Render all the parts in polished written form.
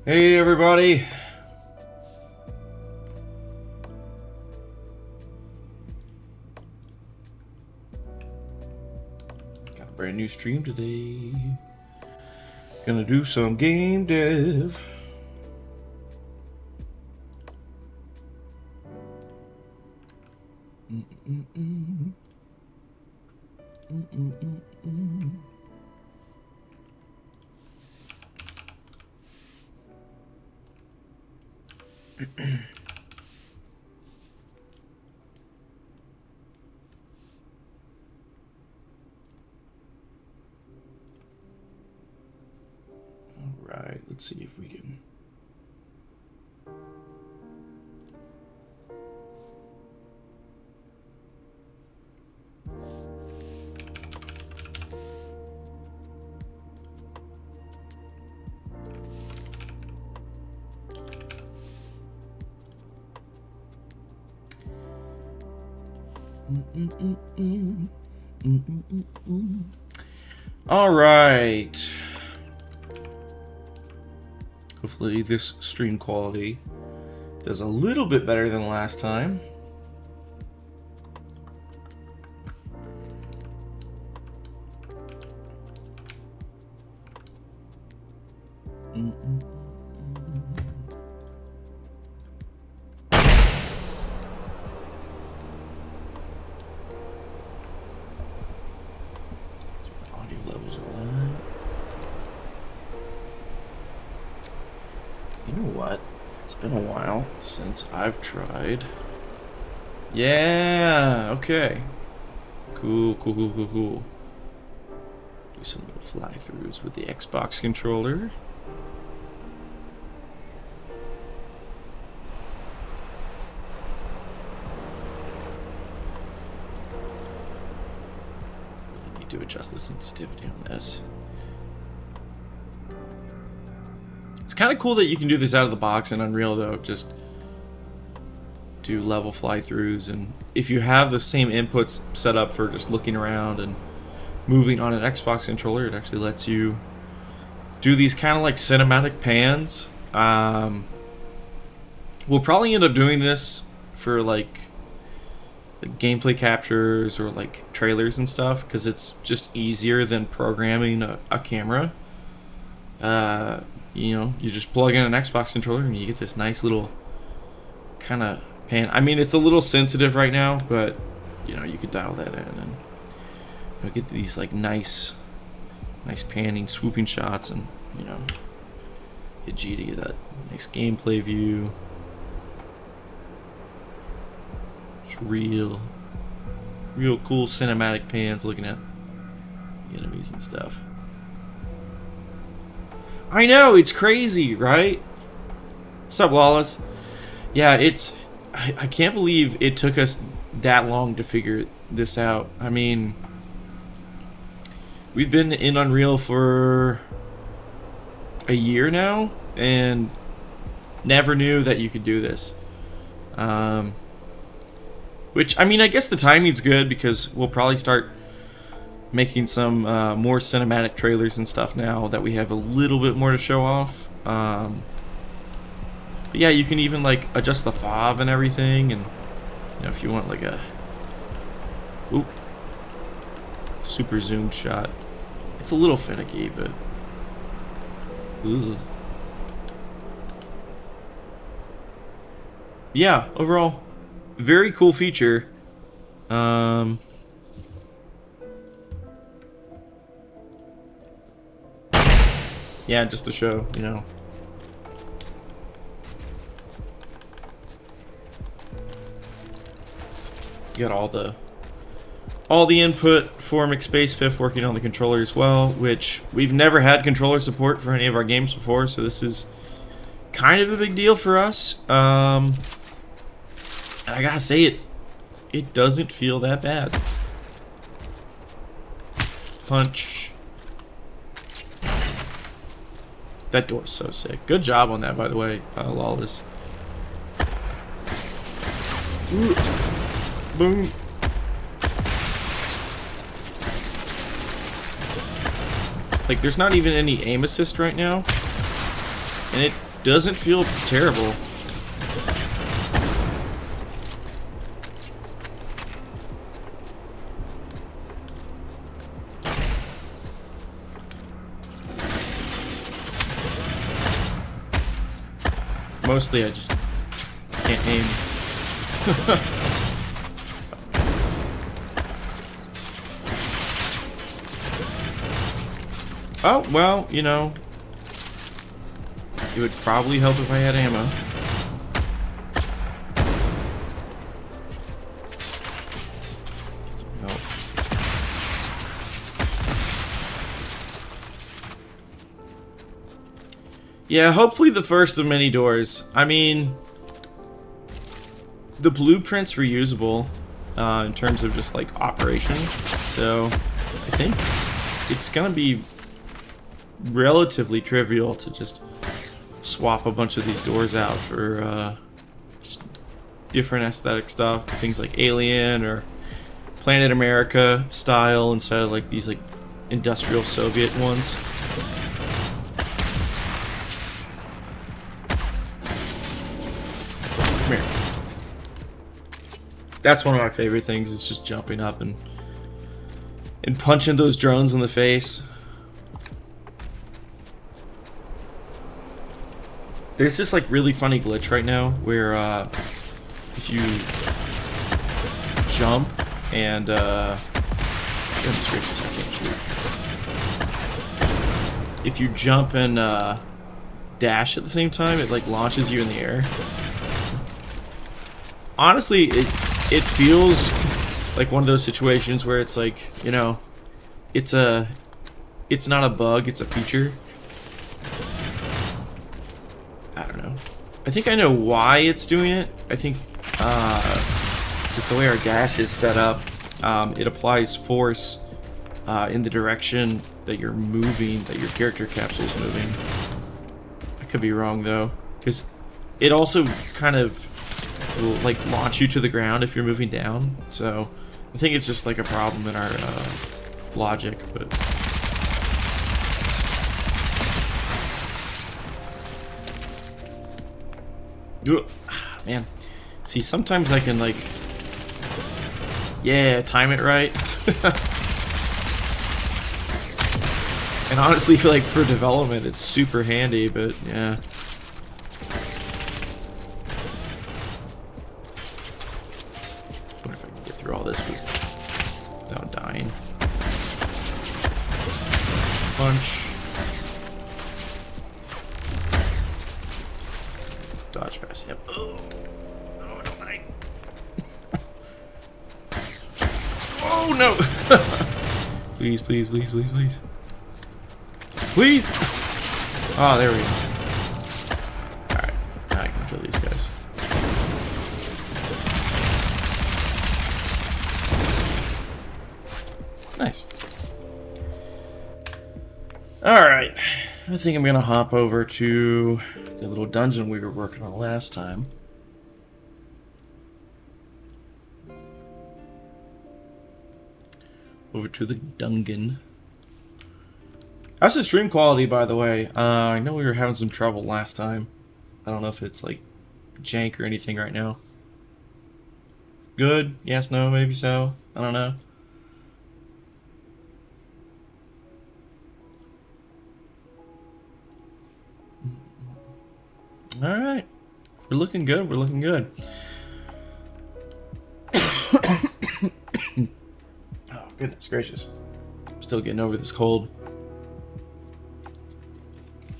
Hey everybody! Got a brand new stream today. Gonna do some game dev. Alright, let's see if we can... All right. Hopefully this stream quality does a little bit better than last time. Audio levels are low. You know what? It's been a while since I've tried. Yeah, okay. Cool. Do some little fly-throughs with the Xbox controller. Really need to adjust the sensitivity on this. It's kind of cool that you can do this out of the box in Unreal, though. Just do level fly-throughs, and if you have the same inputs set up for just looking around and moving on an Xbox controller, it actually lets you do these kind of like cinematic pans. We'll probably end up doing this for like gameplay captures or like trailers and stuff, because it's just easier than programming a camera. You know, you just plug in an Xbox controller and you get this nice little kind of pan. I mean, it's a little sensitive right now, but you know, you could dial that in and you'll get these like nice panning, swooping shots, and you know, hit G to get that nice gameplay view. It's real cool cinematic pans looking at the enemies and stuff. I know, it's crazy, right? What's up, Wallace? Yeah, it's... I can't believe it took us that long to figure this out. I mean, we've been in Unreal for a year now, and never knew that you could do this. Which, I mean, I guess the timing's good, because we'll probably start making some more cinematic trailers and stuff now that we have a little bit more to show off. But yeah, you can even like adjust the FOV and everything, and you know, if you want like a super zoomed shot, it's a little finicky, but yeah, overall very cool feature. Yeah, just to show, you know. You got all the input for McSpacebiff working on the controller as well, which we've never had controller support for any of our games before, so this is kind of a big deal for us. I gotta say, it doesn't feel that bad. Punch. That door's so sick. Good job on that, by the way, Lawless. Ooh. Boom. Like, there's not even any aim assist right now. And it doesn't feel terrible. Mostly I just can't aim. Oh, well, you know, it would probably help if I had ammo. Some help. Yeah, hopefully the first of many doors. I mean, the blueprint's reusable in terms of just like operation, so I think it's gonna be relatively trivial to just swap a bunch of these doors out for just different aesthetic stuff, things like Alien or Planet America style instead of like these like industrial Soviet ones. Come here. That's one of my favorite things, is just jumping up and punching those drones in the face. There's this like really funny glitch right now where if you jump and goodness gracious, I can't shoot. If you jump and dash at the same time, it like launches you in the air. Honestly, it feels like one of those situations where it's like, you know, it's not a bug, it's a feature. I don't know. I think I know why it's doing it. I think just the way our dash is set up, it applies force in the direction that you're moving, that your character capsule's moving. I could be wrong though, because it also kind of will like launch you to the ground if you're moving down. So I think it's just like a problem in our logic, but. Man, see, sometimes I can like, yeah, time it right. And honestly, feel like for development, it's super handy. But yeah. What if I can get through all this without dying? Punch. Dodge pass him. Oh, no, don't I? Oh no! Please, please, please, please, please. Please! Oh, there we go. Alright, now I can kill these guys. Nice. Alright. I think I'm gonna hop over to the little dungeon we were working on last time. Over to the dungeon. How's the stream quality, by the way? I know we were having some trouble last time. I don't know if it's like jank or anything right now. Good? Yes, no, maybe so. I don't know. Alright. We're looking good. We're looking good. Oh, goodness gracious. I'm still getting over this cold.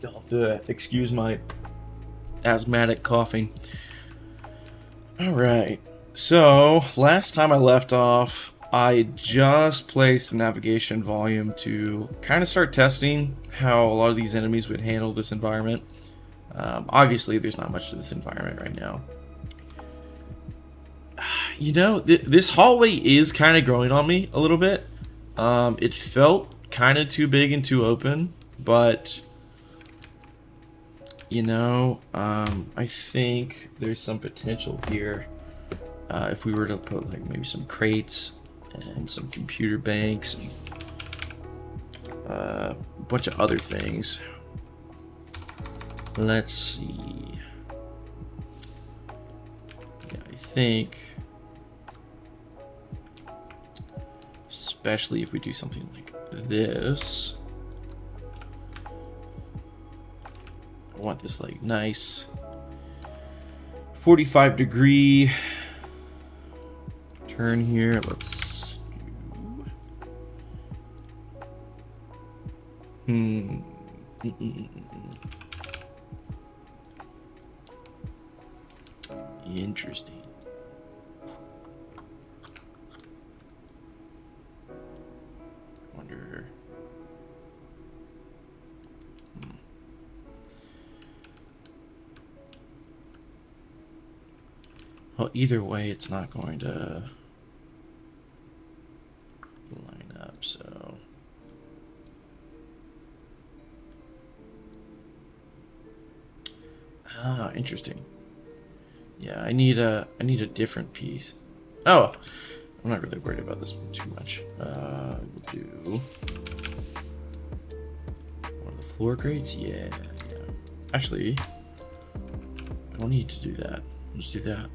You'll have to excuse my asthmatic coughing. Alright. So, last time I left off, I just placed the navigation volume to kind of start testing how a lot of these enemies would handle this environment. Obviously, there's not much to this environment right now. You know, this hallway is kind of growing on me a little bit. It felt kind of too big and too open, but you know, I think there's some potential here. If we were to put like maybe some crates and some computer banks and bunch of other things. Let's see. Yeah, I think, especially if we do something like this, I want this like nice 45-degree turn here. Let's do interesting. Wonder. Well, either way, it's not going to line up, so. Ah, interesting. Yeah, I need a different piece. Oh, I'm not really worried about this one too much. We'll do one of the floor grates. Yeah. Actually, I don't need to do that. Let's do that.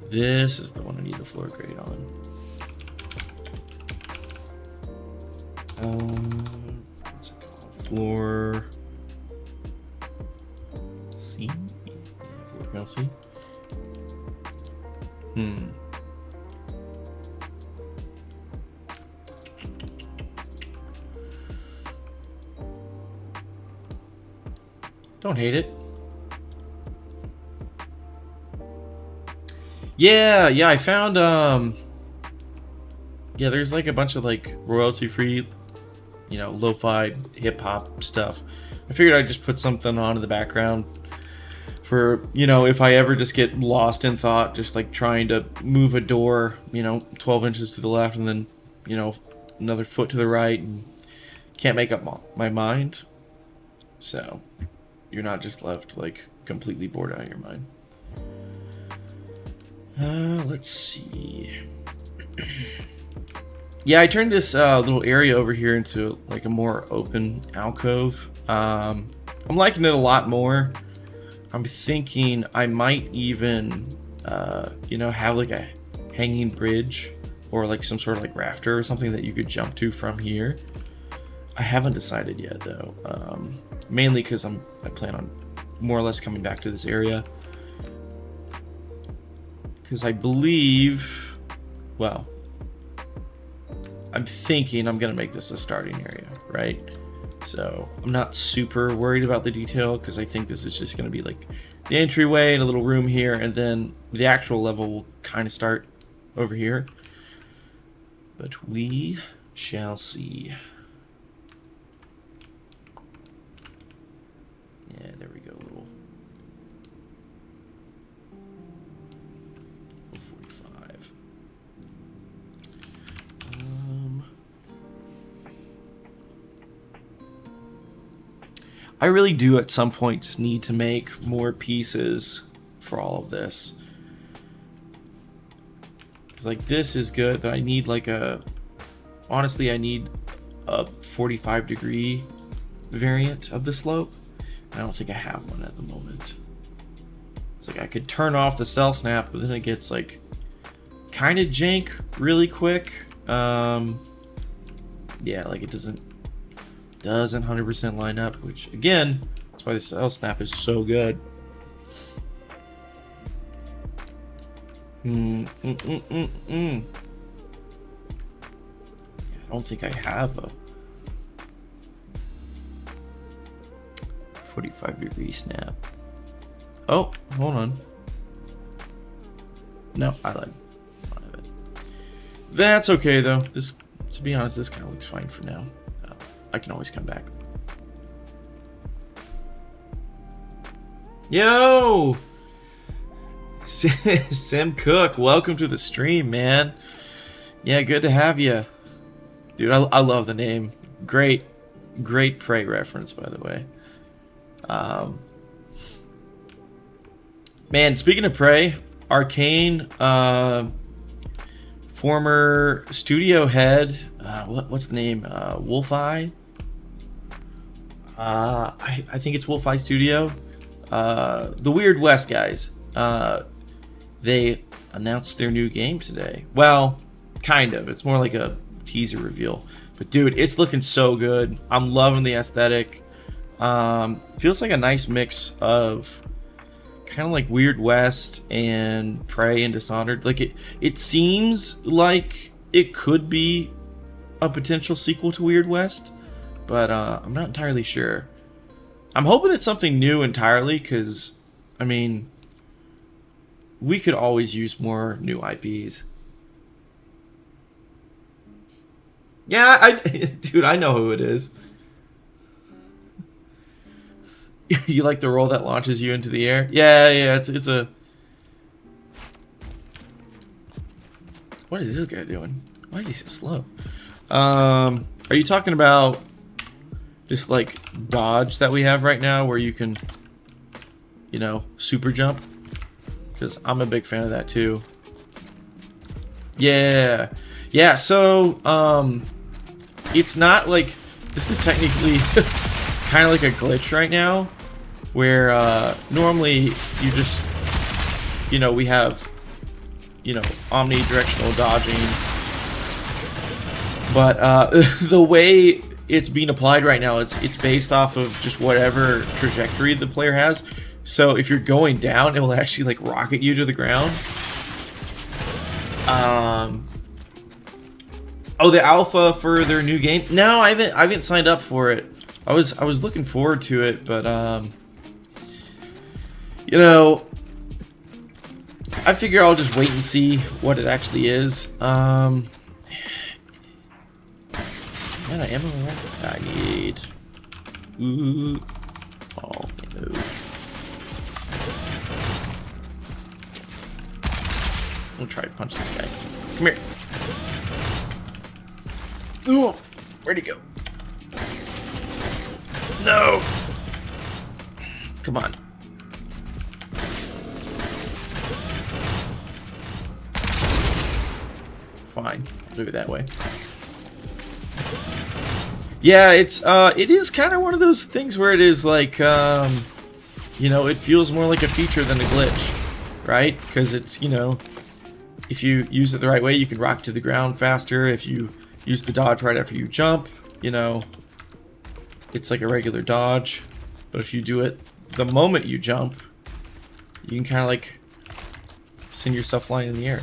This is the one I need the floor grate on. What's it called? Floor C? Yeah, floor panel C. Don't hate it. Yeah, I found yeah, there's like a bunch of like royalty free, you know, lo-fi hip hop stuff. I figured I'd just put something on in the background for, you know, if I ever just get lost in thought, just like trying to move a door, you know, 12 inches to the left and then, you know, another foot to the right and can't make up my mind. So you're not just left like completely bored out of your mind. Let's see. Yeah, I turned this little area over here into like a more open alcove. I'm liking it a lot more. I'm thinking I might even, you know, have like a hanging bridge or like some sort of like rafter or something that you could jump to from here. I haven't decided yet though. Mainly because I plan on more or less coming back to this area. Because I believe, well, I'm thinking I'm going to make this a starting area, right? So I'm not super worried about the detail because I think this is just going to be like the entryway and a little room here, and then the actual level will kind of start over here. But we shall see. Yeah, there we go. Little 45. I really do at some point just need to make more pieces for all of this. Cause like this is good, but I need like a, honestly I need a 45-degree variant of the slope. I don't think I have one at the moment. It's like I could turn off the cell snap, but then it gets like kind of jank really quick. Yeah, like it doesn't 100% line up, which again, that's why the cell snap is so good. I don't think I have a 45-degree snap. Oh, hold on. No, I lied. I don't have it. That's okay though. This, to be honest, this kind of looks fine for now. I can always come back. Yo! Sim Cook, welcome to the stream, man. Yeah, good to have you. Dude, I love the name. Great Prey reference, by the way. Man, speaking of Prey, Arcane, former studio head, what's the name? Wolf Eye? I think it's Wolf Eye Studio. The Weird West guys. They announced their new game today. Well, kind of. It's more like a teaser reveal. But dude, it's looking so good. I'm loving the aesthetic. Feels like a nice mix of kind of like Weird West and Prey and Dishonored. Like it seems like it could be a potential sequel to Weird West, but I'm not entirely sure. I'm hoping it's something new entirely, because I mean, we could always use more new IPs. Yeah, dude, I know who it is. You like the roll that launches you into the air? Yeah, it's a... What is this guy doing? Why is he so slow? Are you talking about this, like, dodge that we have right now where you can, you know, super jump? Because I'm a big fan of that, too. Yeah, so, it's not like... This is technically kind of like a glitch right now, where normally you just, you know, we have, you know, omnidirectional dodging, but the way it's being applied right now, it's based off of just whatever trajectory the player has. So if you're going down, it will actually like rocket you to the ground. Oh, the alpha for their new game? No, I haven't signed up for it. I was looking forward to it, but you know, I figure I'll just wait and see what it actually is. Man, I am I need. Ooh. Oh no. We'll try to punch this guy. Come here. Ooh, where'd he go? No! Come on. Fine. I'll do it that way. Yeah, it is kind of one of those things where it is like, you know, it feels more like a feature than a glitch, right? Because it's, you know, if you use it the right way, you can rock to the ground faster. If you use the dodge right after you jump, you know, it's like a regular dodge. But if you do it the moment you jump, you can kind of like send yourself flying in the air.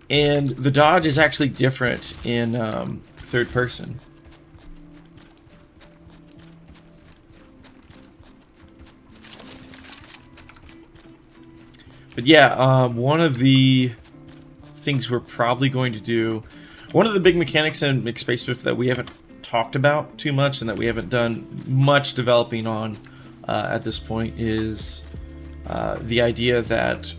And the dodge is actually different in third person. But yeah, one of the things we're probably going to do, one of the big mechanics in McSpacebiff that we haven't talked about too much and that we haven't done much developing on at this point is the idea that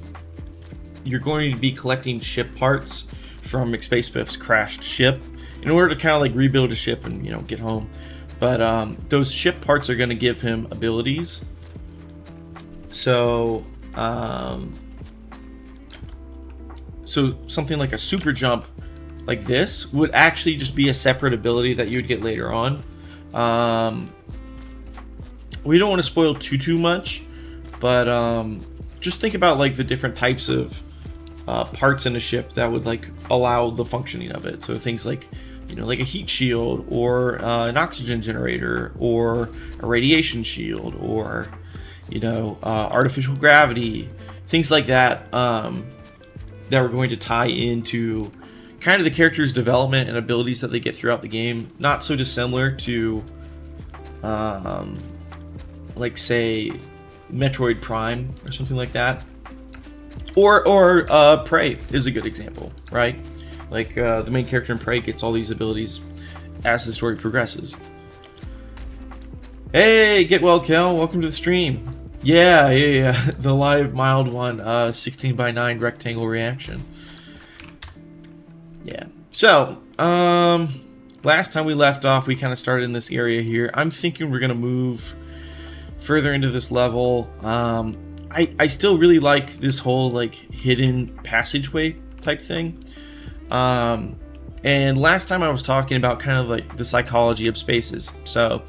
you're going to be collecting ship parts from McSpacebiff's crashed ship in order to kind of like rebuild a ship and, you know, get home. But those ship parts are going to give him abilities. So so something like a super jump like this would actually just be a separate ability that you would get later on. We don't want to spoil too much, but just think about like the different types of parts in a ship that would like allow the functioning of it. So things like, you know, like a heat shield or an oxygen generator or a radiation shield or, you know, artificial gravity, things like that, that we're going to tie into kind of the character's development and abilities that they get throughout the game. Not so dissimilar to, like, say, Metroid Prime or something like that. Or Prey is a good example, right? Like, the main character in Prey gets all these abilities as the story progresses. Hey, get well, Kel. Welcome to the stream. Yeah. The live mild one, 16:9 rectangle reaction. Yeah. So, last time we left off, we kind of started in this area here. I'm thinking we're gonna move further into this level. I still really like this whole like hidden passageway type thing. And last time I was talking about kind of like the psychology of spaces. So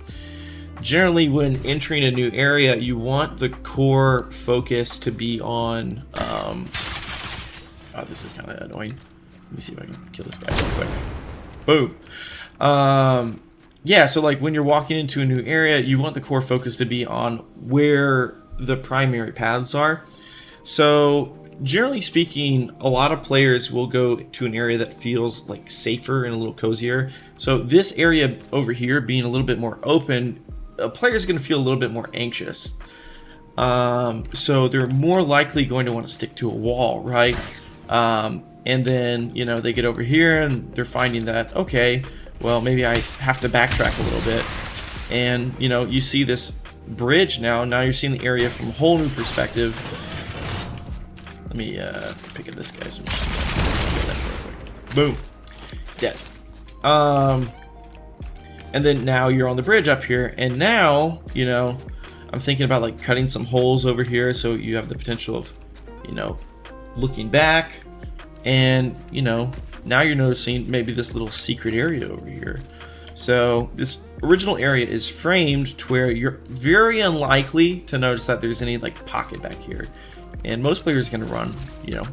generally when entering a new area, you want the core focus to be on, oh, this is kind of annoying. Let me see if I can kill this guy real quick. Boom. Yeah, so like when you're walking into a new area, you want the core focus to be on where the primary paths are. So generally speaking, a lot of players will go to an area that feels like safer and a little cozier. So this area over here being a little bit more open, a player is going to feel a little bit more anxious. So they're more likely going to want to stick to a wall, right? And then, you know, they get over here and they're finding that, okay, well, maybe I have to backtrack a little bit. And, you know, you see this bridge now. Now you're seeing the area from a whole new perspective. Let me pick at this guy's machine. Boom. Dead. And then now you're on the bridge up here. And now, you know, I'm thinking about like cutting some holes over here so you have the potential of, you know, looking back. And, you know, now you're noticing maybe this little secret area over here. So this original area is framed to where you're very unlikely to notice that there's any like pocket back here. And most players are going to run, you know,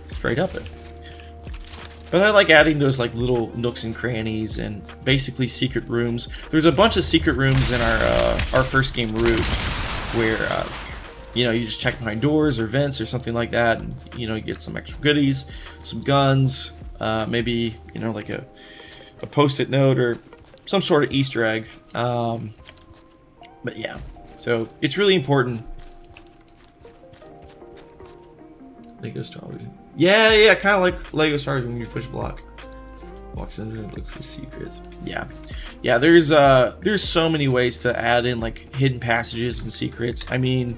straight up it. But I like adding those like little nooks and crannies and basically secret rooms. There's a bunch of secret rooms in our first game route where, you know, you just check behind doors or vents or something like that. And, you know, you get some extra goodies, some guns, maybe, you know, like a post-it note or some sort of Easter egg. But yeah, so it's really important. Lego Star Wars. Yeah, kind of like Lego Star Wars when you push block. Walks in and look for secrets. Yeah. There's so many ways to add in like hidden passages and secrets. I mean,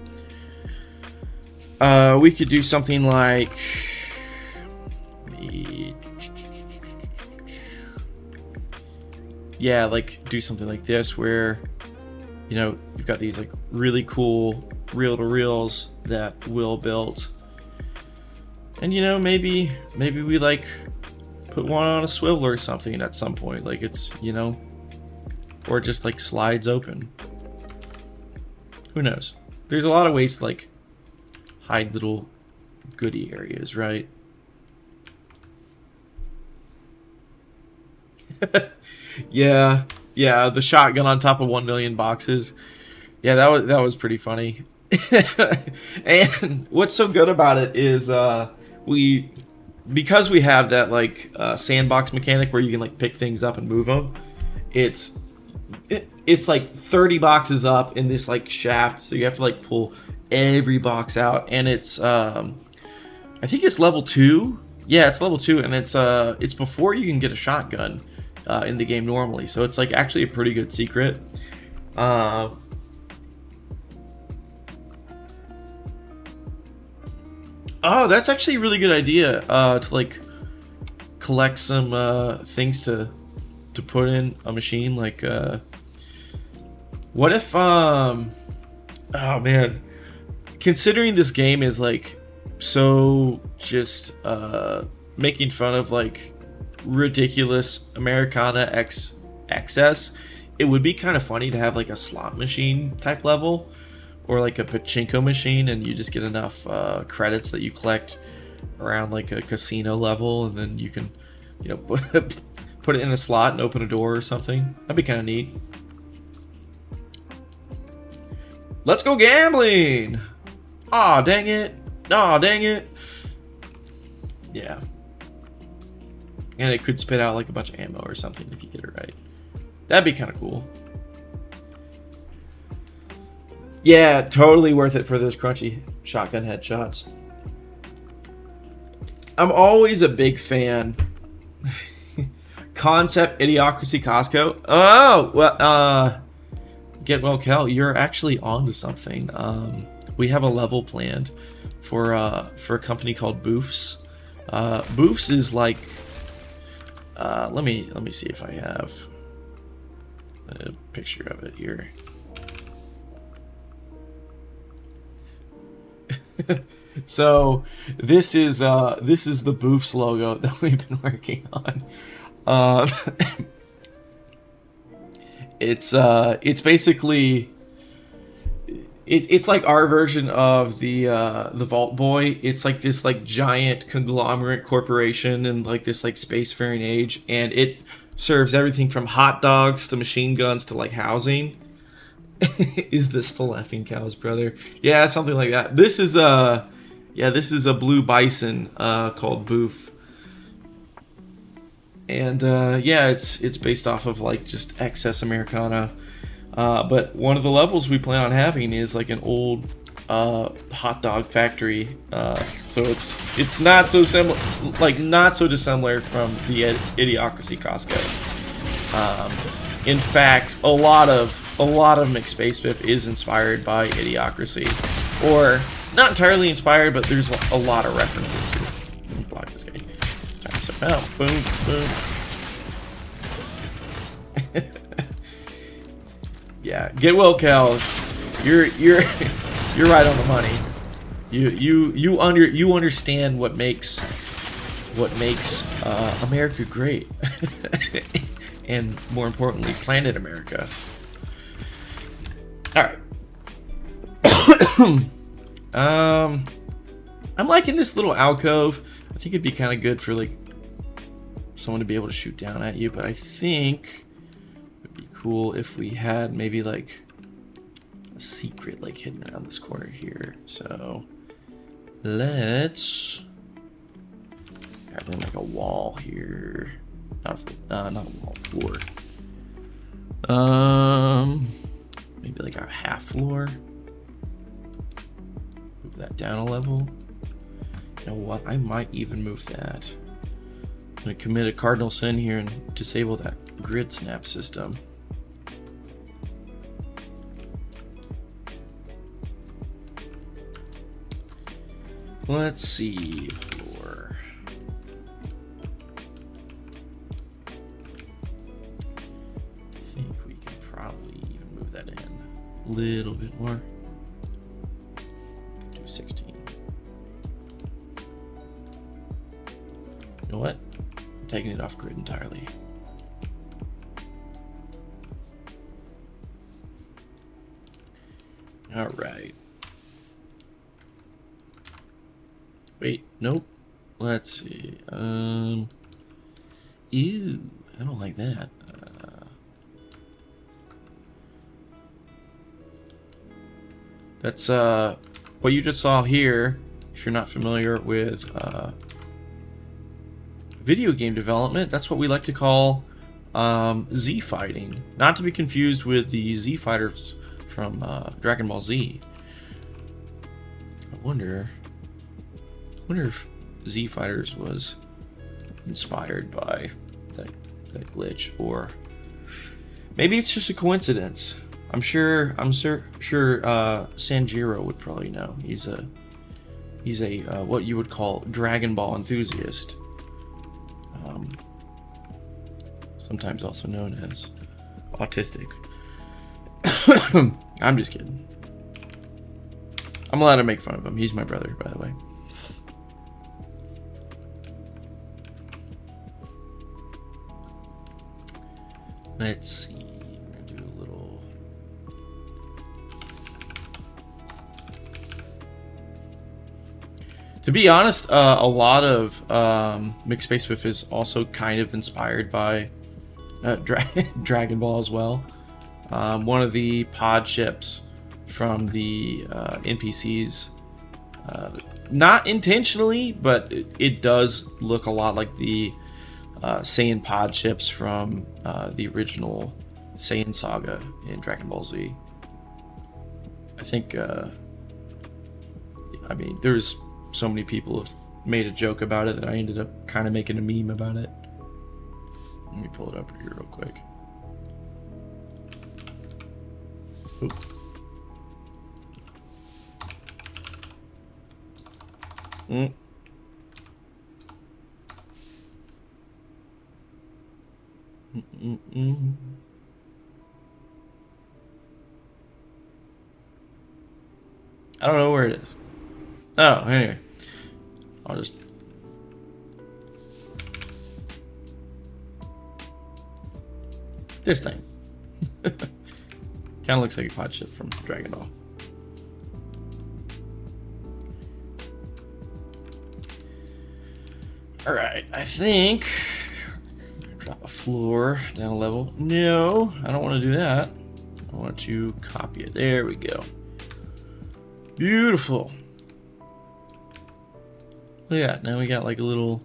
we could do something like, yeah, like do something like this where, you know, you've got these like really cool reel-to-reels that Will built. And, you know, maybe we like put one on a swivel or something at some point. Like it's, you know, or just like slides open. Who knows? There's a lot of ways to like hide little goodie areas, right? Yeah, the shotgun on top of 1 million boxes. Yeah, that was pretty funny. And what's so good about it is because we have that like sandbox mechanic where you can like pick things up and move them. It's like 30 boxes up in this like shaft, so you have to like pull every box out, and it's I think it's level 2. Yeah, it's level 2, and it's before you can get a shotgun in the game normally, so it's like actually a pretty good secret. Oh, that's actually a really good idea to like collect some things to put in a machine. Like, what if oh man, considering this game is like so just making fun of like ridiculous Americana XS, it would be kind of funny to have like a slot machine type level. Or like a pachinko machine, and you just get enough credits that you collect around like a casino level, and then you can, you know, put it in a slot and open a door or something. That'd be kind of neat. Let's go gambling! Aw, dang it! Aw, dang it! Yeah. And it could spit out like a bunch of ammo or something if you get it right. That'd be kind of cool. Yeah, totally worth it for those crunchy shotgun headshots. I'm always a big fan. Concept Idiocracy Costco. Oh, well, get well, Cal. You're actually onto something. We have a level planned for a company called Boofs. Boofs is like, let me see if I have a picture of it here. So this is the Boofs logo that we've been working on. It's basically it's like our version of the Vault Boy. It's like this like giant conglomerate corporation in like this like spacefaring age, and it serves everything from hot dogs to machine guns to like housing. Is this full effing cows, brother? Yeah, something like that. This is a blue bison called Boof. And yeah, it's based off of like just excess Americana. But one of the levels we plan on having is like an old hot dog factory. So it's not so similar, like not so dissimilar from the Idiocracy Costco. In fact, a lot of McSpacebiff is inspired by Idiocracy, or not entirely inspired, but there's a lot of references to it. Let me block this guy. Time stuff out. Boom, boom. Yeah, get well, Cal. You're right on the money. You understand what makes America great, and more importantly, Planet America. All right. I'm liking this little alcove. I think it'd be kind of good for like someone to be able to shoot down at you, but I think it'd be cool if we had maybe like a secret like hidden around this corner here. So let's add in like a wall here. Not a wall, floor. Maybe like a half floor. Move that down a level. You know what? I might even move that. I'm gonna commit a cardinal sin here and disable that grid snap system. Let's see. Floor. I think we can probably even move that in a little bit more. Do 16. You know what? I'm taking it off grid entirely. All right. Wait, nope. Let's see. Ew, I don't like that. That's what you just saw here. If you're not familiar with video game development, that's what we like to call Z fighting. Not to be confused with the Z fighters from Dragon Ball Z. I wonder if Z Fighters was inspired by that glitch, or maybe it's just a coincidence. I'm sure Sanjiro would probably know. He's a what you would call Dragon Ball enthusiast. Sometimes also known as autistic. I'm just kidding. I'm allowed to make fun of him. He's my brother, by the way. Let's see. We're gonna do a little. To be honest, a lot of McSpacebiff is also kind of inspired by Dragon Ball as well. One of the pod ships from the NPCs, not intentionally, but it does look a lot like the Saiyan pod ships from the original Saiyan saga in Dragon Ball Z. I think, I mean, there's so many people have made a joke about it that I ended up kind of making a meme about it. Let me pull it up here real quick. Oop. Mm. I don't know where it is. Oh, anyway. I'll just... This thing. Kind of looks like a pod ship from Dragon Ball. Alright, I think... drop a floor down a level. No, I don't want to do that. I want to copy it. There we go. Beautiful. Look at that. Now we got like a little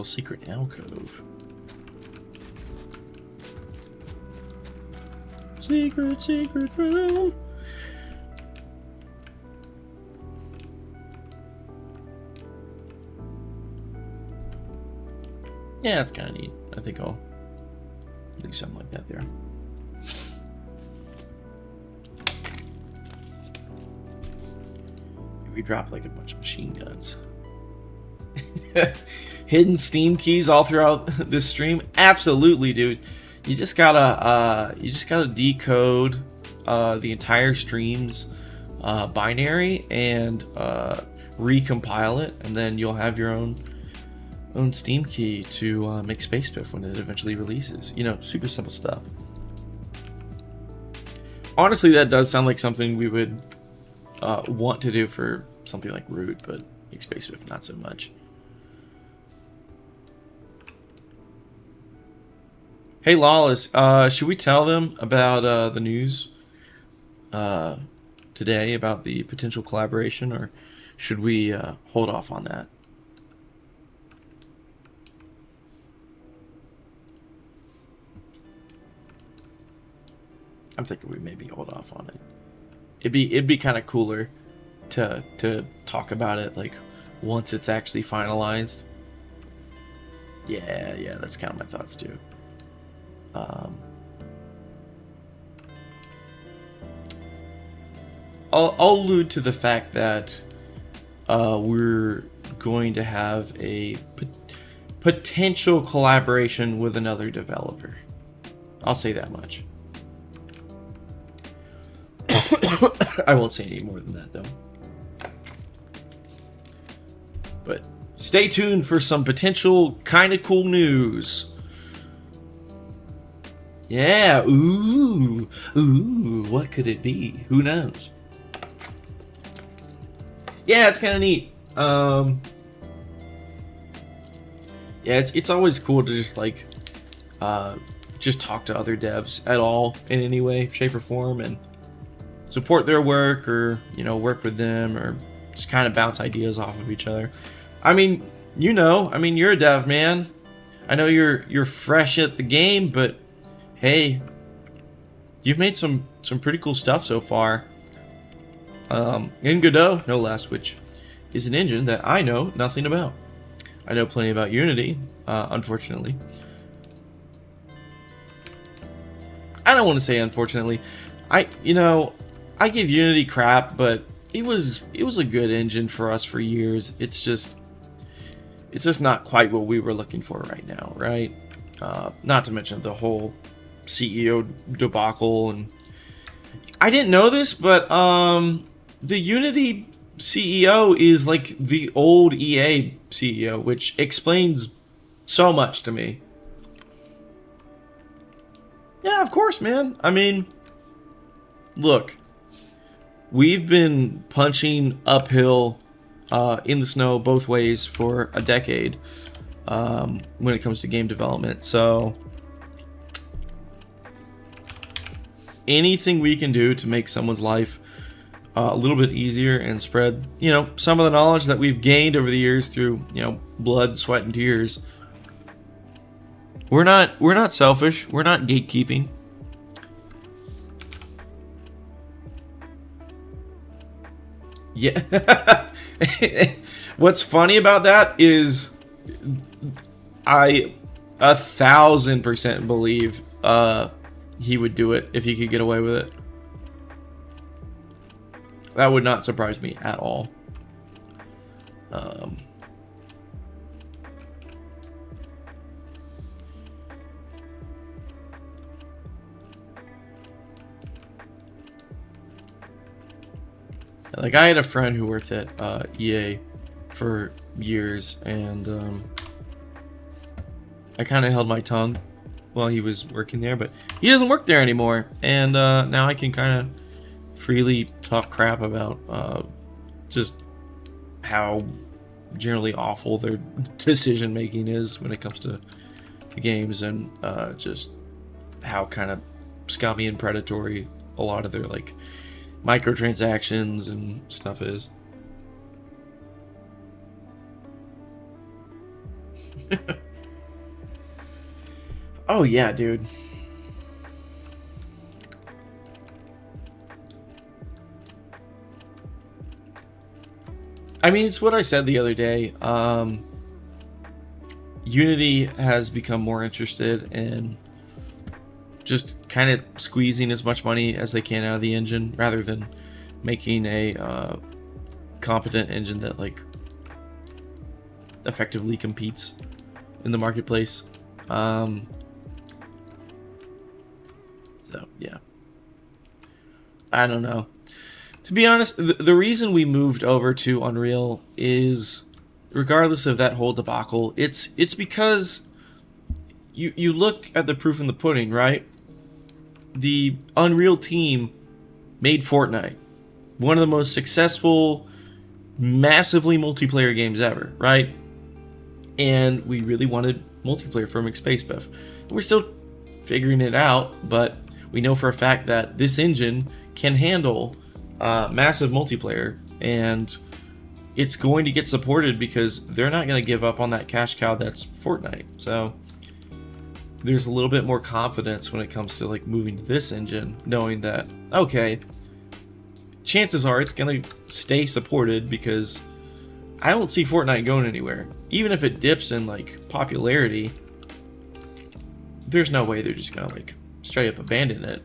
secret alcove. Secret room. Yeah, it's kind of neat. I think I'll do something like that there. We drop like a bunch of machine guns. Hidden Steam keys all throughout this stream. Absolutely, dude. You just gotta decode the entire stream's binary and recompile it, and then you'll have your own Steam key to McSpacebiff when it eventually releases. You know, super simple stuff. Honestly, that does sound like something we would want to do for something like Root, but McSpacebiff not so much. Hey Lawless, should we tell them about the news today about the potential collaboration, or should we hold off on that? I'm thinking we maybe hold off on it. It'd be kind of cooler to talk about it like once it's actually finalized. Yeah, that's kind of my thoughts too. I'll allude to the fact that we're going to have a potential collaboration with another developer. I'll say that much. I won't say any more than that, though. But stay tuned for some potential kind of cool news. Yeah, ooh, what could it be? Who knows? Yeah, it's kind of neat. Yeah, it's always cool to just like just talk to other devs at all in any way, shape, or form, and support their work, or work with them, or just kind of bounce ideas off of each other. I mean, you're a dev, man. I know you're fresh at the game, but hey, you've made some pretty cool stuff so far. In Godot, no less, which is an engine that I know nothing about. I know plenty about Unity, unfortunately. I don't want to say unfortunately. I give Unity crap, but it was a good engine for us for years. It's just not quite what we were looking for right now, right? Not to mention the whole CEO debacle, and I didn't know this, but the Unity CEO is like the old EA CEO, which explains so much to me. Yeah, of course, man. I mean, look, we've been punching uphill in the snow both ways for a decade when it comes to game development. So anything we can do to make someone's life a little bit easier and spread, some of the knowledge that we've gained over the years through, blood, sweat, and tears. We're not selfish. We're not gatekeeping. Yeah. What's funny about that is I 1000% believe he would do it if he could get away with it. That would not surprise me at all. Like, I had a friend who worked at EA for years, and I kind of held my tongue while he was working there, but he doesn't work there anymore. And now I can kind of freely talk crap about just how generally awful their decision making is when it comes to games, and just how kind of scummy and predatory a lot of their like microtransactions and stuff is. Oh yeah, dude. I mean, it's what I said the other day. Unity has become more interested in just kind of squeezing as much money as they can out of the engine, rather than making a competent engine that like effectively competes in the marketplace. So yeah, I don't know. To be honest, the reason we moved over to Unreal is, regardless of that whole debacle, it's because you look at the proof in the pudding, right? The Unreal team made Fortnite, one of the most successful, massively multiplayer games ever, right? And we really wanted multiplayer for McSpacebiff. We're still figuring it out, but we know for a fact that this engine can handle massive multiplayer, and it's going to get supported because they're not going to give up on that cash cow that's Fortnite. So there's a little bit more confidence when it comes to like moving to this engine, knowing that, okay, chances are it's going to stay supported, because I don't see Fortnite going anywhere. Even if it dips in like popularity, there's no way they're just going to like straight up abandon it.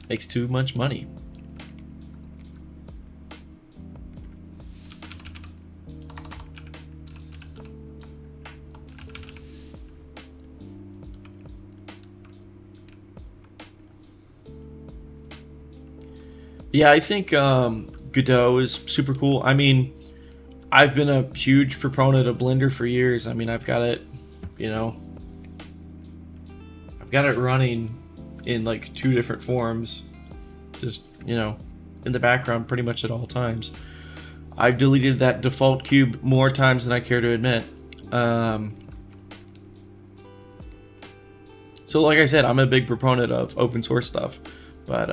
Makes too much money. Yeah, I think Godot is super cool. I mean, I've been a huge proponent of Blender for years. I mean, I've got it, you know, I've got it running in like 2 different forms, just, you know, in the background pretty much at all times. I've deleted that default cube more times than I care to admit. So like I said, I'm a big proponent of open source stuff, but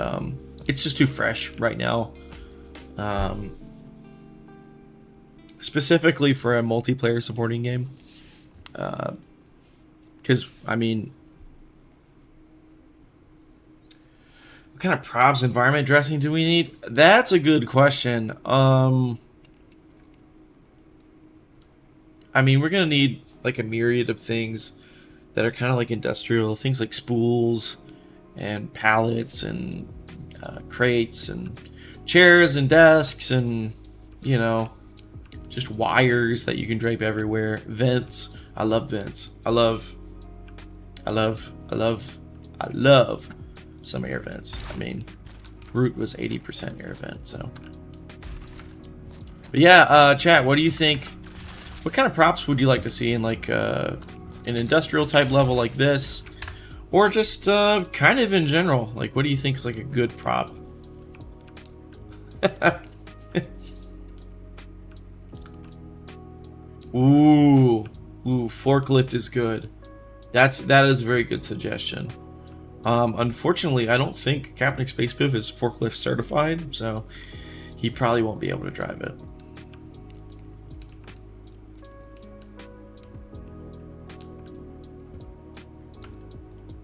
it's just too fresh right now. Specifically for a multiplayer supporting game. Because, I mean, what kind of props, environment dressing do we need? That's a good question. I mean, we're going to need like a myriad of things that are kind of like industrial. Things like spools and pallets and crates and chairs and desks and, you know, just wires that you can drape everywhere. Vents. I love vents. I love some air vents. I mean, Root was 80% air vent, so. But yeah, chat, what do you think? What kind of props would you like to see in like an industrial type level like this? Or just kind of in general? Like, what do you think is like a good prop? Ooh, forklift is good. That is a very good suggestion. Unfortunately, I don't think Captain McSpacebiff is forklift certified, so he probably won't be able to drive it.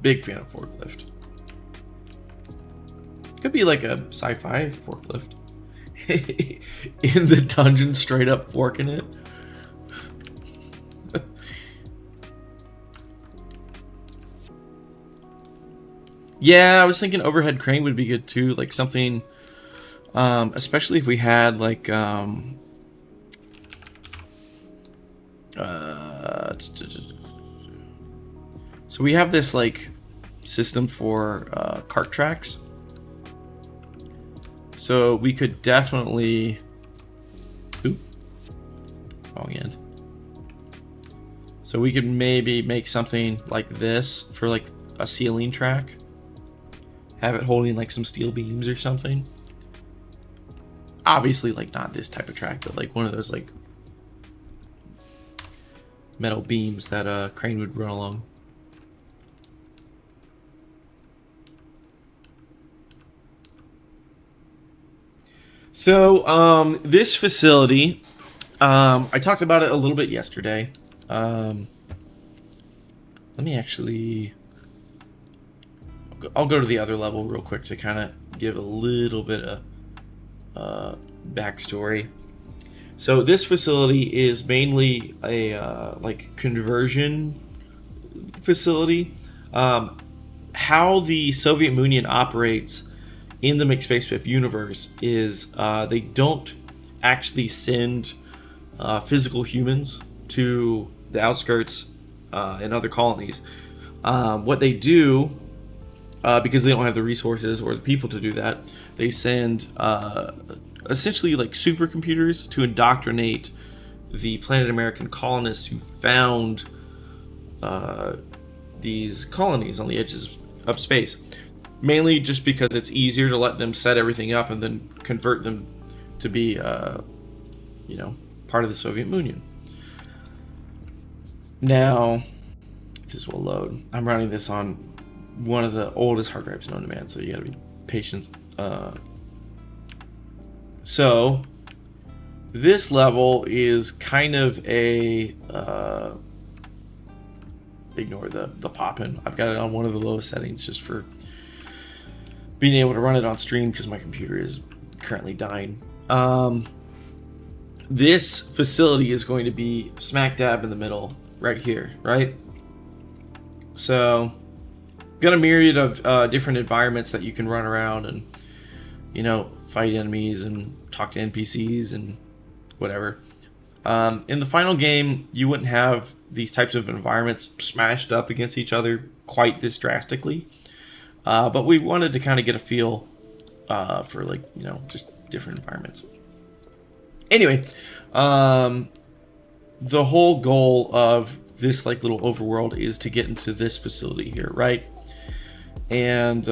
Big fan of forklift. Could be like a sci-fi forklift. In the dungeon, straight up forking it. Yeah, I was thinking overhead crane would be good too, like something, especially if we had like, so we have this like system for cart tracks, so we could definitely, wrong end. So we could maybe make something like this for like a ceiling track. Have it holding like some steel beams or something. Obviously like not this type of track, but like one of those like metal beams that a crane would run along. So this facility, I talked about it a little bit yesterday. Let me actually, I'll go to the other level real quick to kind of give a little bit of backstory. So this facility is mainly a like conversion facility. How the Soviet Union operates in the McSpacebiff universe is they don't actually send physical humans to the outskirts and other colonies. What they do, because they don't have the resources or the people to do that, they send essentially like supercomputers to indoctrinate the Planet American colonists who found these colonies on the edges of space. Mainly just because it's easier to let them set everything up and then convert them to be, you know, part of the Soviet Union. Now, if this will load, I'm running this on one of the oldest hard drives known to man, so you gotta be patient. So, this level is kind of a, ignore the poppin'. I've got it on one of the lowest settings just for being able to run it on stream because my computer is currently dying. This facility is going to be smack dab in the middle, right here, right? So, got a myriad of different environments that you can run around and, you know, fight enemies and talk to NPCs and whatever. In the final game, you wouldn't have these types of environments smashed up against each other quite this drastically. But we wanted to kind of get a feel for, like, you know, just different environments. Anyway, the whole goal of this, like, little overworld is to get into this facility here, right? And,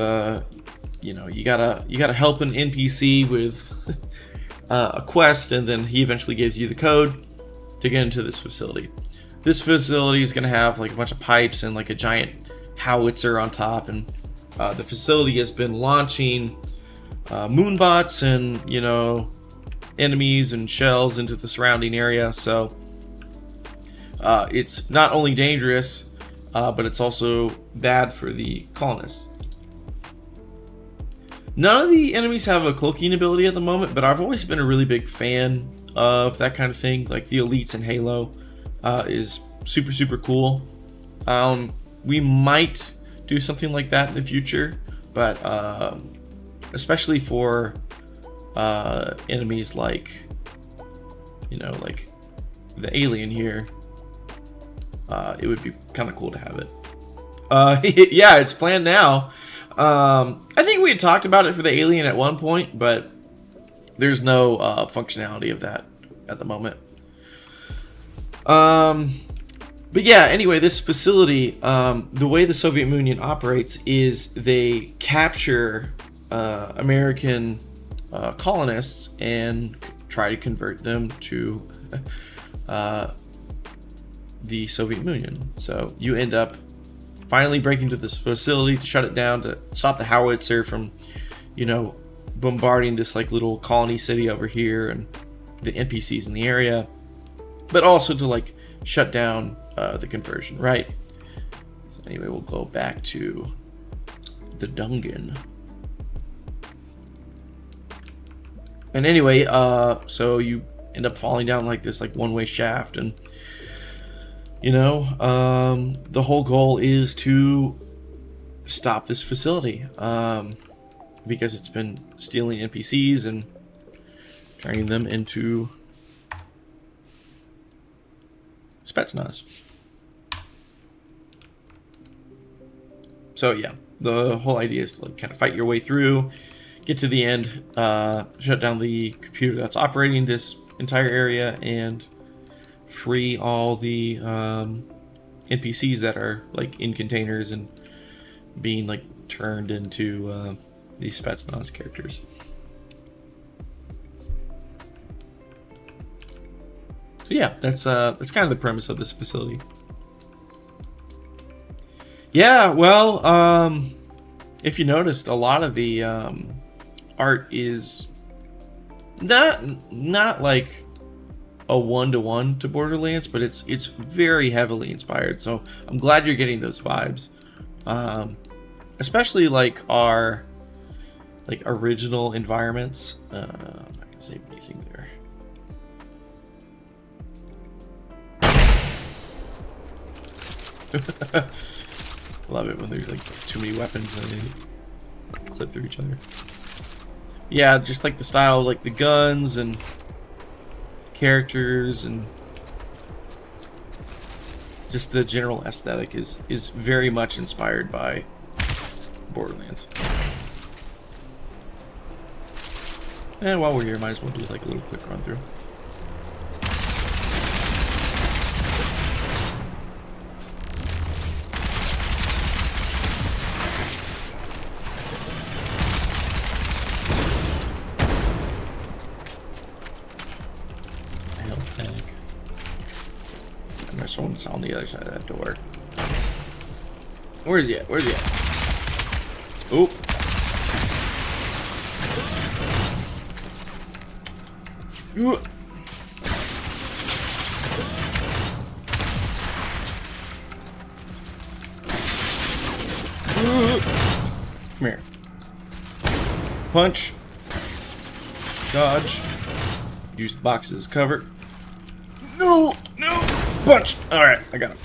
you know, you gotta help an NPC with a quest, and then he eventually gives you the code to get into this facility. This facility is gonna have, like, a bunch of pipes and, like, a giant howitzer on top, and the facility has been launching moonbots and, you know, enemies and shells into the surrounding area. So it's not only dangerous, but it's also bad for the colonists. None of the enemies have a cloaking ability at the moment, but I've always been a really big fan of that kind of thing. Like the elites in Halo is super, super cool. We might do something like that in the future, but especially for enemies like, you know, like the alien here, it would be kind of cool to have it. Yeah, it's planned now. I think we had talked about it for the alien at one point, but there's no functionality of that at the moment. But yeah, anyway, this facility, the way the Soviet Union operates is they capture American colonists and try to convert them to the Soviet Union. So you end up finally breaking into this facility to shut it down, to stop the howitzer from, you know, bombarding this like little colony city over here and the NPCs in the area, but also to like shut down the conversion, right? So anyway, we'll go back to the dungeon. And anyway, so you end up falling down like this like one-way shaft, and you know, the whole goal is to stop this facility because it's been stealing NPCs and turning them into Spetsnaz. So yeah, the whole idea is to like kind of fight your way through, get to the end, shut down the computer that's operating this entire area, and free all the NPCs that are like in containers and being like turned into these Spetsnaz characters. So yeah, that's kind of the premise of this facility. Yeah, well, if you noticed, a lot of the art is not like a one-to-one to Borderlands, but it's very heavily inspired. So I'm glad you're getting those vibes, especially like our original environments. I'm not gonna save anything there. Love it when there's like too many weapons and they clip through each other. Yeah, just like the style, like the guns and characters and just the general aesthetic is very much inspired by Borderlands. And while we're here, might as well do like a little quick run through. Someone's on the other side of that door. Where is he at? Where's he at? Oh. Come here. Punch. Dodge. Use the box as cover. No! No! Punch! Alright, I got him.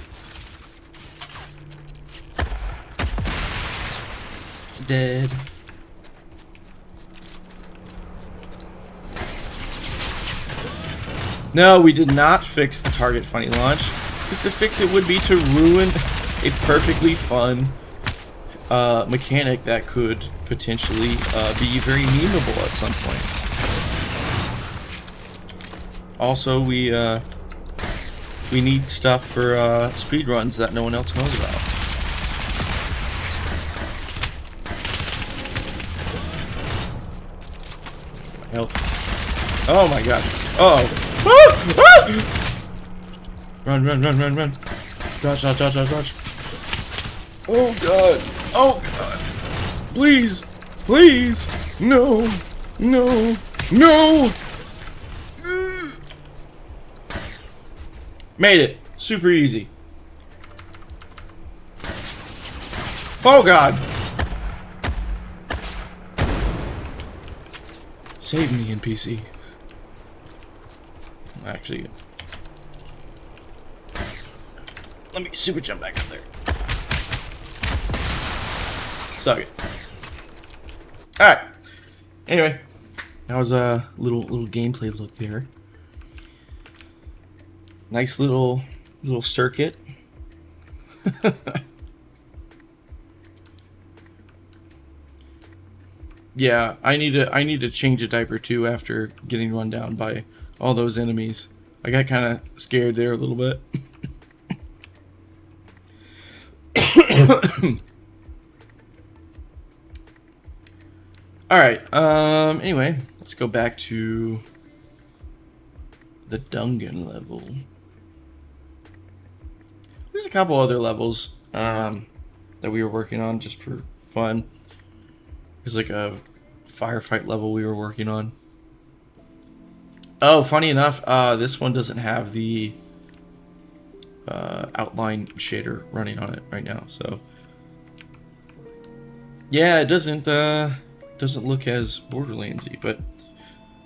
Dead. No, we did not fix the target funny launch. Because to fix it would be to ruin a perfectly fun mechanic that could potentially be very memeable at some point. Also, we need stuff for speedruns that no one else knows about. Health. Oh my god. Oh. Ah! Ah! Run, run, run, run, run. Dodge, dodge, dodge, dodge, dodge. Oh god. Oh god. Please. Please. No. No. No. Made it. Super easy. Oh god. Save me, NPC. Actually, let me super jump back up there. Suck it. Alright. Anyway, that was a little gameplay look there. Nice little circuit. Yeah, I need to change a diaper too after getting run down by all those enemies. I got kind of scared there a little bit. All right. Anyway, let's go back to the Dungeon level. There's a couple other levels that we were working on just for fun. There's like a firefight level we were working on. Oh, funny enough, this one doesn't have the outline shader running on it right now, so yeah, it doesn't look as Borderlandsy, but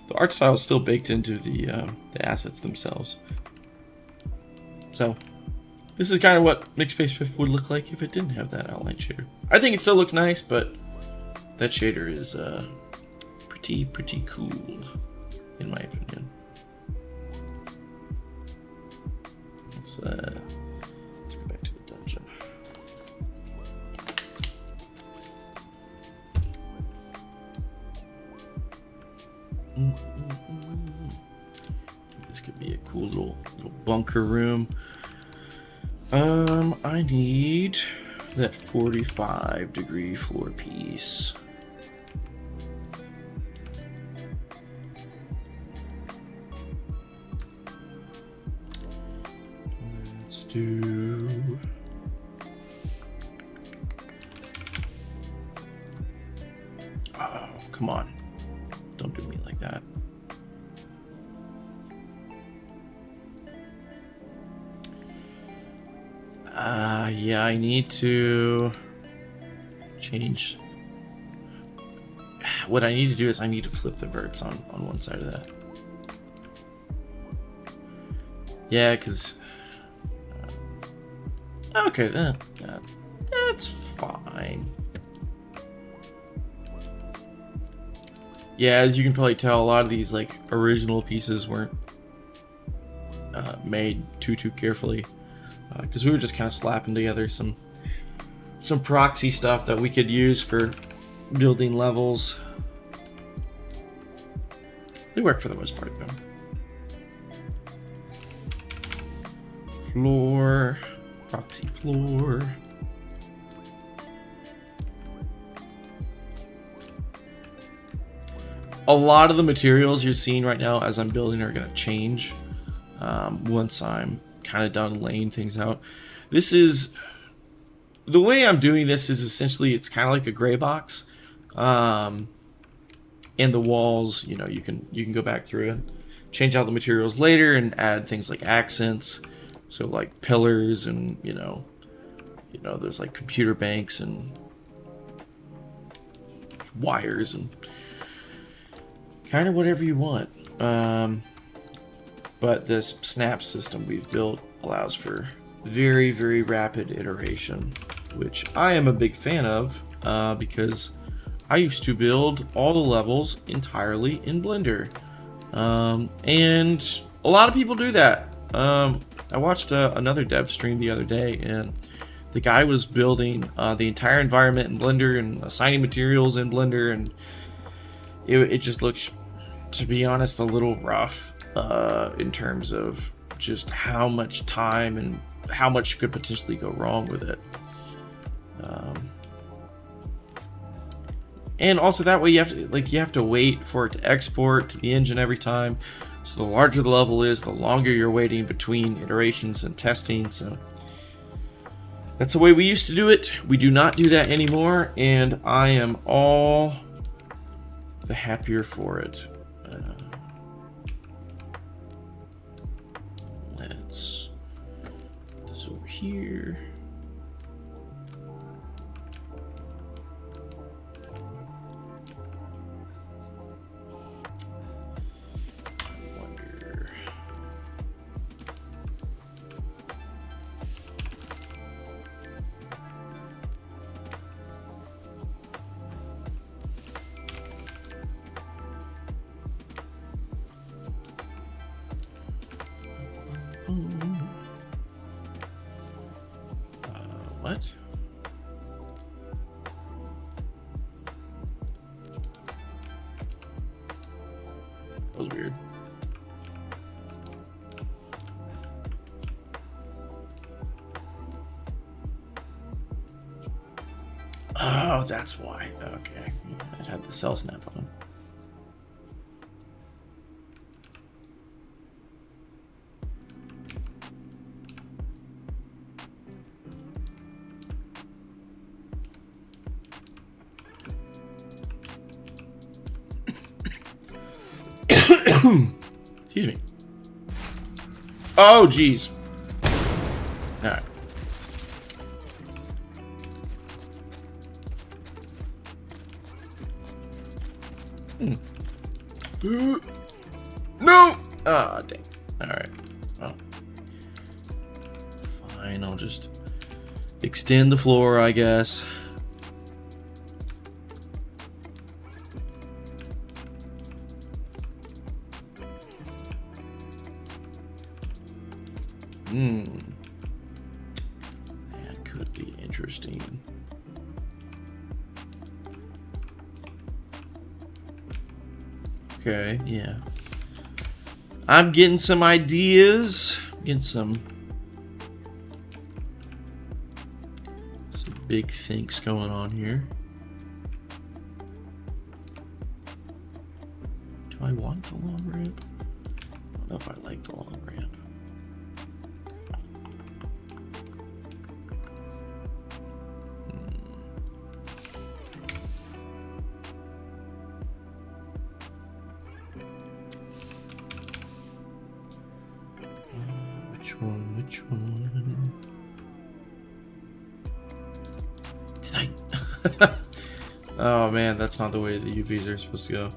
the art style is still baked into the assets themselves. So this is kind of what McSpacebiff would look like if it didn't have that outline shader. I think it still looks nice, but that shader is pretty cool, in my opinion. Let's go back to the dungeon. This could be a cool little bunker room. I need that 45-degree floor piece. Let's do... Oh, come on. Don't do me like that. Yeah, I need to change. What I need to do is I need to flip the verts on one side of that. Yeah, because... okay, that's fine. Yeah, as you can probably tell, a lot of these like original pieces weren't made too carefully, because we were just kind of slapping together some proxy stuff that we could use for building levels. They work for the most part, though. Floor, proxy floor. A lot of the materials you're seeing right now as I'm building are going to change once I'm kind of done laying things out. This is... the way I'm doing this is essentially it's kind of like a gray box. And the walls, you know, you can go back through and change out the materials later and add things like accents. So like pillars and, you know, there's like computer banks and wires and kind of whatever you want. But this snap system we've built allows for very, very rapid iteration, which I am a big fan of because I used to build all the levels entirely in Blender. And a lot of people do that. I watched another dev stream the other day, and the guy was building the entire environment in Blender and assigning materials in Blender, and it just looks, to be honest, a little rough in terms of just how much time and how much could potentially go wrong with it. And also that way you have to wait for it to export to the engine every time. So the larger the level is, the longer you're waiting between iterations and testing. So that's the way we used to do it. We do not do that anymore, and I am all the happier for it. Let's put this over here. What? That was weird. Oh, that's why. Okay. It had the cell snap on. Excuse me. Oh, geez. All right. No! Ah, dang. All right. Well, fine. I'll just extend the floor, I guess. That could be interesting. Okay, yeah. I'm getting some ideas. Getting some big thinks going on here. Do I want the long ramp? I don't know if I like the long ramp. Which one? Did I? Oh man, that's not the way the UVs are supposed to go.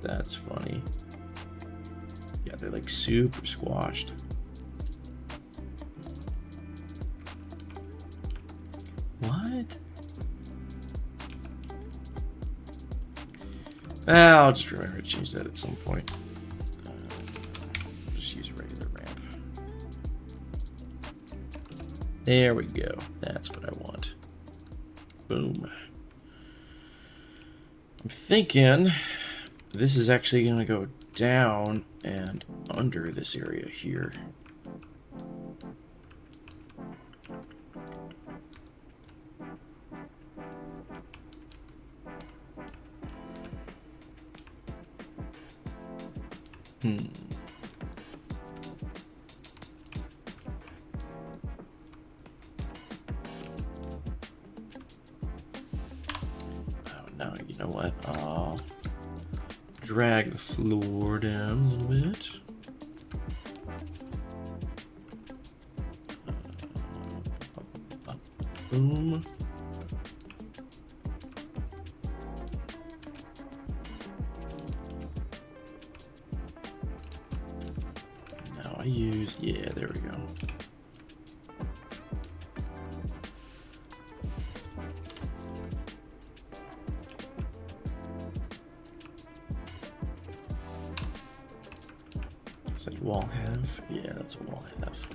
That's funny. Yeah, they're like super squashed. What? I'll just remember to change that at some point. Just use a regular ramp. There we go. That's what I want. Boom. I'm thinking this is actually going to go down and under this area here. Oh, no, you know what? I'll drag the floor down a little bit. Boom. Now I use, yeah, there we go. Is that wall half? Yeah, that's a wall half.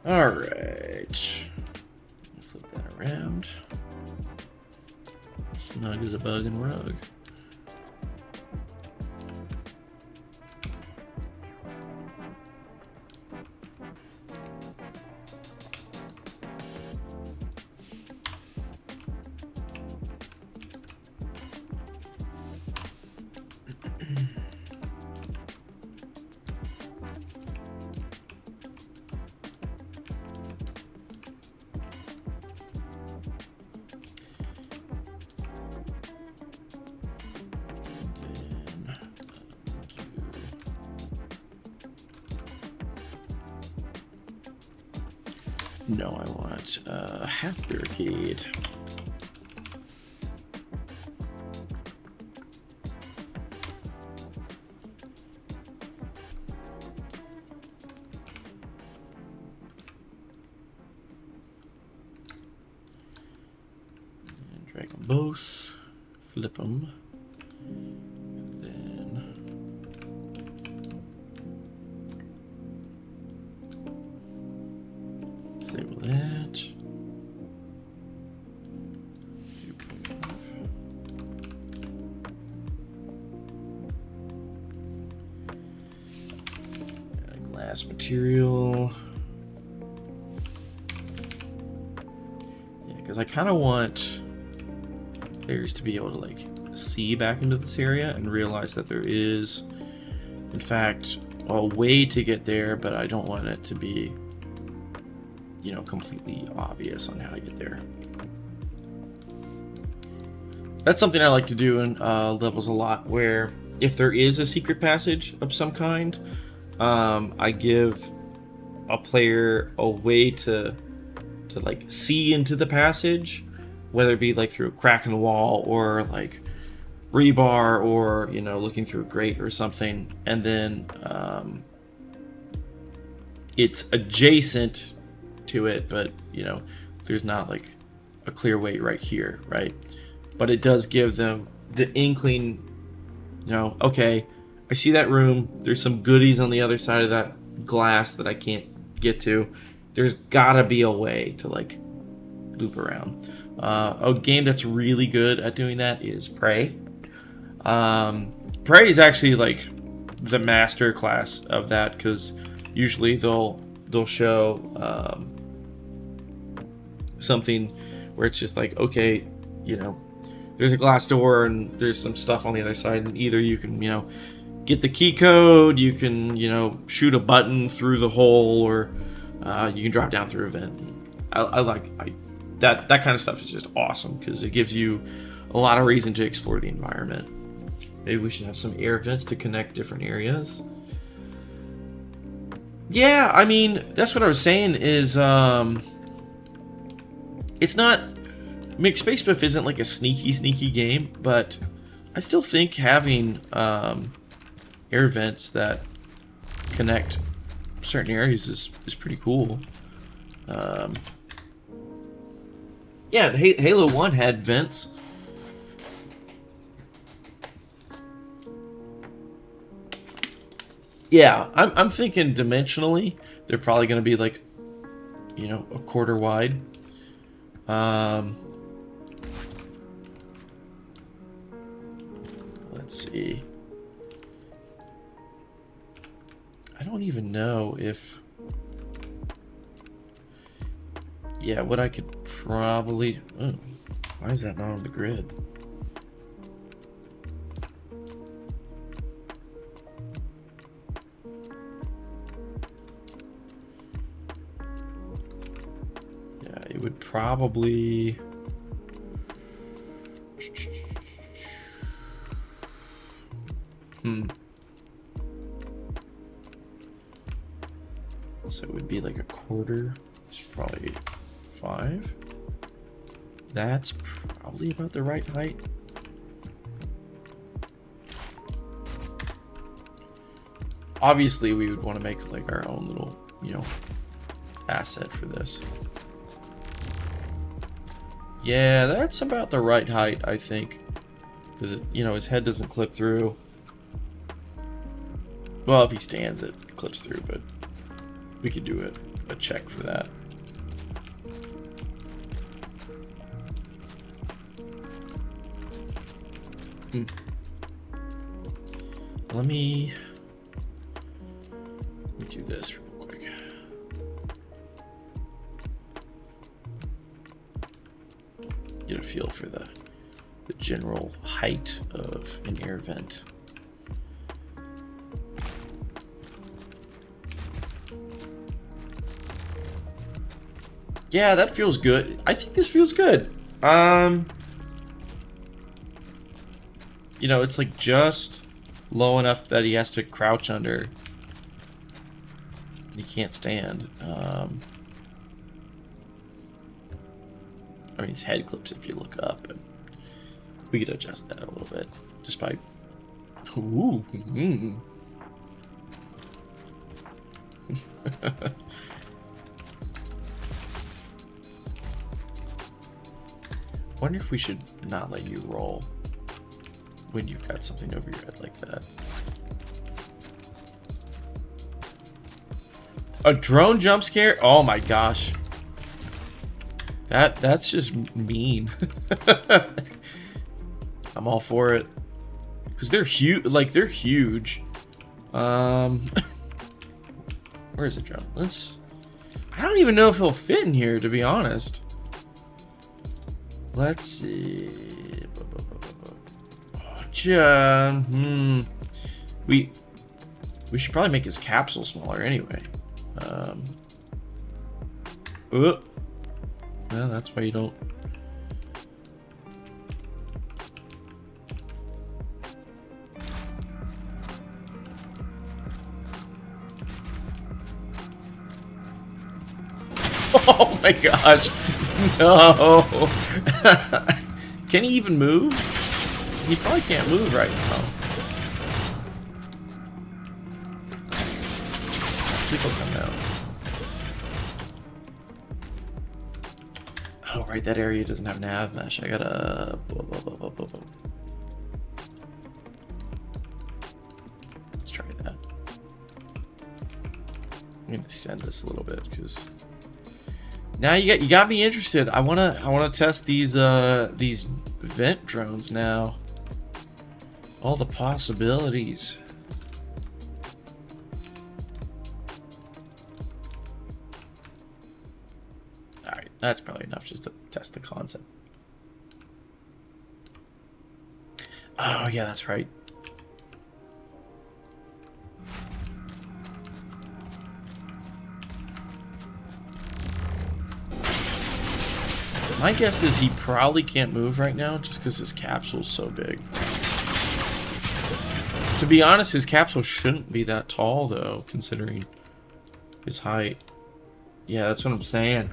All right. Flip that around. Snug as a bug and rug. No, I want half barricade. And drag them both, flip them, and then disable that. 2.5. Got a glass material. Yeah, because I kind of want players to be able to like see back into this area and realize that there is, in fact, a way to get there, but I don't want it to be, you know, completely obvious on how to get there. That's something I like to do in levels a lot, where if there is a secret passage of some kind, I give a player a way to like see into the passage, whether it be like through a crack in the wall or like rebar, or, you know, looking through a grate or something, and then it's adjacent to it, but, you know, there's not like a clear way right here, right? But it does give them the inkling, you know, okay, I see that room, there's some goodies on the other side of that glass that I can't get to. There's gotta be a way to like loop around. A game that's really good at doing that is Prey. Prey is actually like the master class of that, because usually they'll show something where it's just like, okay, you know, there's a glass door and there's some stuff on the other side, and either you can, you know, get the key code, you can, you know, shoot a button through the hole, or you can drop down through a vent. I like that kind of stuff is just awesome, because it gives you a lot of reason to explore the environment. Maybe we should have some air vents to connect different areas. Yeah, I mean, that's what I was saying is, it's not, McSpacebiff isn't like a sneaky game, but I still think having air vents that connect certain areas is pretty cool. Yeah, Halo 1 had vents. Yeah, I'm thinking dimensionally, they're probably going to be like, you know, a quarter wide. Let's see. I don't even know if... Yeah, what I could probably... Oh, why is that not on the grid? It would probably... So it would be like a quarter. It's probably 5. That's probably about the right height. Obviously, we would want to make like our own little, you know, asset for this. Yeah, that's about the right height, I think, because you know, his head doesn't clip through. Well, if he stands, it clips through, but we could do a check for that. Let me do this real quick. Get a feel for the general height of an air vent. Yeah, that feels good. I think this feels good. You know, it's like just low enough that he has to crouch under. He can't stand. I mean, his head clips if you look up, and we could adjust that a little bit just by. Ooh. Wonder if we should not let you roll when you've got something over your head like that. A drone jump scare? Oh my gosh. That's just mean. I'm all for it. Cause they're huge, like they're huge. Where is it, drone? I don't even know if he'll fit in here, to be honest. Let's see. We should probably make his capsule smaller anyway. Well, that's why you don't. Oh my gosh. No. Can he even move? He probably can't move right now. People come out. Oh, right, that area doesn't have nav mesh. I gotta... Let's try that. I'm gonna send this a little bit because now you got me interested. I wanna test these vent drones now. All the possibilities. Alright, that's probably enough just to test the concept. Oh, yeah, that's right. My guess is he probably can't move right now just because his capsule's so big. To be honest, his capsule shouldn't be that tall, though, considering his height. Yeah, that's what I'm saying.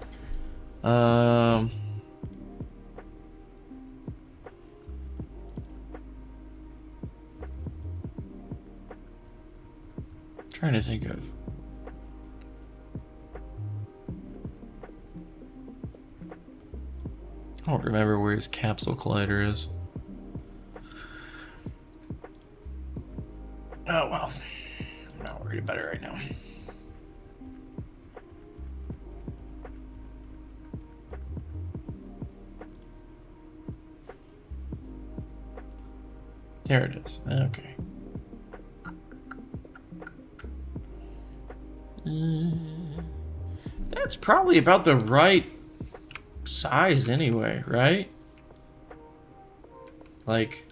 Trying to think of. I don't remember where his capsule collider is. Oh well, I'm not worried about it right now. There it is. Okay. That's probably about the right size anyway, right? Like,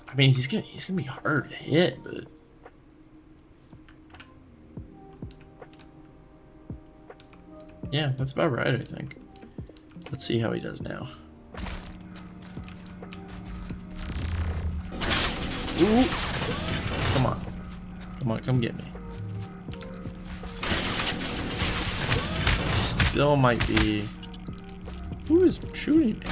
I mean, he's gonna be hard to hit, but yeah, that's about right, I think. Let's see how he does now. Ooh. Come on. Come on, come get me. Still might be... Who is shooting me?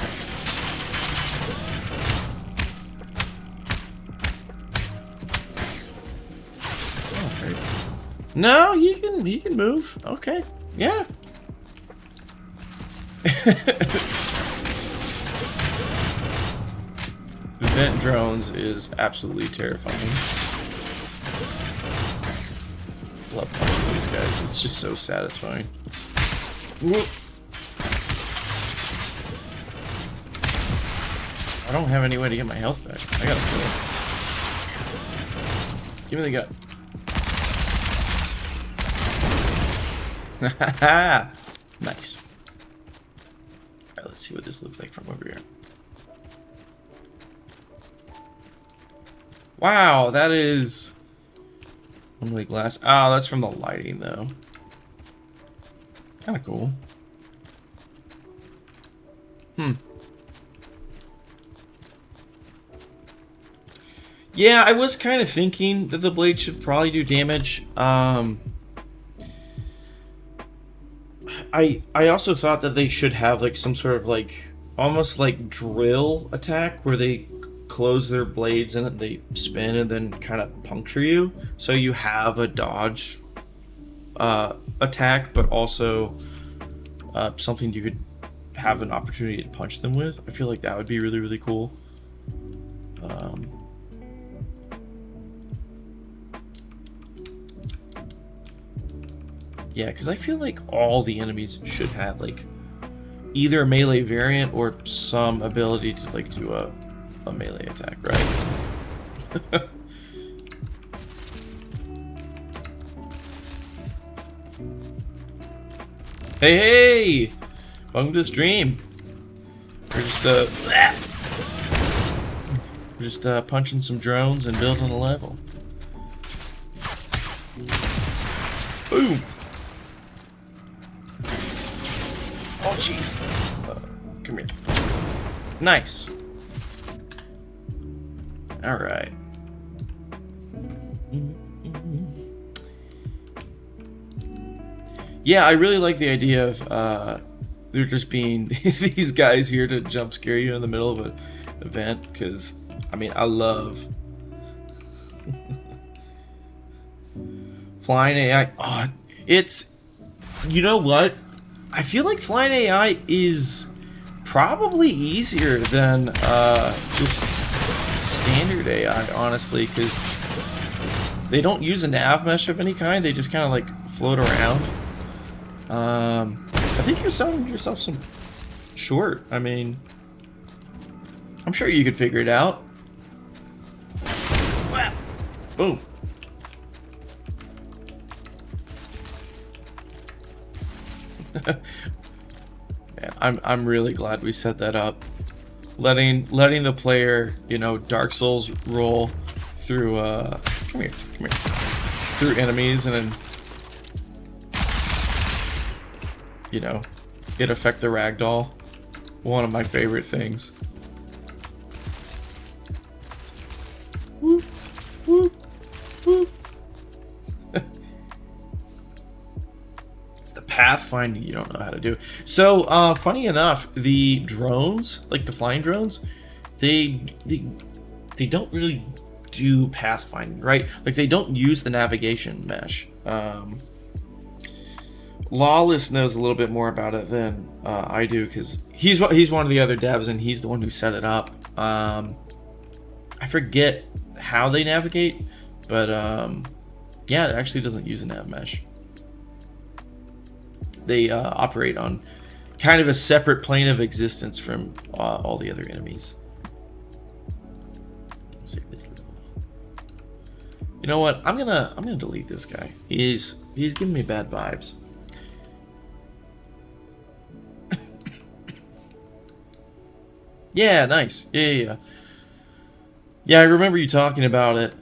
Oh, great. No, he can move. Okay. Yeah. Event drones is absolutely terrifying. Love punching these guys. It's just so satisfying. Whoop. I don't have any way to get my health back. I gotta kill him. Give me the gut. Nice. Alright, let's see what this looks like from over here. Wow, that is... One-way glass. Oh, that's from the lighting, though. Kind of cool. Yeah, I was kind of thinking that the blade should probably do damage. I also thought that they should have like some sort of like almost like drill attack where they close their blades and they spin and then kind of puncture you, so you have a dodge attack, but also something you could have an opportunity to punch them with. I feel like that would be really, really cool. Yeah, because I feel like all the enemies should have like either a melee variant or some ability to like do a melee attack, right? Hey! Welcome to the stream. We're just punching some drones and building a level. Boom! Oh jeez. Come here. Nice. All right. Yeah, I really like the idea of there just being these guys here to jump scare you in the middle of an event, because I mean, I love flying AI. Oh, it's, you know what? I feel like flying AI is probably easier than just standard AI, honestly, because they don't use a nav mesh of any kind. They just kind of like float around. I think you're selling yourself some short. I mean, I'm sure you could figure it out. Boom. Man, I'm really glad we set that up. Letting the player, you know, Dark Souls roll through come here. Through enemies and then, you know, it affect the ragdoll. One of my favorite things. Whoop, whoop, whoop. It's the pathfinding you don't know how to do. So, funny enough, the drones, like the flying drones, they don't really do pathfinding, right? Like they don't use the navigation mesh. Lawless knows a little bit more about it than I do because he's one of the other devs and he's the one who set it up. I forget how they navigate, but yeah, it actually doesn't use a nav mesh. They operate on kind of a separate plane of existence from all the other enemies. You know what? I'm gonna delete this guy. He's giving me bad vibes. Yeah, nice. Yeah. Yeah, I remember you talking about it.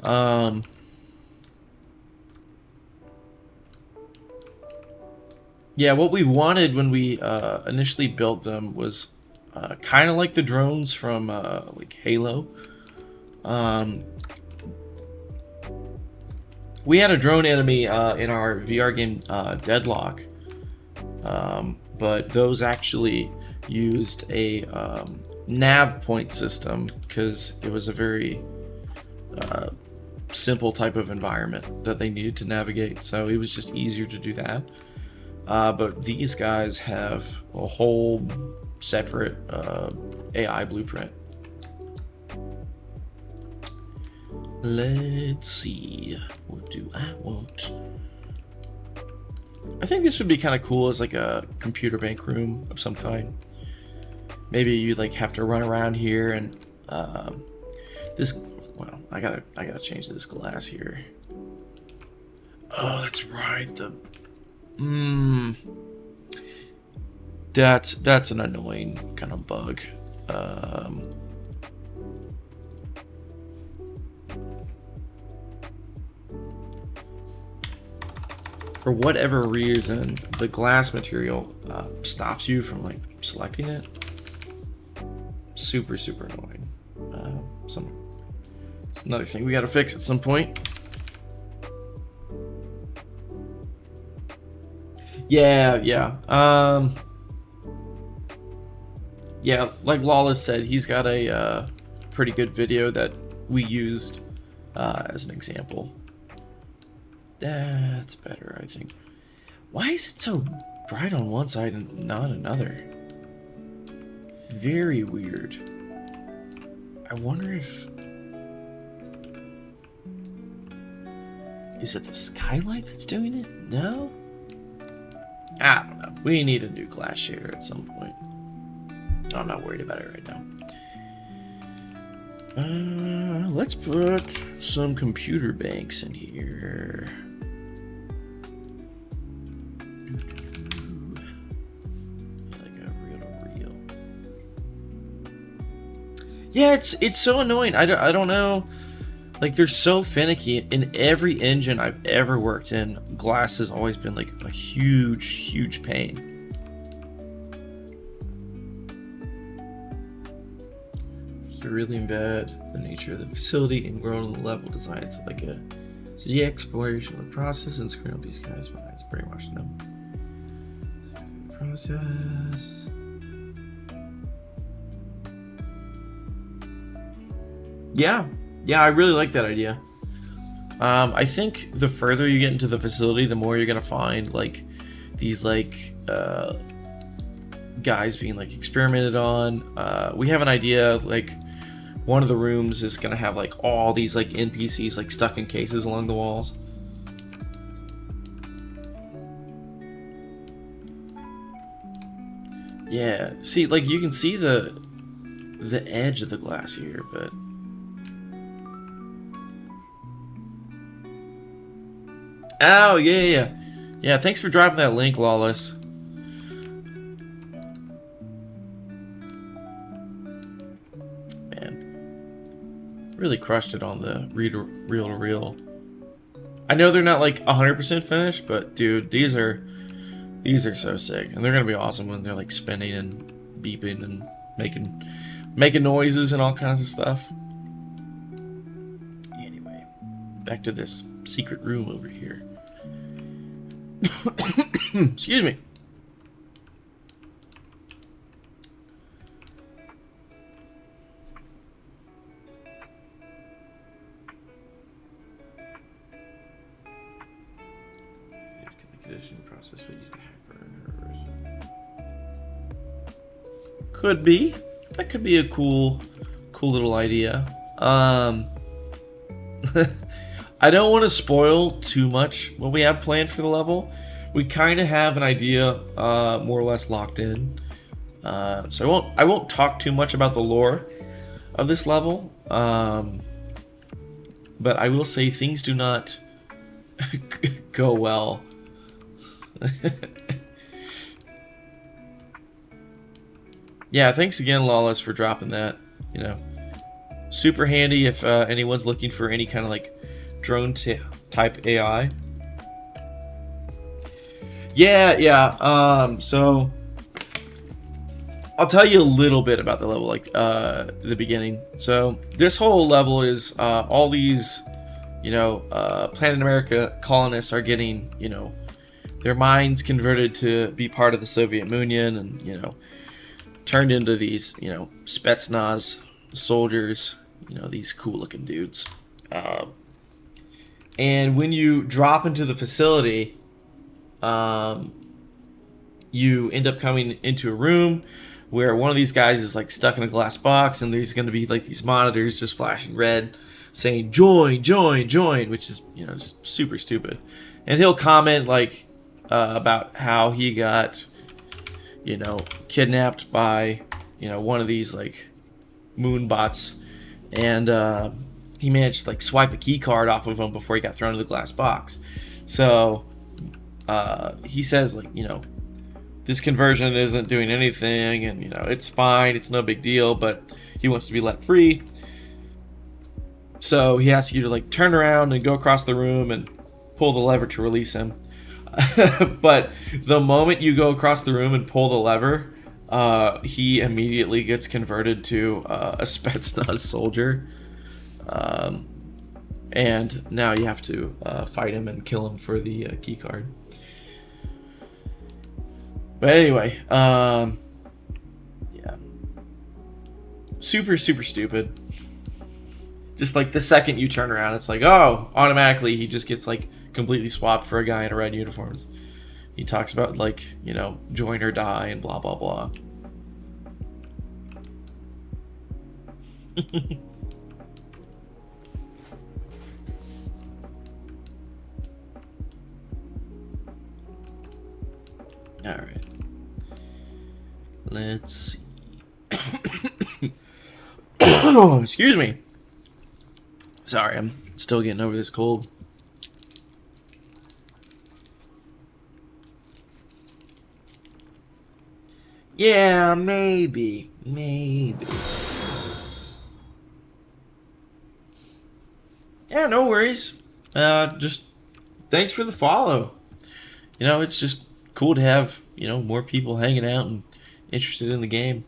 Yeah, what we wanted when we initially built them was kind of like the drones from like Halo. We had a drone enemy in our VR game Deadlock, but those actually used a nav point system because it was a very simple type of environment that they needed to navigate, so it was just easier to do that. But these guys have a whole separate AI blueprint. Let's see. What do I want? I think this would be kind of cool as like a computer bank room of some kind. Maybe you like have to run around here and this. Well, I gotta change this glass here. Oh, that's right. That's an annoying kind of bug. For whatever reason, the glass material stops you from like selecting it. Super annoying. Another thing we gotta fix at some point. Yeah. Yeah, like Lawless said, he's got a pretty good video that we used as an example. That's better, I think. Why is it so bright on one side and not another? Very weird. I wonder if... Is it the skylight that's doing it? No? I don't know. We need a new glass shader at some point. I'm not worried about it right now. Let's put some computer banks in here. Like a reel. Yeah, it's so annoying. I don't know. Like, they're so finicky. In every engine I've ever worked in, glass has always been like a huge pain. To really embed the nature of the facility and grow on the level design. It's like a the exploration of the process and screwing up these guys, but it's pretty much them. Process. Yeah, I really like that idea. I think the further you get into the facility, the more you're gonna find like these like guys being like experimented on. We have an idea like one of the rooms is gonna have like all these like NPCs like stuck in cases along the walls. Yeah, see, like you can see the the edge of the glass here, but oh yeah. Thanks for dropping that link, Lawless. Man, really crushed it on the reel to reel. I know they're not like 100% finished, but dude, these are so sick, and they're gonna be awesome when they're like spinning and beeping and making noises and all kinds of stuff. Anyway, back to this secret room over here. Excuse me. Conditioning process, but use the hyper. Could be. That could be a cool little idea. I don't want to spoil too much what we have planned for the level. We kind of have an idea, more or less locked in. So I won't talk too much about the lore of this level. But I will say things do not go well. Yeah, thanks again, Lawless, for dropping that. You know, super handy if anyone's looking for any kind of like drone type AI. Yeah. So I'll tell you a little bit about the level, like the beginning. So this whole level is all these, Planet America colonists are getting, their minds converted to be part of the Soviet Union, and turned into these, Spetsnaz soldiers, these cool looking dudes. And when you drop into the facility, you end up coming into a room where one of these guys is like stuck in a glass box, and there's going to be like these monitors just flashing red saying join, which is, just super stupid. And he'll comment like about how he got, kidnapped by, one of these like moon bots, and he managed to like swipe a key card off of him before he got thrown in the glass box. So he says like, this conversion isn't doing anything, and it's fine, it's no big deal, but he wants to be let free. So he asks you to like turn around and go across the room and pull the lever to release him. But the moment you go across the room and pull the lever, he immediately gets converted to a Spetsnaz soldier. And now you have to fight him and kill him for the key card. But anyway, yeah. Super stupid. Just like the second you turn around, it's like, oh, automatically he just gets like completely swapped for a guy in a red uniform. He talks about like, join or die and blah, blah, blah. All right. Let's see. Oh, excuse me. Sorry, I'm still getting over this cold. Yeah, maybe. Yeah, no worries. Just thanks for the follow. It's just cool to have, more people hanging out and interested in the game.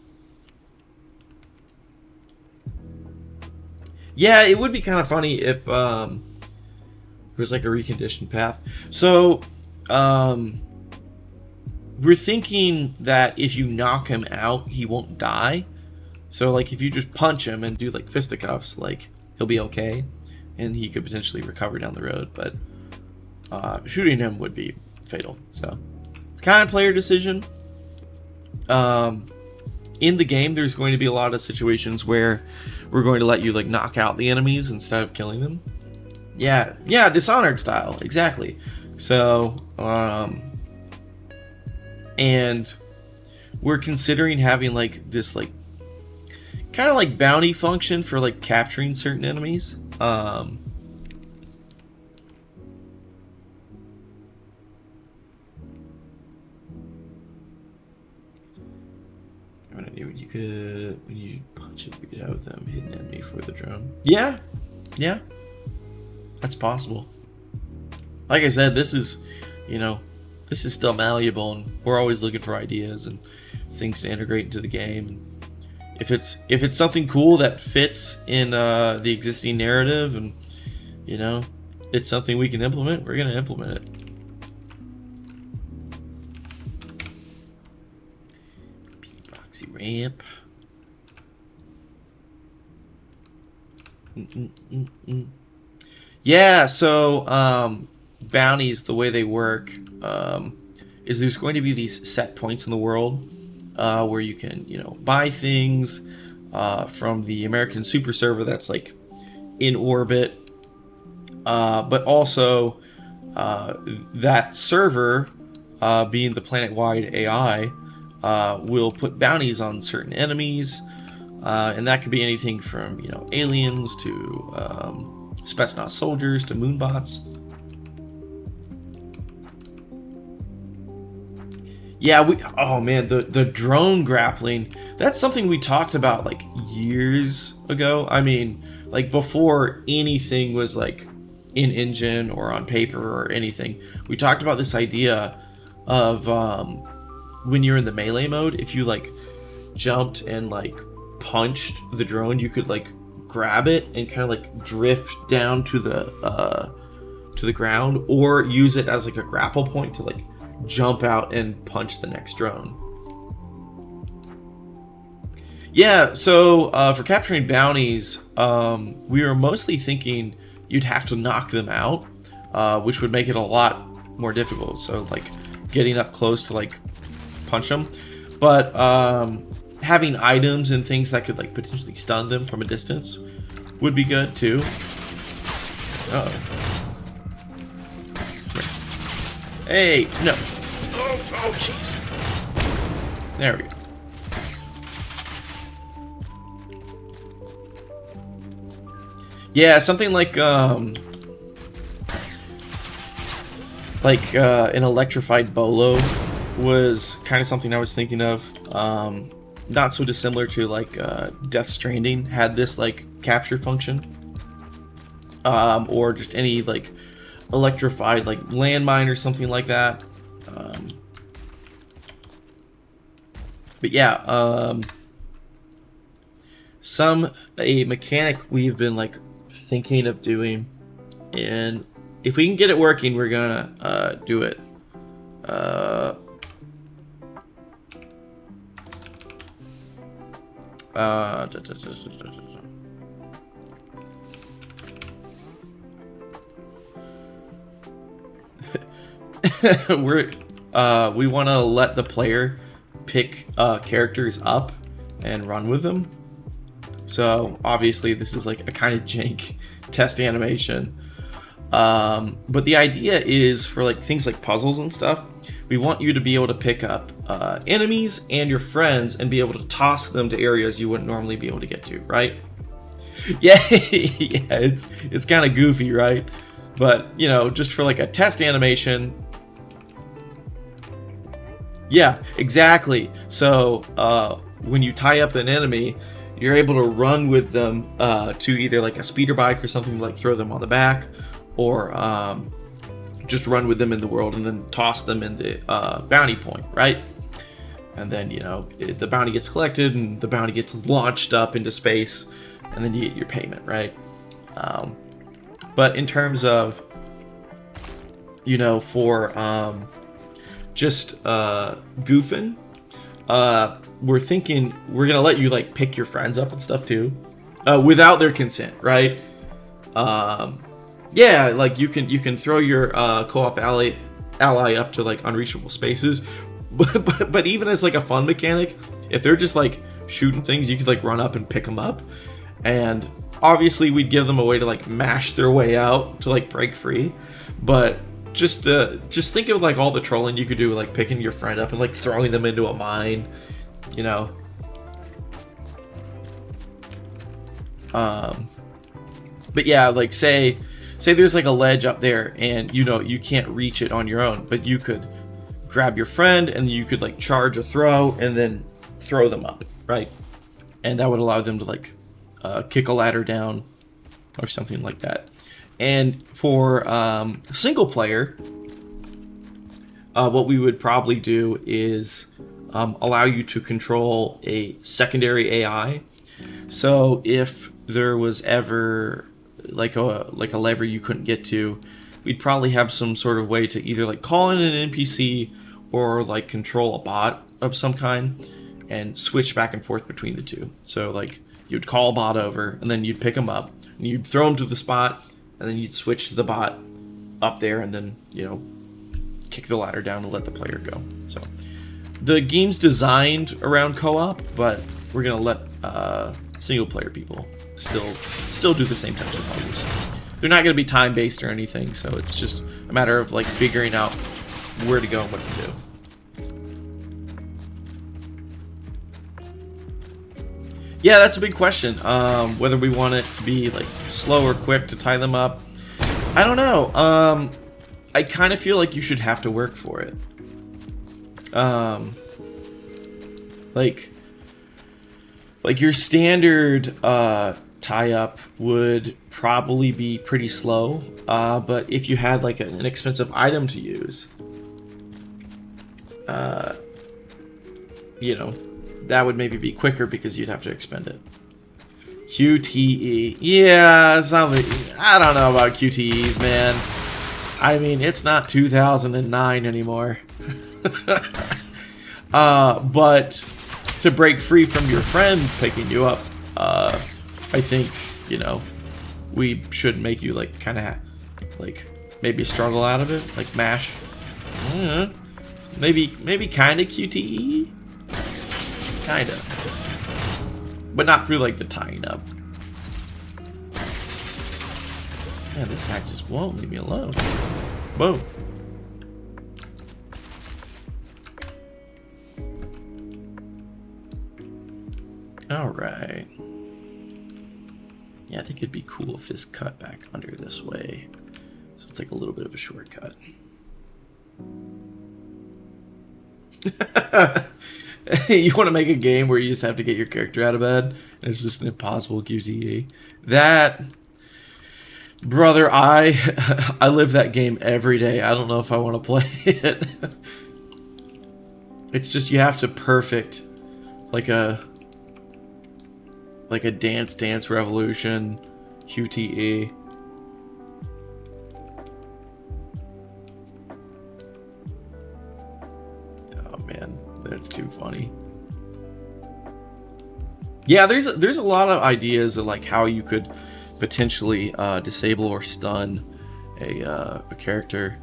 Yeah, it would be kind of funny if there was like a reconditioned path. So, we're thinking that if you knock him out, he won't die. So, like, if you just punch him and do like fisticuffs, like, he'll be okay, and he could potentially recover down the road. But shooting him would be fatal. So, it's kind of player decision. In the game, there's going to be a lot of situations where we're going to let you like knock out the enemies instead of killing them. Yeah, Dishonored style, exactly. So, and we're considering having like this like kind of like bounty function for like capturing certain enemies. You could, when you punch it, you could have them hit an enemy for the drone. Yeah, yeah, that's possible. Like I said, this is, you know, this is still malleable, and we're always looking for ideas and things to integrate into the game. If it's something cool that fits in the existing narrative, and you know, it's something we can implement, we're gonna implement it. Ramp. Yeah, so bounties, the way they work is there's going to be these set points in the world where you can, you know, buy things from the American super server that's like in orbit, but also that server, being the planet-wide AI, will put bounties on certain enemies, and that could be anything from, you know, aliens to Spetsnaz soldiers to moonbots. Yeah, oh man, the drone grappling, that's something we talked about like years ago. I mean, like before anything was like in engine or on paper or anything. We talked about this idea of when you're in the melee mode, if you like jumped and like punched the drone, you could like grab it and kind of like drift down to the ground, or use it as like a grapple point to like jump out and punch the next drone. Yeah, so for capturing bounties, we were mostly thinking you'd have to knock them out, which would make it a lot more difficult. So like getting up close to like punch them, but having items and things that could like potentially stun them from a distance would be good too. Hey, no. Oh, jeez. There we go. Yeah, something like an electrified bolo was kind of something I was thinking of. Not so dissimilar to like Death Stranding had this like capture function, or just any like electrified like landmine or something like that. But yeah, a mechanic we've been like thinking of doing, and if we can get it working, we're gonna do it. We want to let the player pick characters up and run with them. So obviously this is like a kind of jank test animation, but the idea is for like things like puzzles and stuff, we want you to be able to pick up enemies and your friends and be able to toss them to areas you wouldn't normally be able to get to, right? Yeah, yeah, it's kind of goofy, right? But you know, just for like a test animation. Yeah, exactly. So when you tie up an enemy, you're able to run with them to either like a speeder bike or something, like throw them on the back, or just run with them in the world and then toss them in the bounty point, right? And then, you know, the bounty gets collected and the bounty gets launched up into space, and then you get your payment, right? But in terms of, you know, for just goofing, we're thinking we're gonna let you like pick your friends up and stuff too, without their consent, right? Yeah, like you can throw your co-op ally up to like unreachable spaces, but even as like a fun mechanic, if they're just like shooting things, you could like run up and pick them up, and obviously we'd give them a way to like mash their way out to like break free, but just think of like all the trolling you could do, like picking your friend up and like throwing them into a mine, you know. But yeah, like say there's like a ledge up there, and you know you can't reach it on your own, but you could grab your friend and you could like charge a throw and then throw them up, right? And that would allow them to like kick a ladder down or something like that. And for single player, what we would probably do is allow you to control a secondary AI. So if there was ever like a lever you couldn't get to, we'd probably have some sort of way to either like call in an NPC or like control a bot of some kind and switch back and forth between the two. So like you'd call a bot over and then you'd pick them up and you'd throw them to the spot and then you'd switch to the bot up there and then, you know, kick the ladder down and let the player go. So the game's designed around co-op, but we're gonna let single player people still do the same types of puzzles. They're not gonna be time based or anything, so it's just a matter of like figuring out where to go and what to do. Yeah, that's a big question. Whether we want it to be like slow or quick to tie them up, I don't know. I kind of feel like you should have to work for it. Like your standard tie-up would probably be pretty slow, but if you had like an expensive item to use, you know, that would maybe be quicker because you'd have to expend it. QTE, yeah, I don't know about QTEs, man. I mean, it's not 2009 anymore. But to break free from your friend picking you up, I think, you know, we should make you like kind of like maybe struggle out of it, like MASH. Maybe kind of QTE, kind of, but not through like the tying up. Man, this guy just won't leave me alone. Boom. All right. Yeah, I think it'd be cool if this cut back under this way. So it's like a little bit of a shortcut. You want to make a game where you just have to get your character out of bed and it's just an impossible QTE. That, brother, I live that game every day. I don't know if I want to play it. It's just you have to perfect like a Dance Revolution QTE. Oh man, that's too funny. Yeah, there's a lot of ideas of like how you could potentially disable or stun a character.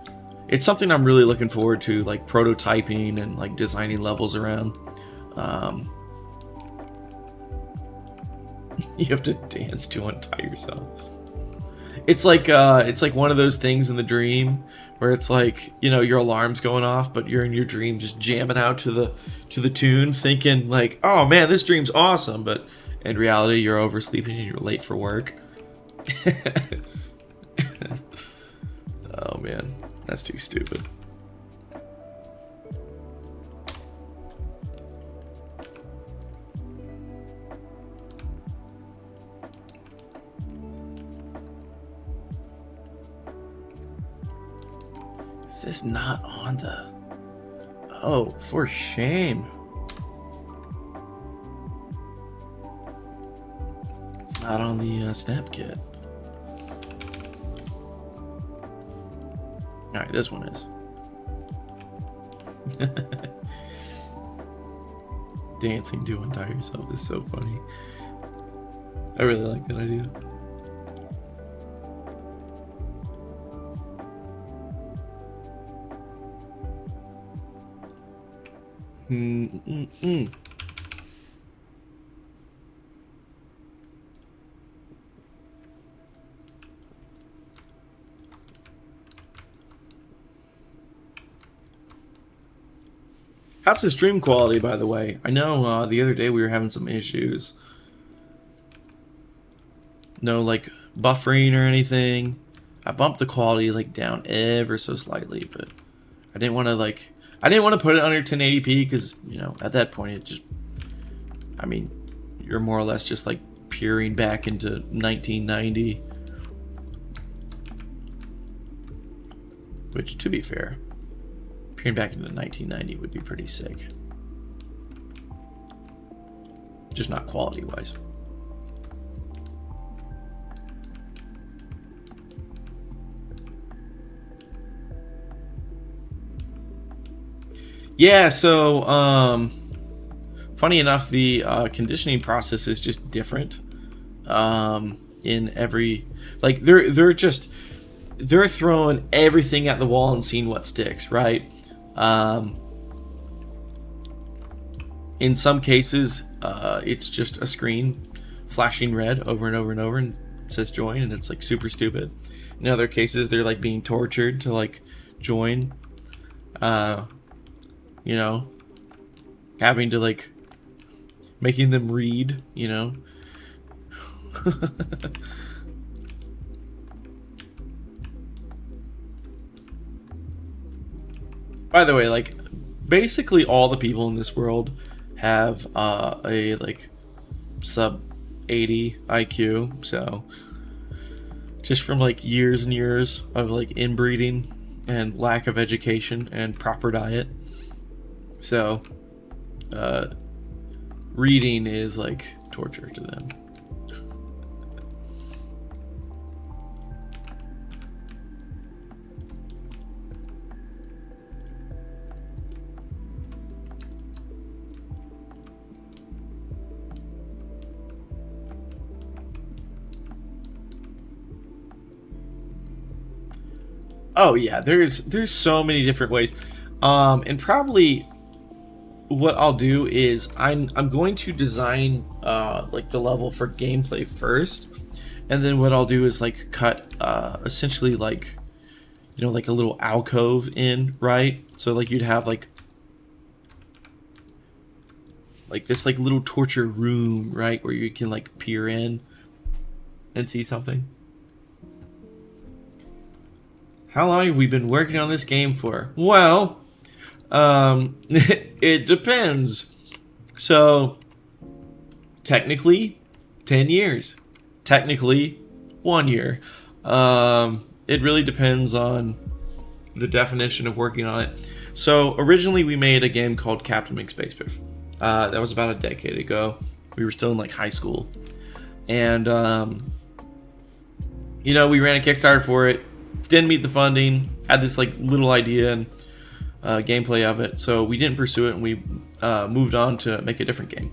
It's something I'm really looking forward to, like prototyping and like designing levels around. You have to dance to untie yourself. It's like one of those things in the dream where it's like, you know, your alarm's going off, but you're in your dream just jamming out to the tune, thinking like, oh man, this dream's awesome, but in reality you're oversleeping and you're late for work. Oh man, that's too stupid. Is this not on the... Oh, for shame. It's not on the snap kit. Alright, this one is. Dancing to untie yourself is so funny. I really like that idea. How's the stream quality, by the way? I know the other day we were having some issues. no like buffering or anything. I bumped the quality like down ever so slightly, but I didn't want to put it under 1080p because, you know, at that point it just, I mean, you're more or less just like peering back into 1990, which, to be fair, peering back into 1990 would be pretty sick, just not quality wise. Yeah, so funny enough, the conditioning process is just different in every, like, they're throwing everything at the wall and seeing what sticks, right? In some cases, it's just a screen flashing red over and over and over and says join, and it's like super stupid. In other cases, they're like being tortured to like join. You know, having to like making them read, you know. By the way, like, basically all the people in this world have a like sub 80 IQ, so just from like years and years of like inbreeding and lack of education and proper diet. So, reading is like torture to them. Oh yeah, there's so many different ways, and probably what I'll do is I'm going to design like the level for gameplay first, and then what I'll do is like cut essentially like, you know, like a little alcove in, right? So like you'd have like this like little torture room, right, where you can like peer in and see something. How long have we been working on this game for? Well, it depends. So, technically, 10 years. Technically, 1 year. It really depends on the definition of working on it. So, originally we made a game called Captain McSpacebiff. That was about a decade ago. We were still in like high school. And, you know, we ran a Kickstarter for it. Didn't meet the funding. Had this like little idea and gameplay of it, so we didn't pursue it, and we moved on to make a different game.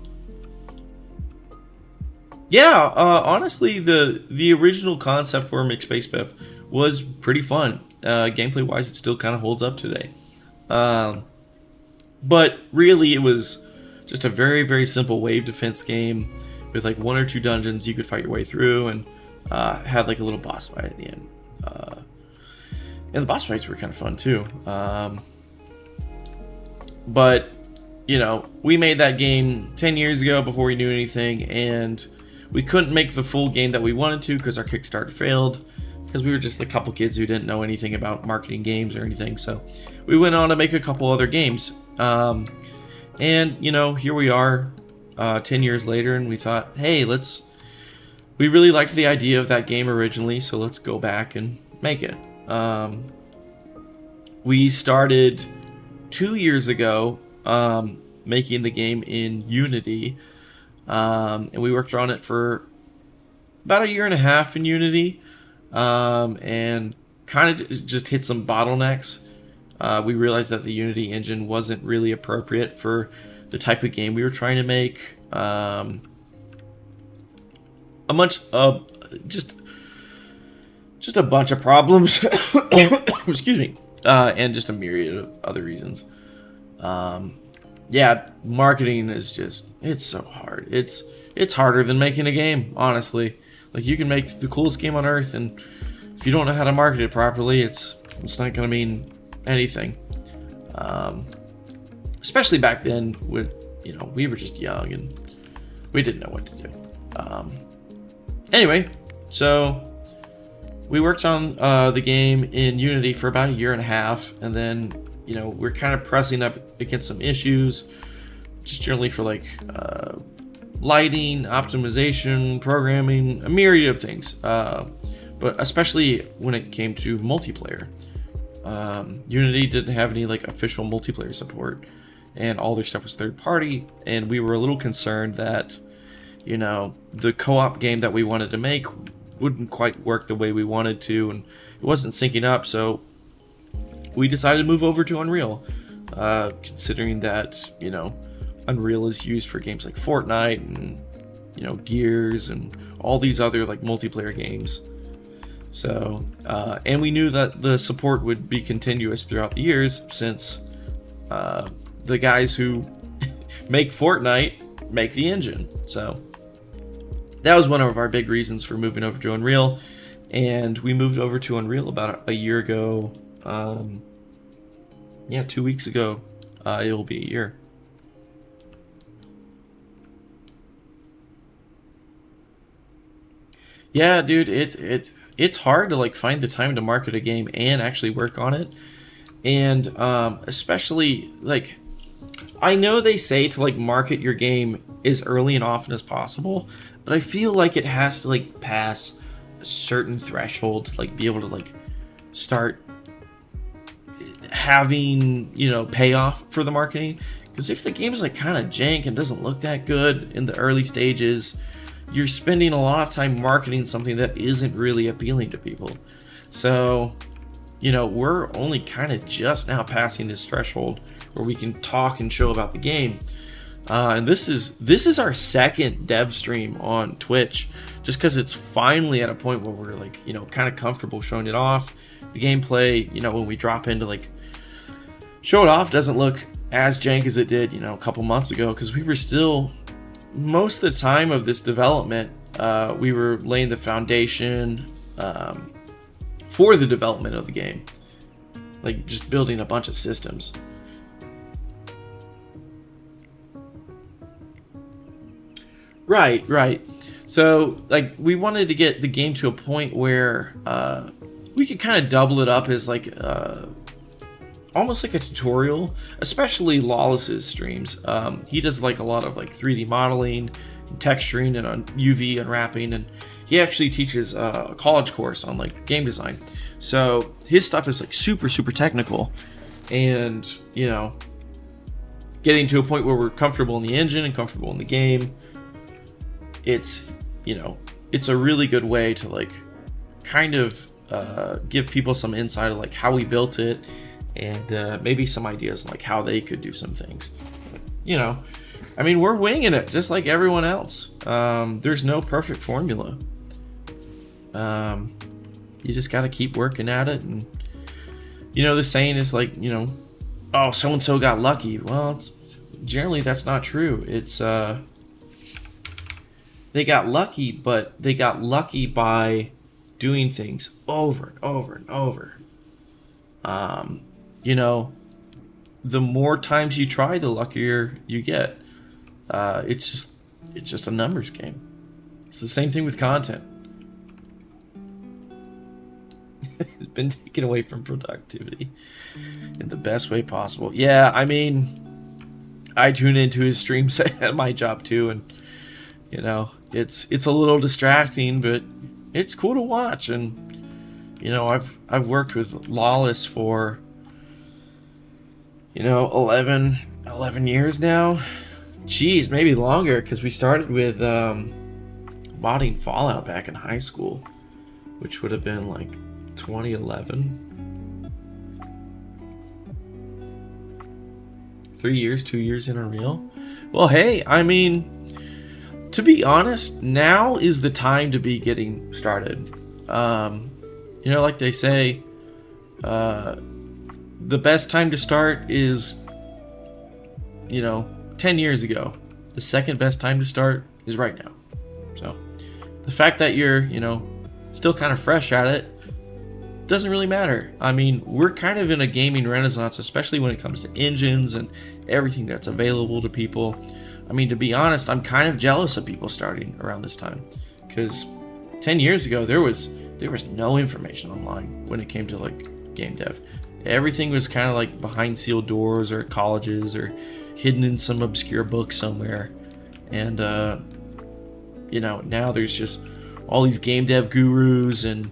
Yeah, honestly, the original concept for McSpacebiff was pretty fun. Gameplay wise, it still kind of holds up today. But really, it was just a very, very simple wave defense game with like 1 or 2 dungeons you could fight your way through, and had like a little boss fight at the end. And the boss fights were kind of fun too. But, you know, we made that game 10 years ago before we knew anything, and we couldn't make the full game that we wanted to because our Kickstarter failed, because we were just a couple kids who didn't know anything about marketing games or anything. So we went on to make a couple other games. And, you know, here we are 10 years later, and we thought, hey, we really liked the idea of that game originally, so let's go back and make it. We started 2 years ago making the game in Unity, and we worked on it for about 1.5 years in Unity, and kind of just hit some bottlenecks. We realized that the Unity engine wasn't really appropriate for the type of game we were trying to make. Just a bunch of problems. Excuse me. And just a myriad of other reasons. Yeah, marketing is just, it's so hard. It's harder than making a game, honestly. Like, you can make the coolest game on earth, and if you don't know how to market it properly, it's not going to mean anything. Especially back then, with, you know, we were just young and we didn't know what to do. Anyway, So we worked on the game in Unity for about a year and a half, and then we're kind of pressing up against some issues, just generally for like lighting, optimization, programming, a myriad of things. But especially when it came to multiplayer, Unity didn't have any like official multiplayer support, and all their stuff was third party. And we were a little concerned that the co-op game that we wanted to make wouldn't quite work the way we wanted to, and it wasn't syncing up. So we decided to move over to Unreal, considering that Unreal is used for games like Fortnite and Gears and all these other like multiplayer games. So and we knew that the support would be continuous throughout the years, since the guys who make Fortnite make the engine. So that was one of our big reasons for moving over to Unreal, and we moved over to Unreal about a year ago. 2 weeks ago. It will be a year. Yeah, dude, it's hard to like find the time to market a game and actually work on it, and especially like, I know they say to like market your game as early and often as possible, but I feel like it has to like pass a certain threshold to like be able to like start having payoff for the marketing. Because if the game is like kind of jank and doesn't look that good in the early stages, you're spending a lot of time marketing something that isn't really appealing to people. So we're only kind of just now passing this threshold where we can talk and show about the game, and this is our second dev stream on Twitch, just because it's finally at a point where we're like kind of comfortable showing it off. The gameplay, when we drop into like show it off, doesn't look as jank as it did a couple months ago, because we were still, most of the time of this development, we were laying the foundation for the development of the game, like just building a bunch of systems. Right. So like we wanted to get the game to a point where we could kind of double it up as like almost like a tutorial, especially Lawless's streams. He does like a lot of like 3D modeling and texturing and on UV unwrapping, and he actually teaches a college course on like game design. So his stuff is like super technical, and getting to a point where we're comfortable in the engine and comfortable in the game, it's it's a really good way to like kind of give people some insight of like how we built it, and maybe some ideas on like how they could do some things. I mean, we're winging it just like everyone else. There's no perfect formula. You just got to keep working at it, and the saying is like, oh, so and so got lucky. Well, generally that's not true. It's they got lucky, but they got lucky by doing things over and over and over. The more times you try, the luckier you get. It's just a numbers game. It's the same thing with content. It's been taken away from productivity in the best way possible. Yeah, I mean, I tune into his streams at my job too, and it's a little distracting, but it's cool to watch. And I've worked with Lawless for 11 years now. Jeez, maybe longer, because we started with modding Fallout back in high school, which would have been like 2011. 3 years, 2 years in Unreal. Well, hey, I mean, to be honest, now is the time to be getting started. Like they say, the best time to start is 10 years ago. The second best time to start is right now. So the fact that you're still kind of fresh at it doesn't really matter. I mean, we're kind of in a gaming renaissance, especially when it comes to engines and everything that's available to people. I mean, to be honest, I'm kind of jealous of people starting around this time, because 10 years ago, there was no information online when it came to like game dev. Everything was kind of like behind sealed doors or at colleges or hidden in some obscure book somewhere. And you know, now there's just all these game dev gurus and,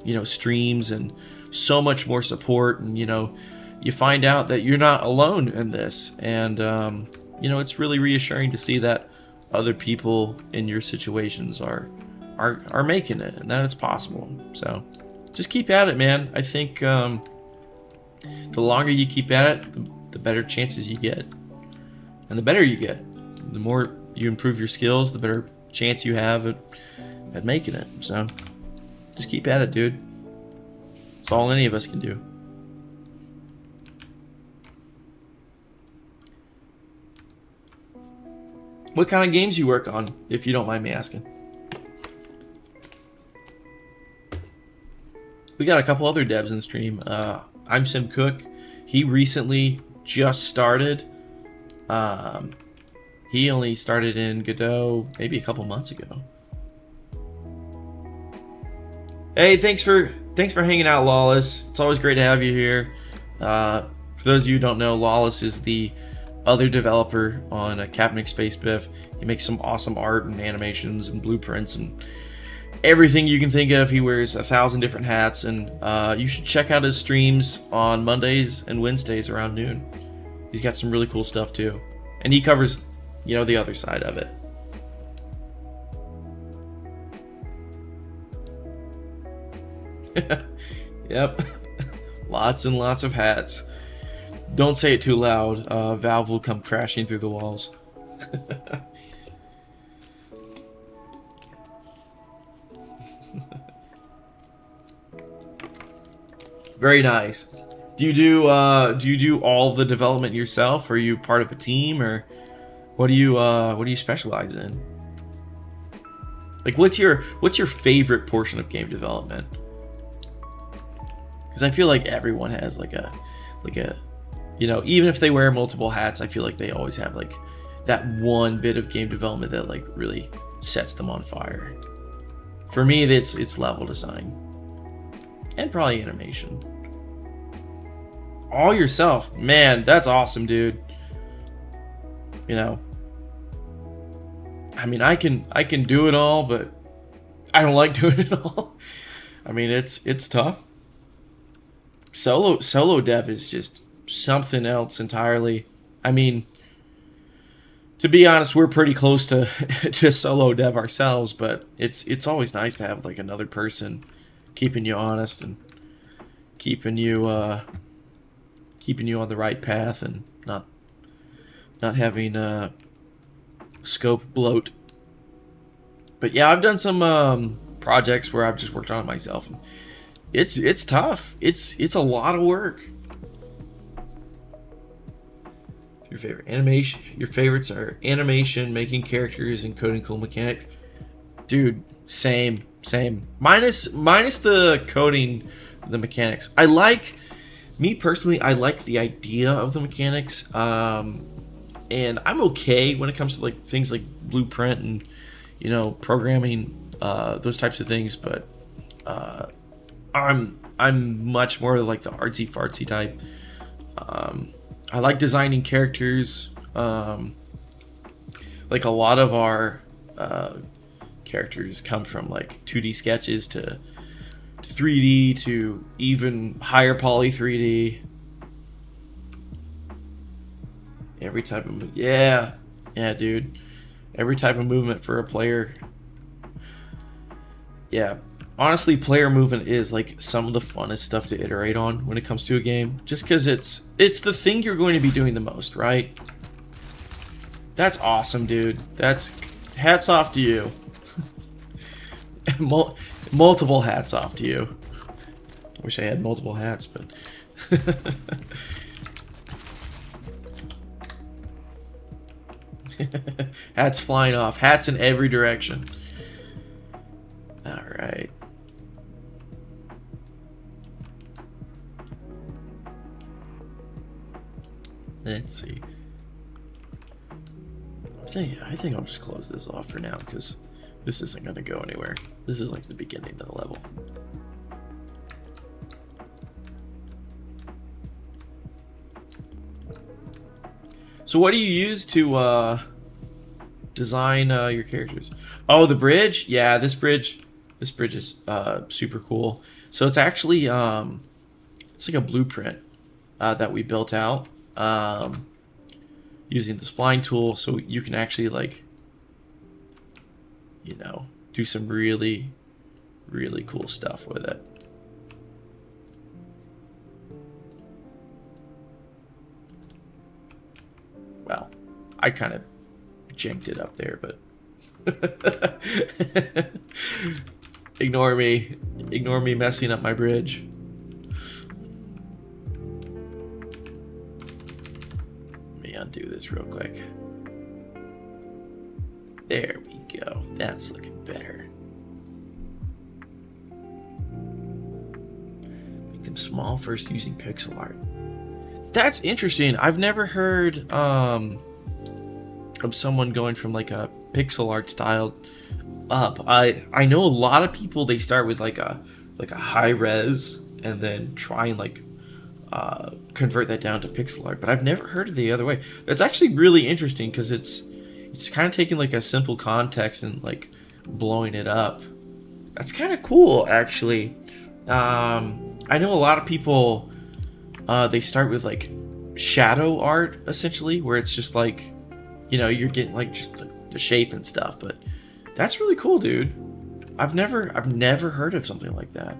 you know, streams and so much more support. And, you know, you find out that you're not alone in this. And you know, it's really reassuring to see that other people in your situations are making it and that it's possible. So just keep at it, man. I think the longer you keep at it, the better chances you get. And the better you get. The more you improve your skills, the better chance you have at making it. So just keep at it, dude. It's all any of us can do. What kind of games you work on, if you don't mind me asking? We got a couple other devs in the stream. I'm Sim Cook. He recently just started. He only started in Godot maybe a couple months ago. Hey, thanks for hanging out, Lawless. It's always great to have you here. For those of you who don't know, Lawless is the other developer on Captain McSpacebiff. He makes some awesome art and animations and blueprints and everything you can think of. He wears 1,000 different hats, and you should check out his streams on Mondays and Wednesdays around noon. He's got some really cool stuff too, and he covers, you know, the other side of it. Yep. Lots and lots of hats. Don't say it too loud. Valve will come crashing through the walls. Very nice. Do you do all the development yourself, or are you part of a team, or what do you specialize in? Like, what's your favorite portion of game development? Because I feel like everyone has like a, you know, even if they wear multiple hats, I feel like they always have like that one bit of game development that like really sets them on fire. For me, it's level design and probably animation. All yourself, man, that's awesome, dude. You know, I mean, I can do it all, but I don't like doing it all. I mean, it's tough. Solo dev is just something else entirely. I mean, to be honest, we're pretty close to to solo dev ourselves, but it's always nice to have like another person keeping you honest and keeping you on the right path and not having scope bloat. But yeah, I've done some projects where I've just worked on it myself. And it's tough. It's a lot of work. Your favorite animation? Your favorites are animation, making characters, and coding cool mechanics. Dude, same. Minus the coding, the mechanics. Me personally, I like the idea of the mechanics. And I'm okay when it comes to like things like blueprint and, you know, programming, those types of things. But I'm much more like the artsy fartsy type. I like designing characters. Like a lot of our characters come from like 2D sketches to 3D to even higher poly 3D. Every type of yeah, dude. Every type of movement for a player. Yeah, honestly, player movement is like some of the funnest stuff to iterate on when it comes to a game, just because it's the thing you're going to be doing the most, right? That's awesome, dude. That's hats off to you. Multiple hats off to you. I wish I had multiple hats, but hats flying off. Hats in every direction. Alright. Let's see. I think I'll just close this off for now, because This isn't going to go anywhere. This is like the beginning of the level. So what do you use to design your characters? Oh, the bridge? Yeah, this bridge is super cool. So it's actually it's like a blueprint that we built out using the spline tool, so you can actually, like, you know, do some really, really cool stuff with it. Well, I kind of janked it up there, but ignore me messing up my bridge. Let me undo this real quick. There we go. That's looking better. Make them small first using pixel art. That's interesting. I've never heard of someone going from like a pixel art style up. I know a lot of people, they start with like a high res and then try and like convert that down to pixel art, but I've never heard of the other way. That's actually really interesting because it's kind of taking like a simple context and like blowing it up. That's kind of cool, actually. I know a lot of people, they start with like shadow art, essentially, where it's just like, you know, you're getting like just the shape and stuff. But that's really cool, dude. I've never heard of something like that.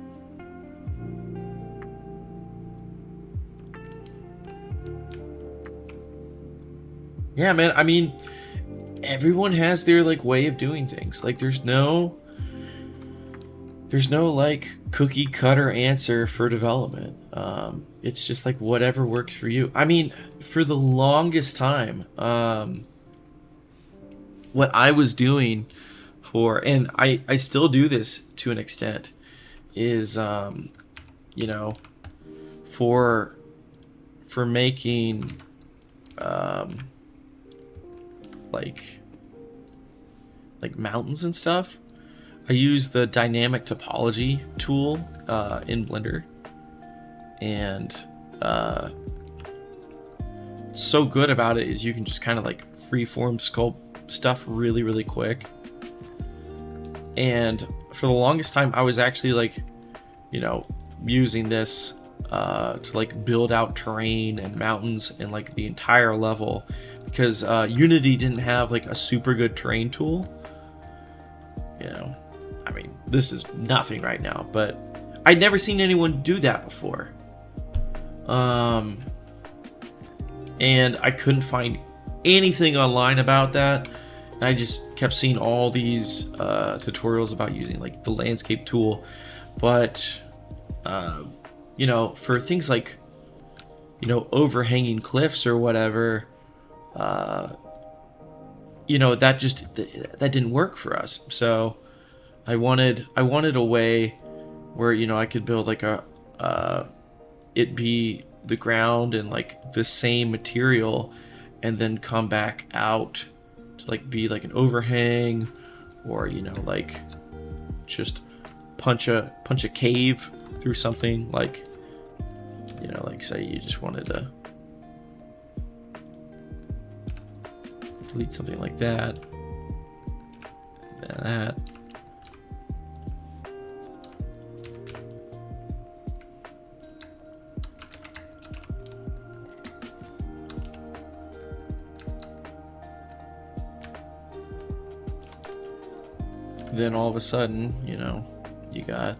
Yeah, man. I mean, everyone has their like way of doing things. Like there's no like cookie cutter answer for development. It's just like whatever works for you. I mean, for the longest time, what I was doing and I still do this to an extent, is you know, for making like mountains and stuff, I use the dynamic topology tool in Blender, and so good about it is you can just kind of like freeform sculpt stuff really, really quick. And for the longest time, I was actually like, you know, using this to like build out terrain and mountains and like the entire level, because Unity didn't have like a super good terrain tool. You know, I mean, this is nothing right now, but I'd never seen anyone do that before. And I couldn't find anything online about that. And I just kept seeing all these tutorials about using like the landscape tool. But, you know, for things like, you know, overhanging cliffs or whatever, you know, that didn't work for us. So I wanted a way where, you know, I could build like it be the ground and like the same material, and then come back out to like be like an overhang, or, you know, like just punch a cave through something, like, you know, like say you just wanted to delete something like that, and that. Then all of a sudden, you know, you got,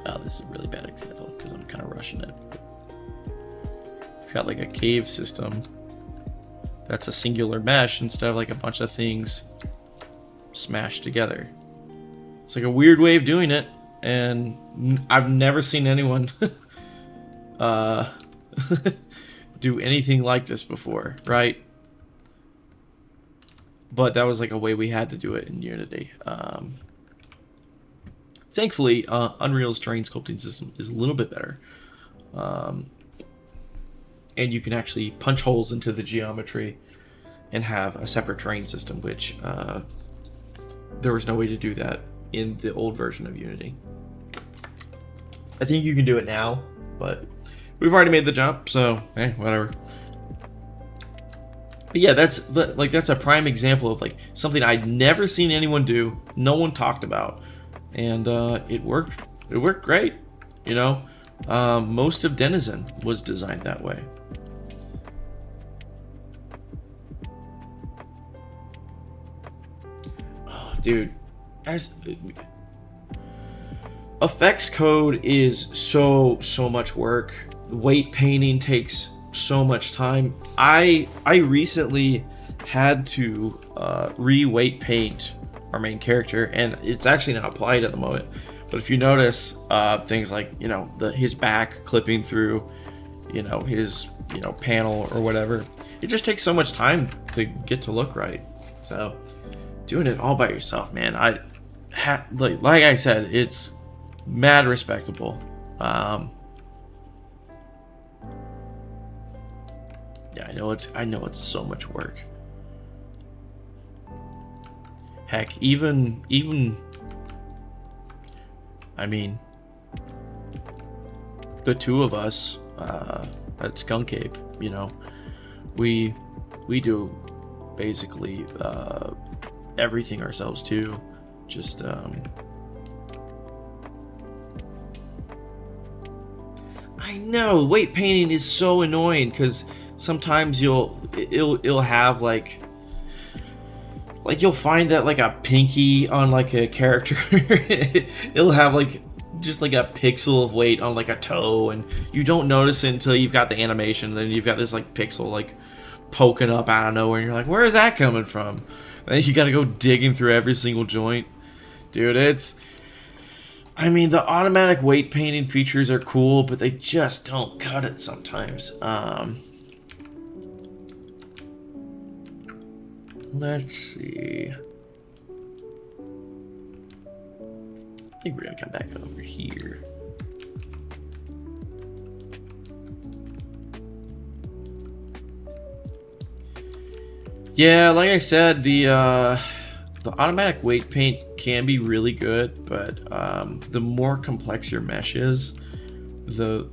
oh, this is a really bad example because I'm kind of rushing it. You've got like a cave system that's a singular mesh instead of like a bunch of things smashed together. It's like a weird way of doing it, and I've never seen anyone do anything like this before, right? But that was like a way we had to do it in Unity. Thankfully, Unreal's terrain sculpting system is a little bit better. And you can actually punch holes into the geometry and have a separate terrain system, which there was no way to do that in the old version of Unity. I think you can do it now, but we've already made the jump, so hey, whatever. But yeah, that's a prime example of like something I'd never seen anyone do, no one talked about, and it worked. It worked great, you know. Most of Denizen was designed that way. Oh, dude, effects code is so much work. Weight painting takes so much time. I recently had to re-weight paint our main character, and it's actually not applied at the moment. But if you notice things like, you know, his back clipping through, you know, his, you know, panel or whatever, it just takes so much time to get to look right. So doing it all by yourself, man, like I said, it's mad respectable. Yeah, I know it's so much work. Heck, even I mean, the two of us at Skunk Ape, you know, we do basically everything ourselves too. Just I know weight painting is so annoying because sometimes it'll have like you'll find that like a pinky on like a character it'll have like just like a pixel of weight on like a toe, and you don't notice it until you've got the animation, and then you've got this like pixel like poking up out of nowhere, and you're like, where is that coming from? And then you gotta go digging through every single joint. Dude, I mean, the automatic weight painting features are cool, but they just don't cut it sometimes. Let's see. I think we're gonna come back over here. Yeah, like I said, the automatic weight paint can be really good, but the more complex your mesh is, the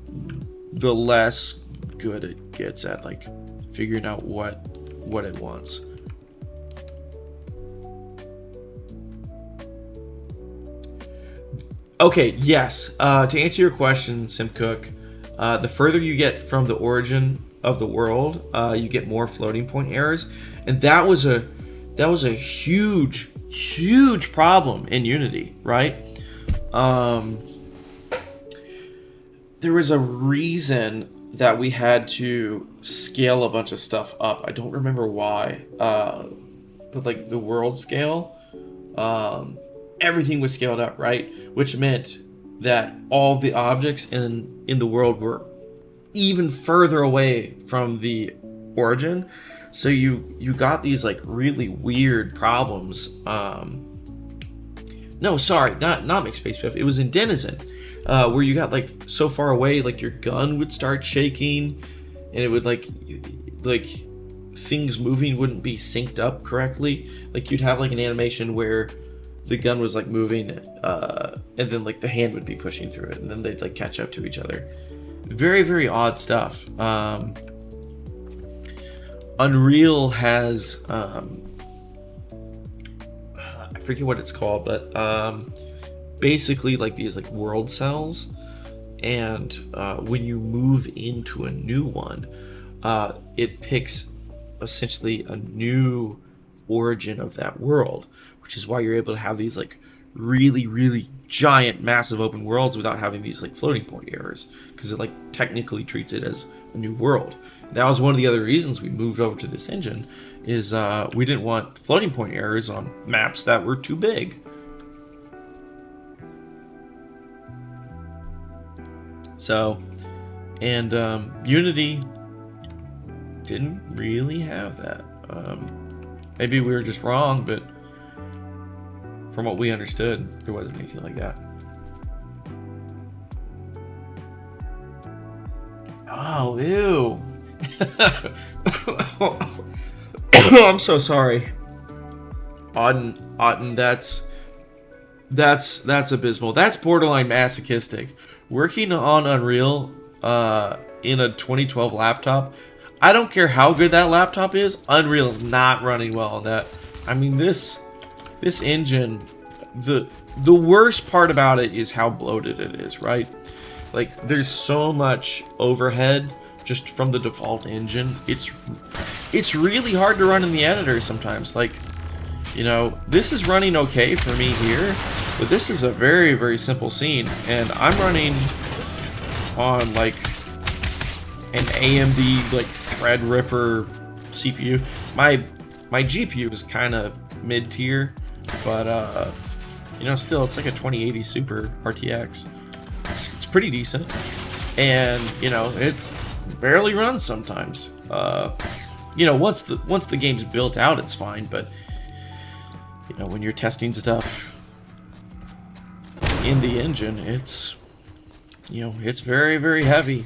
less good it gets at like figuring out what it wants. Okay, yes. To answer your question, Simcook, the further you get from the origin of the world, you get more floating point errors, and that was a huge problem in Unity, right? There was a reason that we had to scale a bunch of stuff up. I don't remember why, but like the world scale, everything was scaled up, right? Which meant that all the objects in the world were even further away from the origin. So you got these like really weird problems. No, sorry, not McSpacebiff. It was in Denizen, where you got like so far away, like your gun would start shaking, and it would like things moving wouldn't be synced up correctly. Like you'd have like an animation where the gun was like moving, and then like the hand would be pushing through it, and then they'd like catch up to each other. Very, very odd stuff. Unreal has I forget what it's called, but basically like these like world cells, and when you move into a new one, it picks essentially a new origin of that world, which is why you're able to have these like really giant massive open worlds without having these like floating point errors, because it like technically treats it as a new world. That was one of the other reasons we moved over to this engine, is we didn't want floating point errors on maps that were too big. So, and Unity didn't really have that. Maybe we were just wrong, but from what we understood, there wasn't anything like that. Oh, ew. I'm so sorry. Auden, that's abysmal. That's borderline masochistic. Working on Unreal in a 2012 laptop, I don't care how good that laptop is, Unreal is not running well on that. I mean, this engine, the worst part about it is how bloated it is, right? Like, there's so much overhead just from the default engine. It's really hard to run in the editor sometimes. Like, you know, this is running okay for me here, but this is a very, very simple scene, and I'm running on like an AMD like Threadripper CPU. My GPU is kind of mid-tier, but you know, still it's like a 2080 Super RTX. It's pretty decent, and you know, it's barely runs sometimes. You know, once the game's built out, it's fine, but you know, when you're testing stuff in the engine, it's, you know, it's very, very heavy.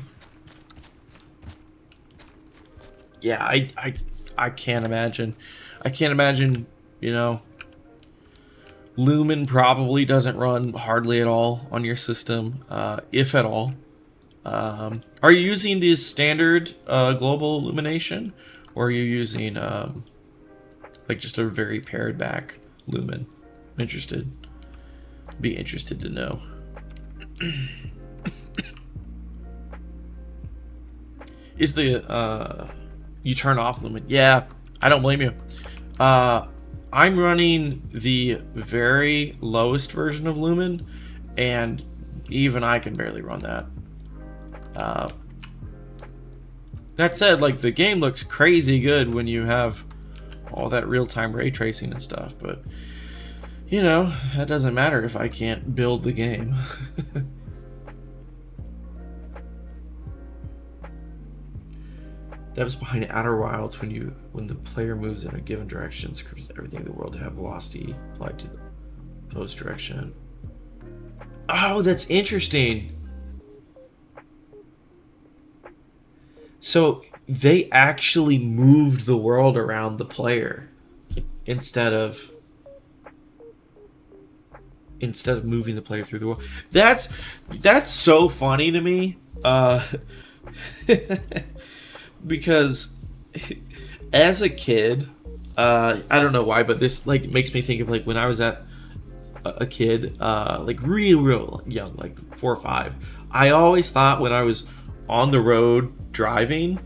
Yeah, I can't imagine. I can't imagine, you know, Lumen probably doesn't run hardly at all on your system, if at all. Are you using the standard global illumination, or are you using like just a very pared back Lumen? I'm interested. Be interested to know. Is the you turn off Lumen? Yeah, I don't blame you. I'm running the very lowest version of Lumen, and even I can barely run that. That said, like, the game looks crazy good when you have all that real-time ray tracing and stuff, but you know, that doesn't matter if I can't build the game. Devs behind Outer Wilds, when the player moves in a given direction, scripts everything in the world to have velocity applied to the opposed direction. Oh, that's interesting. So they actually moved the world around the player instead of moving the player through the world. That's so funny to me. Because as a kid, I don't know why, but this like makes me think of like when I was at a kid, like real young, like 4 or 5. I always thought when I was on the road driving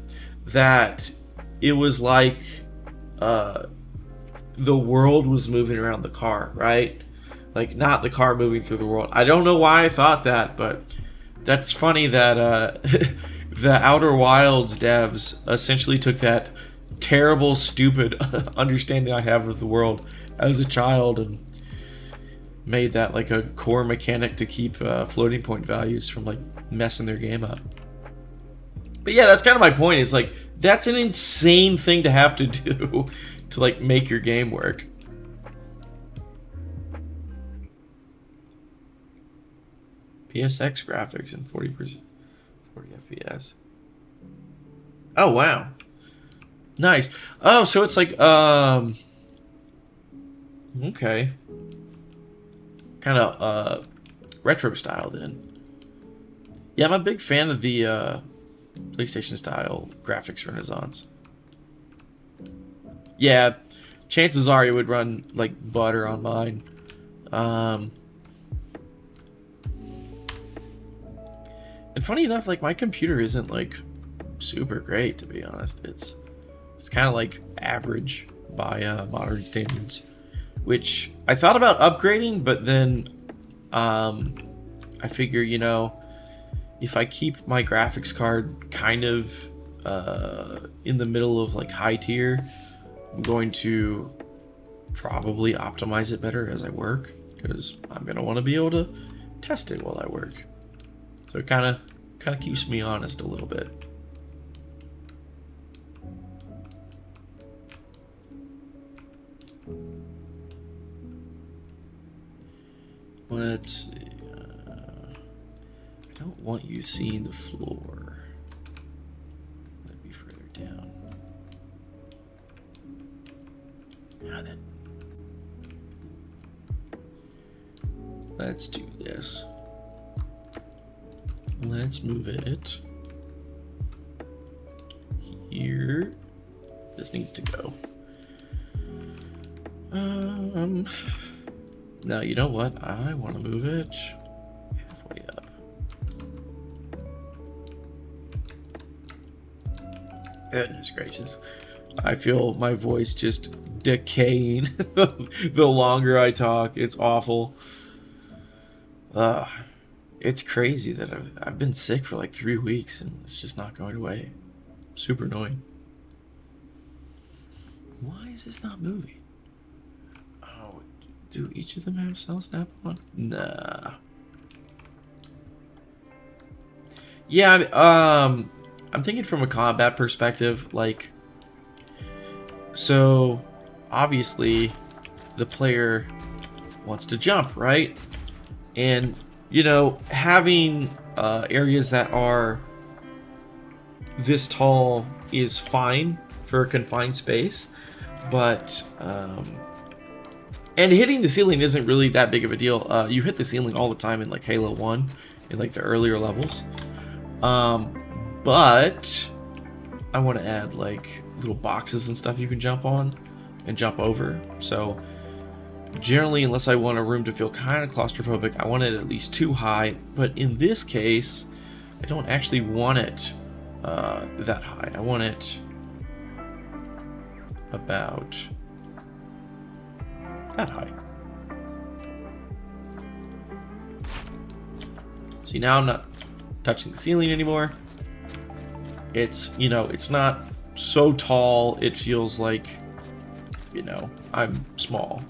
that it was like the world was moving around the car, right? Like not the car moving through the world. I don't know why I thought that, but that's funny that the Outer Wilds devs essentially took that terrible, stupid understanding I have of the world as a child and made that like a core mechanic to keep floating point values from like messing their game up. But yeah, that's kind of my point, is like that's an insane thing to have to do to like make your game work. PSX graphics in 40 FPS. Oh wow, nice. Oh, so it's like okay, kind of retro style then. Yeah, I'm a big fan of the PlayStation style graphics renaissance. Yeah, chances are it would run like butter on mine. And funny enough, like my computer isn't like super great, to be honest. It's kind of like average by modern standards, which I thought about upgrading, but then I figure, you know, if I keep my graphics card kind of in the middle of like high tier, I'm going to probably optimize it better as I work, because I'm going to want to be able to test it while I work. So it kind of keeps me honest a little bit. Let's see. I don't want you seeing the floor. Let me further down. Let's do this. Let's move it here. This needs to go. Now, you know what? I want to move it halfway up. Goodness gracious. I feel my voice just decaying the longer I talk. It's awful. It's crazy that I've been sick for like 3 weeks and it's just not going away. Super annoying. Why is this not moving? Oh, do each of them have cell snap on? Nah. Yeah, I'm thinking from a combat perspective, like, so obviously the player wants to jump, right? And, you know, having areas that are this tall is fine for a confined space, but and hitting the ceiling isn't really that big of a deal. You hit the ceiling all the time in like Halo 1 in like the earlier levels, but I want to add like little boxes and stuff you can jump on and jump over. So generally, unless I want a room to feel kind of claustrophobic, I want it at least too high. But in this case, I don't actually want it that high. I want it about that high. See, now I'm not touching the ceiling anymore. It's, you know, it's not so tall it feels like, you know, I'm small.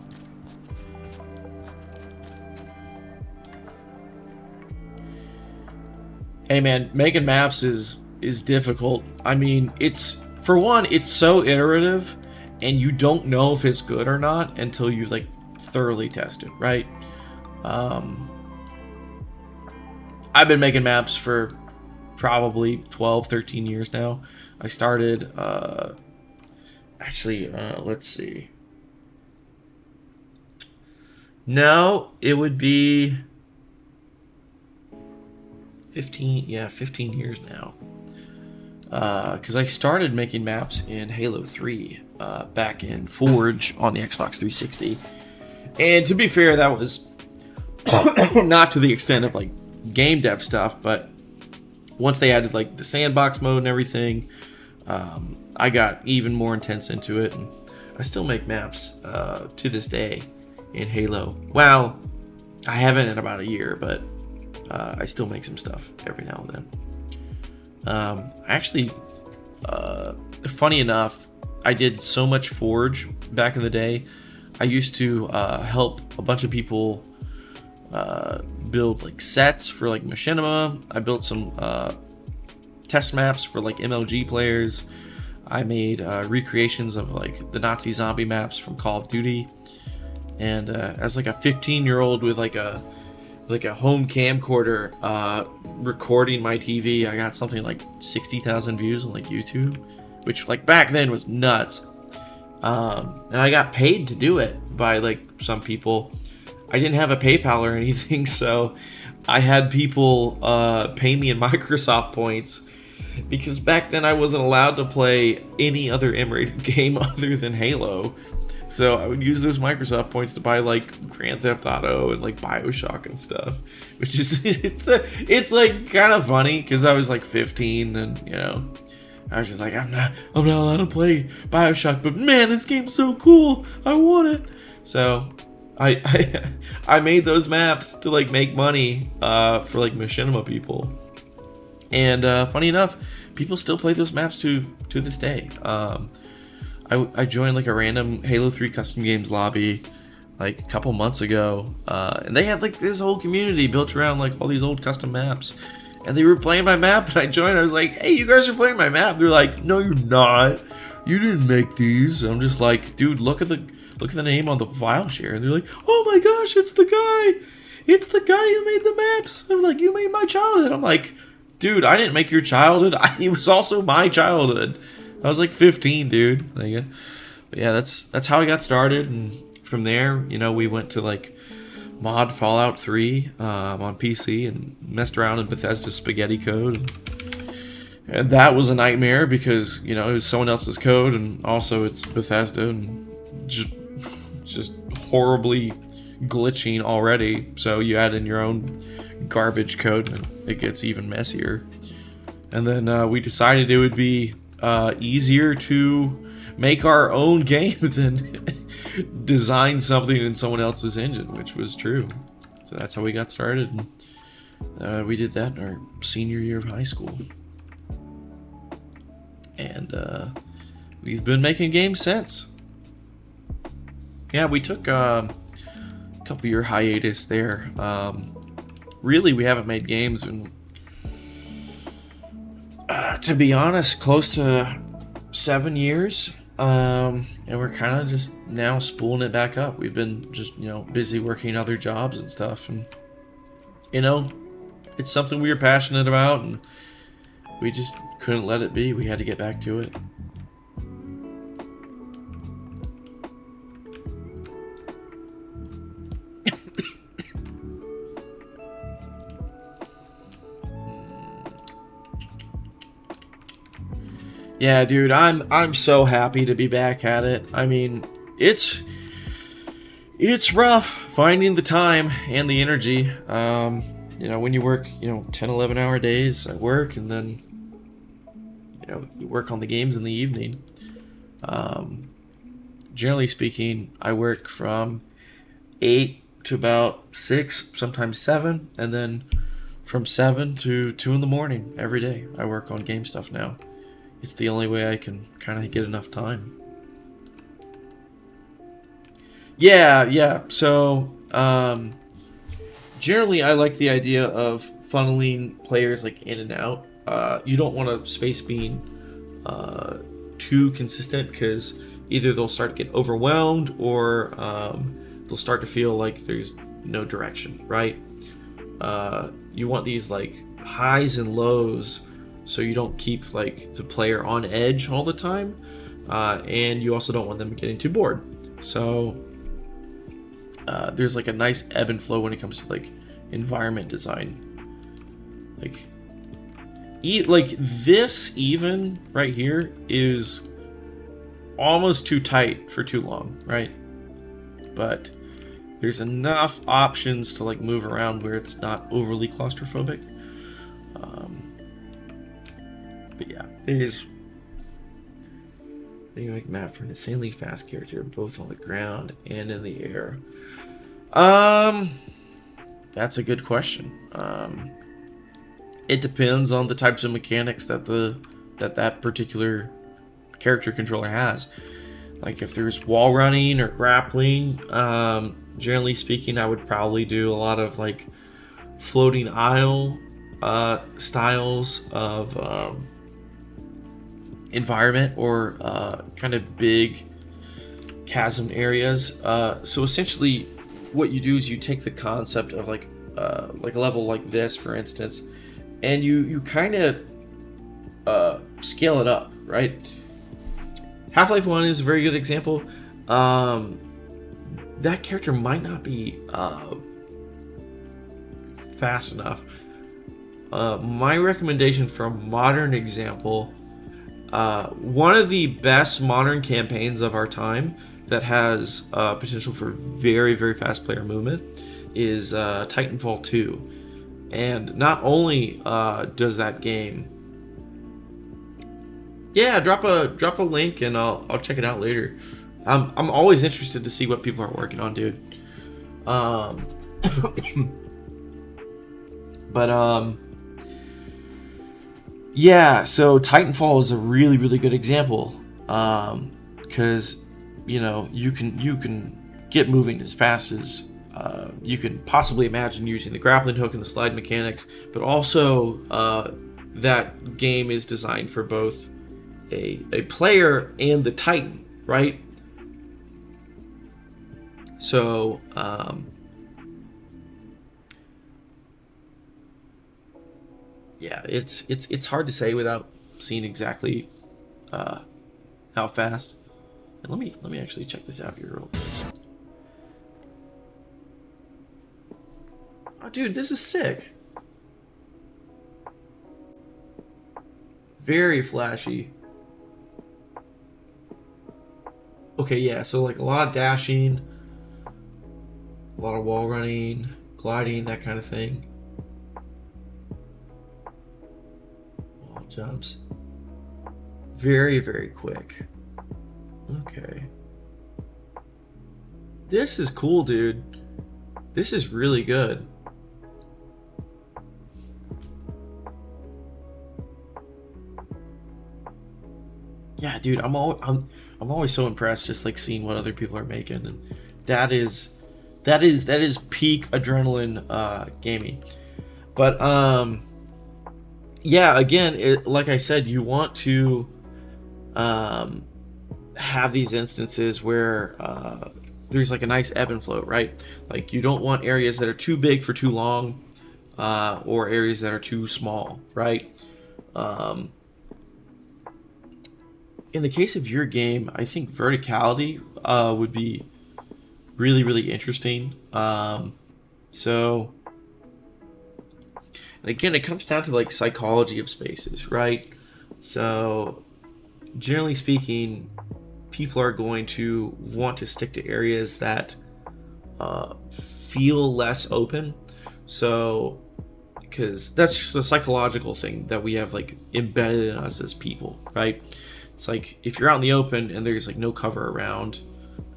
Hey man, making maps is difficult. I mean, it's, for one, it's so iterative and you don't know if it's good or not until you like thoroughly test it, right? I've been making maps for probably 12, 13 years now. I started, let's see. No, it would be 15 years now. Because I started making maps in Halo 3 back in Forge on the Xbox 360. And to be fair, that was not to the extent of like game dev stuff, but once they added like the sandbox mode and everything, I got even more intense into it, and I still make maps to this day in Halo. Well, I haven't in about a year, but I still make some stuff every now and then. Actually, funny enough, I did so much Forge back in the day. I used to help a bunch of people build like sets for like Machinima. I built some test maps for like MLG players. I made recreations of like the Nazi zombie maps from Call of Duty. And as like a 15-year-old with like a home camcorder recording my TV, I got something like 60,000 views on like YouTube, which like back then was nuts. And I got paid to do it by like some people. I didn't have a PayPal or anything, so I had people pay me in Microsoft points, because back then I wasn't allowed to play any other M-rated game other than Halo. So I would use those Microsoft points to buy like Grand Theft Auto and like BioShock and stuff, which is it's like kind of funny because I was like 15 and, you know, I was just like, I'm not allowed to play BioShock, but man, this game's so cool, I want it. So I made those maps to like make money for like Machinima people, and funny enough, people still play those maps to this day. I joined like a random Halo 3 custom games lobby like a couple months ago, and they had like this whole community built around like all these old custom maps, and they were playing my map, and I joined. I was like, hey, you guys are playing my map. They're like, no, you're not, you didn't make these. I'm just like, dude, look at the name on the file share. And they're like, oh my gosh, it's the guy who made the maps. I'm like, you made my childhood. I'm like, dude, I didn't make your childhood. It was also my childhood. I was like 15, dude. Like, But yeah, that's how I got started, and from there, we went to like mod Fallout 3 on PC and messed around in Bethesda spaghetti code. And that was a nightmare because, it was someone else's code, and also it's Bethesda, and just horribly glitching already. So you add in your own garbage code, and it gets even messier. And then we decided it would be easier to make our own game than design something in someone else's engine, which was true. So that's how we got started. And we did that in our senior year of high school. And we've been making games since. Yeah, we took a couple year hiatus there. Really, we haven't made games in, to be honest, close to 7 years. And we're kind of just now spooling it back up. We've been just, busy working other jobs and stuff. And, it's something we were passionate about, and we just couldn't let it be. We had to get back to it. Yeah, dude, I'm so happy to be back at it. I mean, it's rough finding the time and the energy. When you work, 10, 11-hour days at work, and then, you work on the games in the evening. Generally speaking, I work from 8 to about 6, sometimes 7, and then from 7 to 2 in the morning every day. I work on game stuff now. It's the only way I can kind of get enough time. Yeah. So, generally, I like the idea of funneling players like in and out. You don't want a space being too consistent, because either they'll start to get overwhelmed, or they'll start to feel like there's no direction, right? You want these like highs and lows, so you don't keep like the player on edge all the time, and you also don't want them getting too bored. So there's like a nice ebb and flow when it comes to like environment design. Like this even right here is almost too tight for too long, right? But there's enough options to like move around where it's not overly claustrophobic. But yeah, it is. They make Matt for an insanely fast character, both on the ground and in the air. That's a good question. It depends on the types of mechanics that that particular character controller has. Like if there's wall running or grappling, generally speaking, I would probably do a lot of like floating aisle styles of environment, or kind of big chasm areas. So essentially, what you do is you take the concept of like a level like this, for instance, and you kind of scale it up, right? Half-Life 1 is a very good example. That character might not be fast enough. My recommendation for a modern example, one of the best modern campaigns of our time that has potential for very, very fast player movement is Titanfall 2. And not only does that game... Yeah, drop a link and I'll check it out later. I'm always interested to see what people are working on, dude. Yeah, so Titanfall is a really, really good example, because you can get moving as fast as you can possibly imagine using the grappling hook and the slide mechanics, but also that game is designed for both a player and the Titan, right? So yeah, it's hard to say without seeing exactly how fast And let me actually check this out here real quick. Oh, dude, this is sick. Very flashy. Okay, yeah, so like a lot of dashing, a lot of wall running, gliding, that kind of thing. Wall jumps. Very, very quick. Okay. This is cool, dude. This is really good. Yeah, dude, I'm always so impressed just like seeing what other people are making, and that is peak adrenaline gaming. But yeah, again, like I said, you want to have these instances where there's like a nice ebb and flow, right? Like you don't want areas that are too big for too long, or areas that are too small, right? In the case of your game, I think verticality would be really, really interesting. So, and again, it comes down to like psychology of spaces, right? So, generally speaking, people are going to want to stick to areas that feel less open. So, because that's just a psychological thing that we have like embedded in us as people, right? It's like if you're out in the open and there's like no cover around,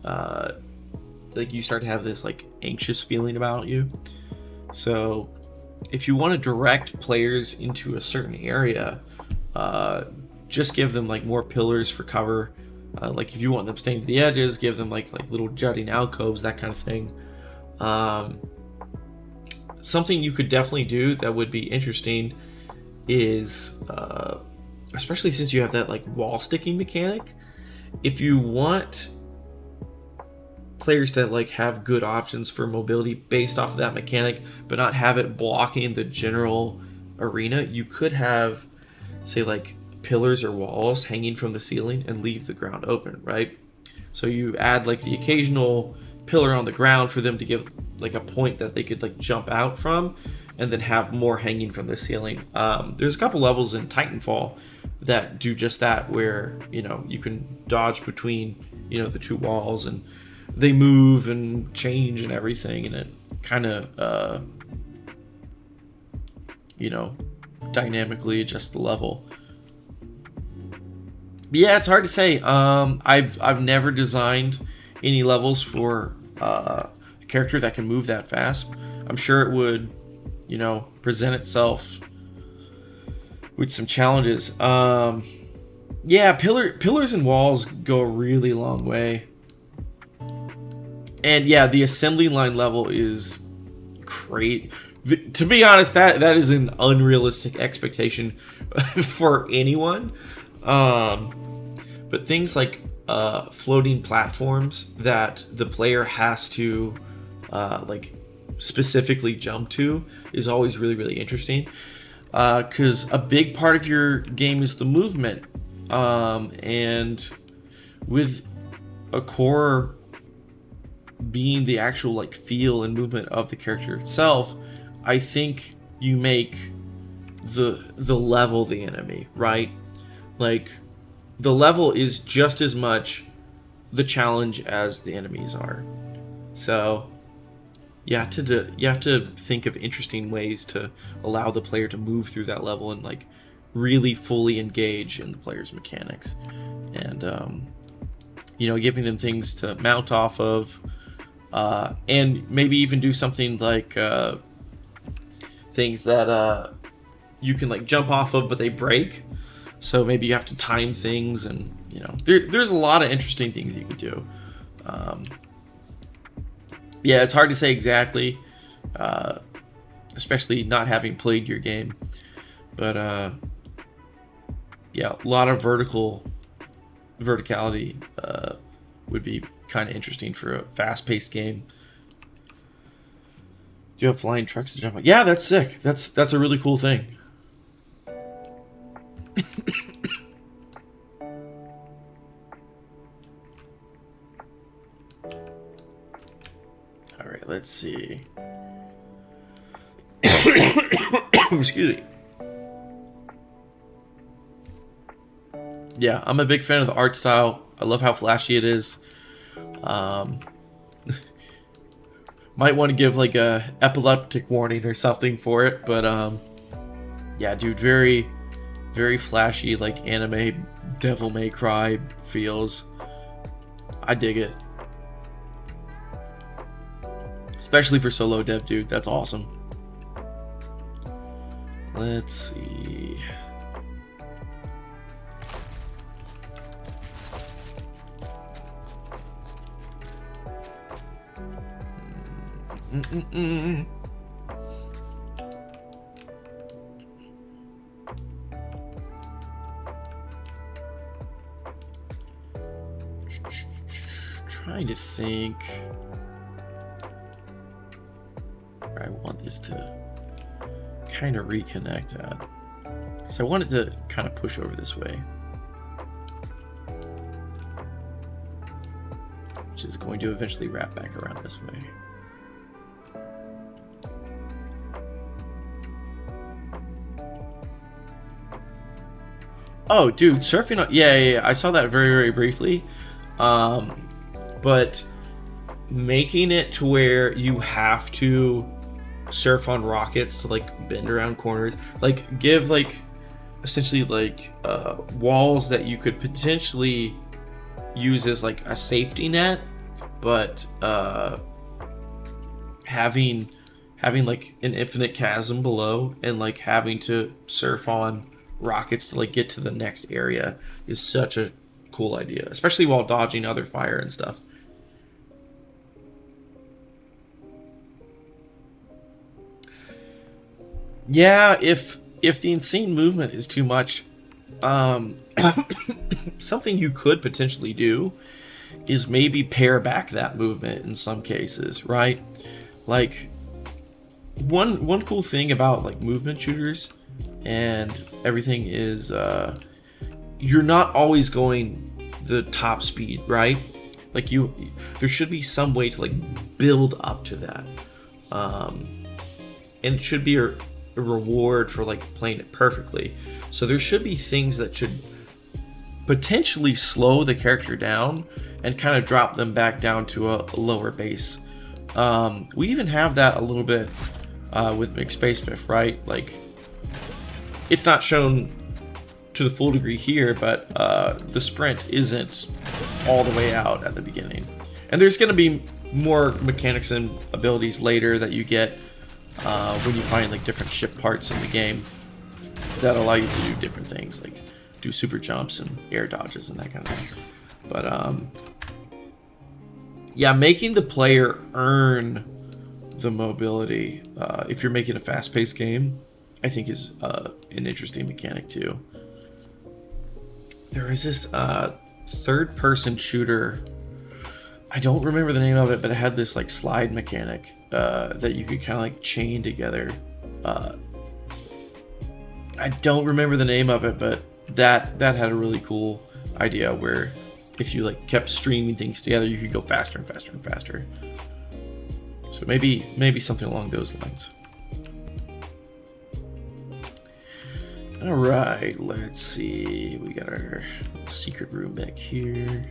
like you start to have this like anxious feeling about you. So if you want to direct players into a certain area, just give them like more pillars for cover. Like if you want them staying to the edges, give them like little jutting alcoves, that kind of thing. Something you could definitely do that would be interesting is, especially since you have that like wall sticking mechanic, if you want players to like have good options for mobility based off of that mechanic, but not have it blocking the general arena, you could have, say, like pillars or walls hanging from the ceiling and leave the ground open, right? So you add like the occasional pillar on the ground for them to give like a point that they could like jump out from, and then have more hanging from the ceiling. There's a couple levels in Titanfall that do just that, where you know you can dodge between the two walls and they move and change and everything, and it kind of dynamically adjusts the level. But yeah, it's hard to say. I've never designed any levels for a character that can move that fast. I'm sure it would present itself with some challenges. Yeah, pillars and walls go a really long way. And yeah, the assembly line level is great. To be honest, that is an unrealistic expectation for anyone. But things like floating platforms that the player has to like specifically jump to is always really, really interesting. Because a big part of your game is the movement. And with a core being the actual like feel and movement of the character itself, I think you make the level the enemy, right? Like the level is just as much the challenge as the enemies are. So you have to think of interesting ways to allow the player to move through that level and like really fully engage in the player's mechanics, and giving them things to mount off of, and maybe even do something like things that you can like jump off of but they break, so maybe you have to time things, and there's a lot of interesting things you could do. Yeah, it's hard to say exactly, especially not having played your game, but yeah, a lot of verticality would be kind of interesting for a fast-paced game. Do you have flying trucks to jump on? Yeah, that's sick. That's a really cool thing. Let's see. Excuse me. Yeah, I'm a big fan of the art style. I love how flashy it is. Might want to give like a epileptic warning or something for it, but yeah, dude, very, very flashy, like anime Devil May Cry feels. I dig it. Especially for solo dev, dude. That's awesome. Let's see. Trying to think where I want this to kind of reconnect at. So I wanted to kind of push over this way, which is going to eventually wrap back around this way. Oh, dude, surfing on... Yeah, I saw that very, very briefly. But making it to where you have to surf on rockets to, like, bend around corners. Like, give, like, essentially, like, walls that you could potentially use as, like, a safety net. But, having, like, an infinite chasm below and, like, having to surf on rockets to like get to the next area is such a cool idea, especially while dodging other fire and stuff. Yeah, if the insane movement is too much, something you could potentially do is maybe pare back that movement in some cases, right? Like one cool thing about like movement shooters and everything is you're not always going the top speed, right? Like there should be some way to like build up to that, and it should be a reward for like playing it perfectly. So there should be things that should potentially slow the character down and kind of drop them back down to a lower base. We even have that a little bit with McSpacebiff, right? Like, it's not shown to the full degree here, but the sprint isn't all the way out at the beginning. And there's going to be more mechanics and abilities later that you get when you find like different ship parts in the game that allow you to do different things, like do super jumps and air dodges and that kind of thing. But yeah, making the player earn the mobility, if you're making a fast-paced game, I think is an interesting mechanic too. There is this third-person shooter. I don't remember the name of it, but it had this like slide mechanic that you could kind of like chain together. I don't remember the name of it, but that had a really cool idea where if you like kept streaming things together, you could go faster and faster and faster. So maybe something along those lines. All right, let's see. We got our secret room back here.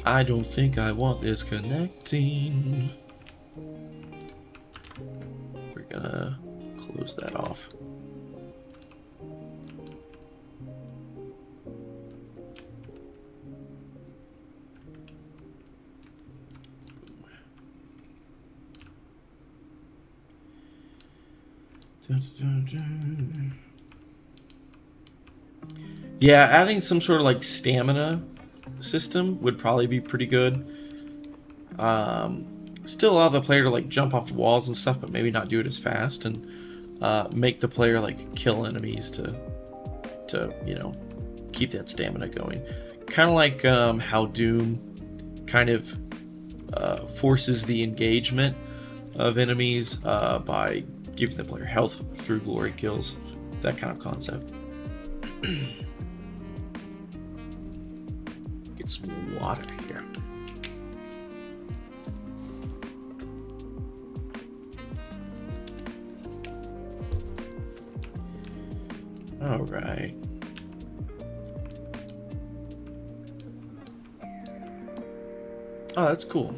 I don't think I want this connecting. We're gonna close that off. Yeah, adding some sort of like stamina system would probably be pretty good. Still allow the player to like jump off the walls and stuff, but maybe not do it as fast, and make the player like kill enemies to you know, keep that stamina going. Kind of like how Doom kind of forces the engagement of enemies by giving the player health through glory kills. that kind of concept. Get some water here. All right. Oh, that's cool.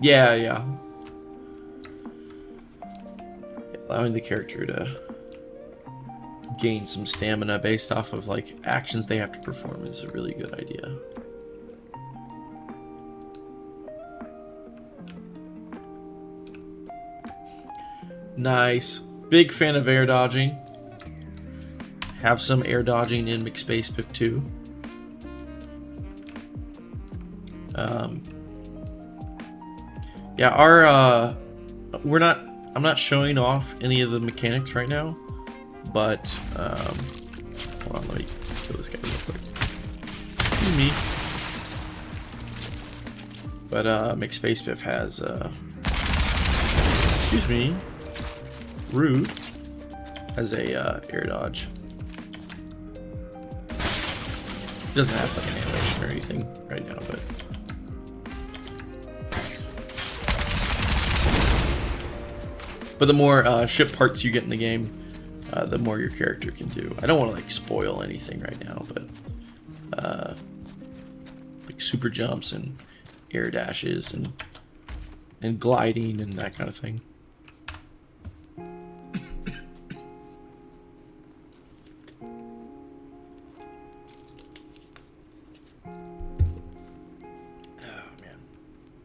Yeah. Allowing the character to gain some stamina based off of like actions they have to perform is a really good idea. Nice. Big fan of air dodging. Have some air dodging in McSpacebiff 2. Yeah, I'm not showing off any of the mechanics right now, but hold on, let me kill this guy real quick. Excuse me. But McSpacebiff has excuse me, rude, has a air dodge. Doesn't have like an animation or anything right now, but the more ship parts you get in the game, the more your character can do. I don't want to like spoil anything right now, but like super jumps and air dashes and gliding and that kind of thing.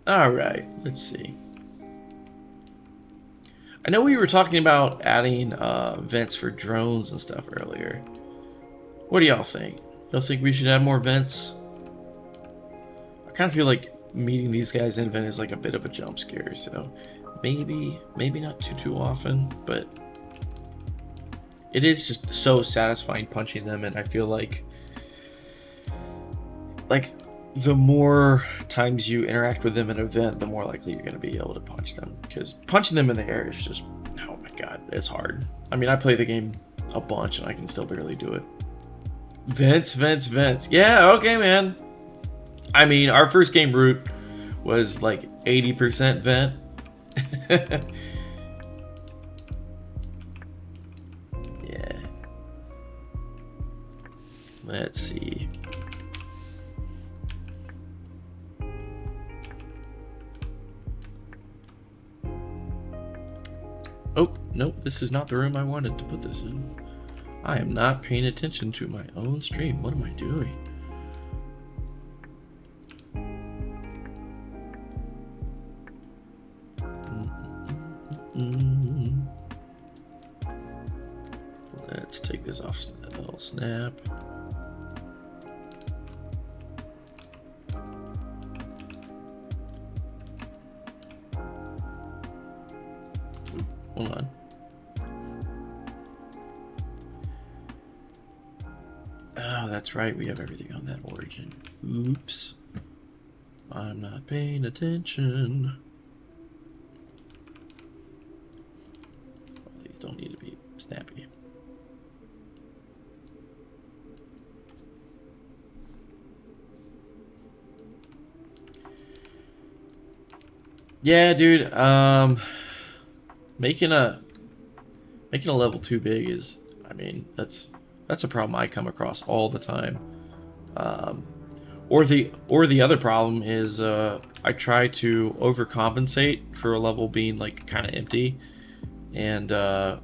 All right, let's see. I know we were talking about adding vents for drones and stuff earlier. What do y'all think? Y'all think we should add more vents? I kind of feel like meeting these guys in vent is like a bit of a jump scare, so maybe not too often, but it is just so satisfying punching them, and I feel like the more times you interact with them in an event, the more likely you're going to be able to punch them. Because punching them in the air is just, oh my god, it's hard. I mean, I play the game a bunch and I can still barely do it. Vents. Yeah, okay, man. I mean, our first game route was like 80% vent. Yeah. Let's see. Oh, nope, this is not the room I wanted to put this in. I am not paying attention to my own stream. What am I doing? Let's take this off a little snap. Hold on. Oh, that's right. We have everything on that origin. Oops. I'm not paying attention. Well, these don't need to be snappy. Yeah, dude. Making a level too big is, I mean, that's a problem I come across all the time. Or the other problem is I try to overcompensate for a level being like kind of empty, and I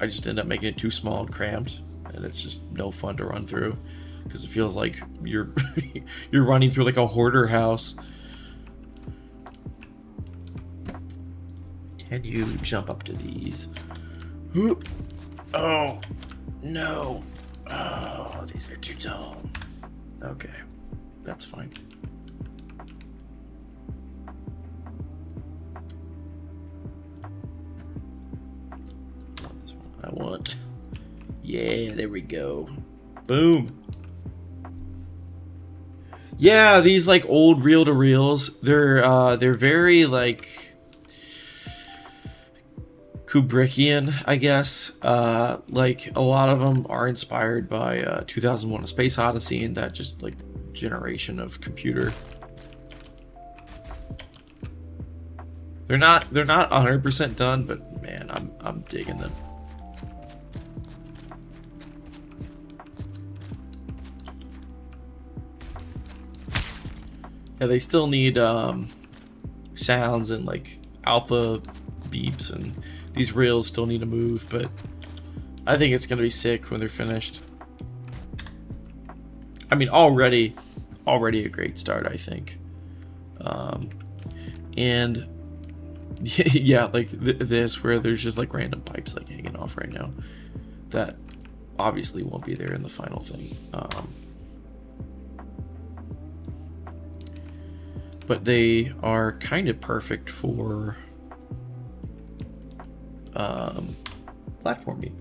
just end up making it too small and cramped, and it's just no fun to run through because it feels like you're you're running through like a hoarder house. Can you jump up to these? Oh, no. Oh, these are too tall. Okay, that's fine. This one I want. Yeah, there we go. Boom. Yeah, these like old reel-to-reels, they're very like Kubrickian, I guess. Like a lot of them are inspired by 2001: A Space Odyssey and that just like generation of computer. They're not 100% done, but man, I'm digging them. Yeah, they still need sounds and like alpha beeps, and these rails still need to move, but I think it's gonna be sick when they're finished. I mean, already a great start, I think. And yeah, like this where there's just like random pipes like hanging off right now that obviously won't be there in the final thing. But they are kind of perfect for platforming.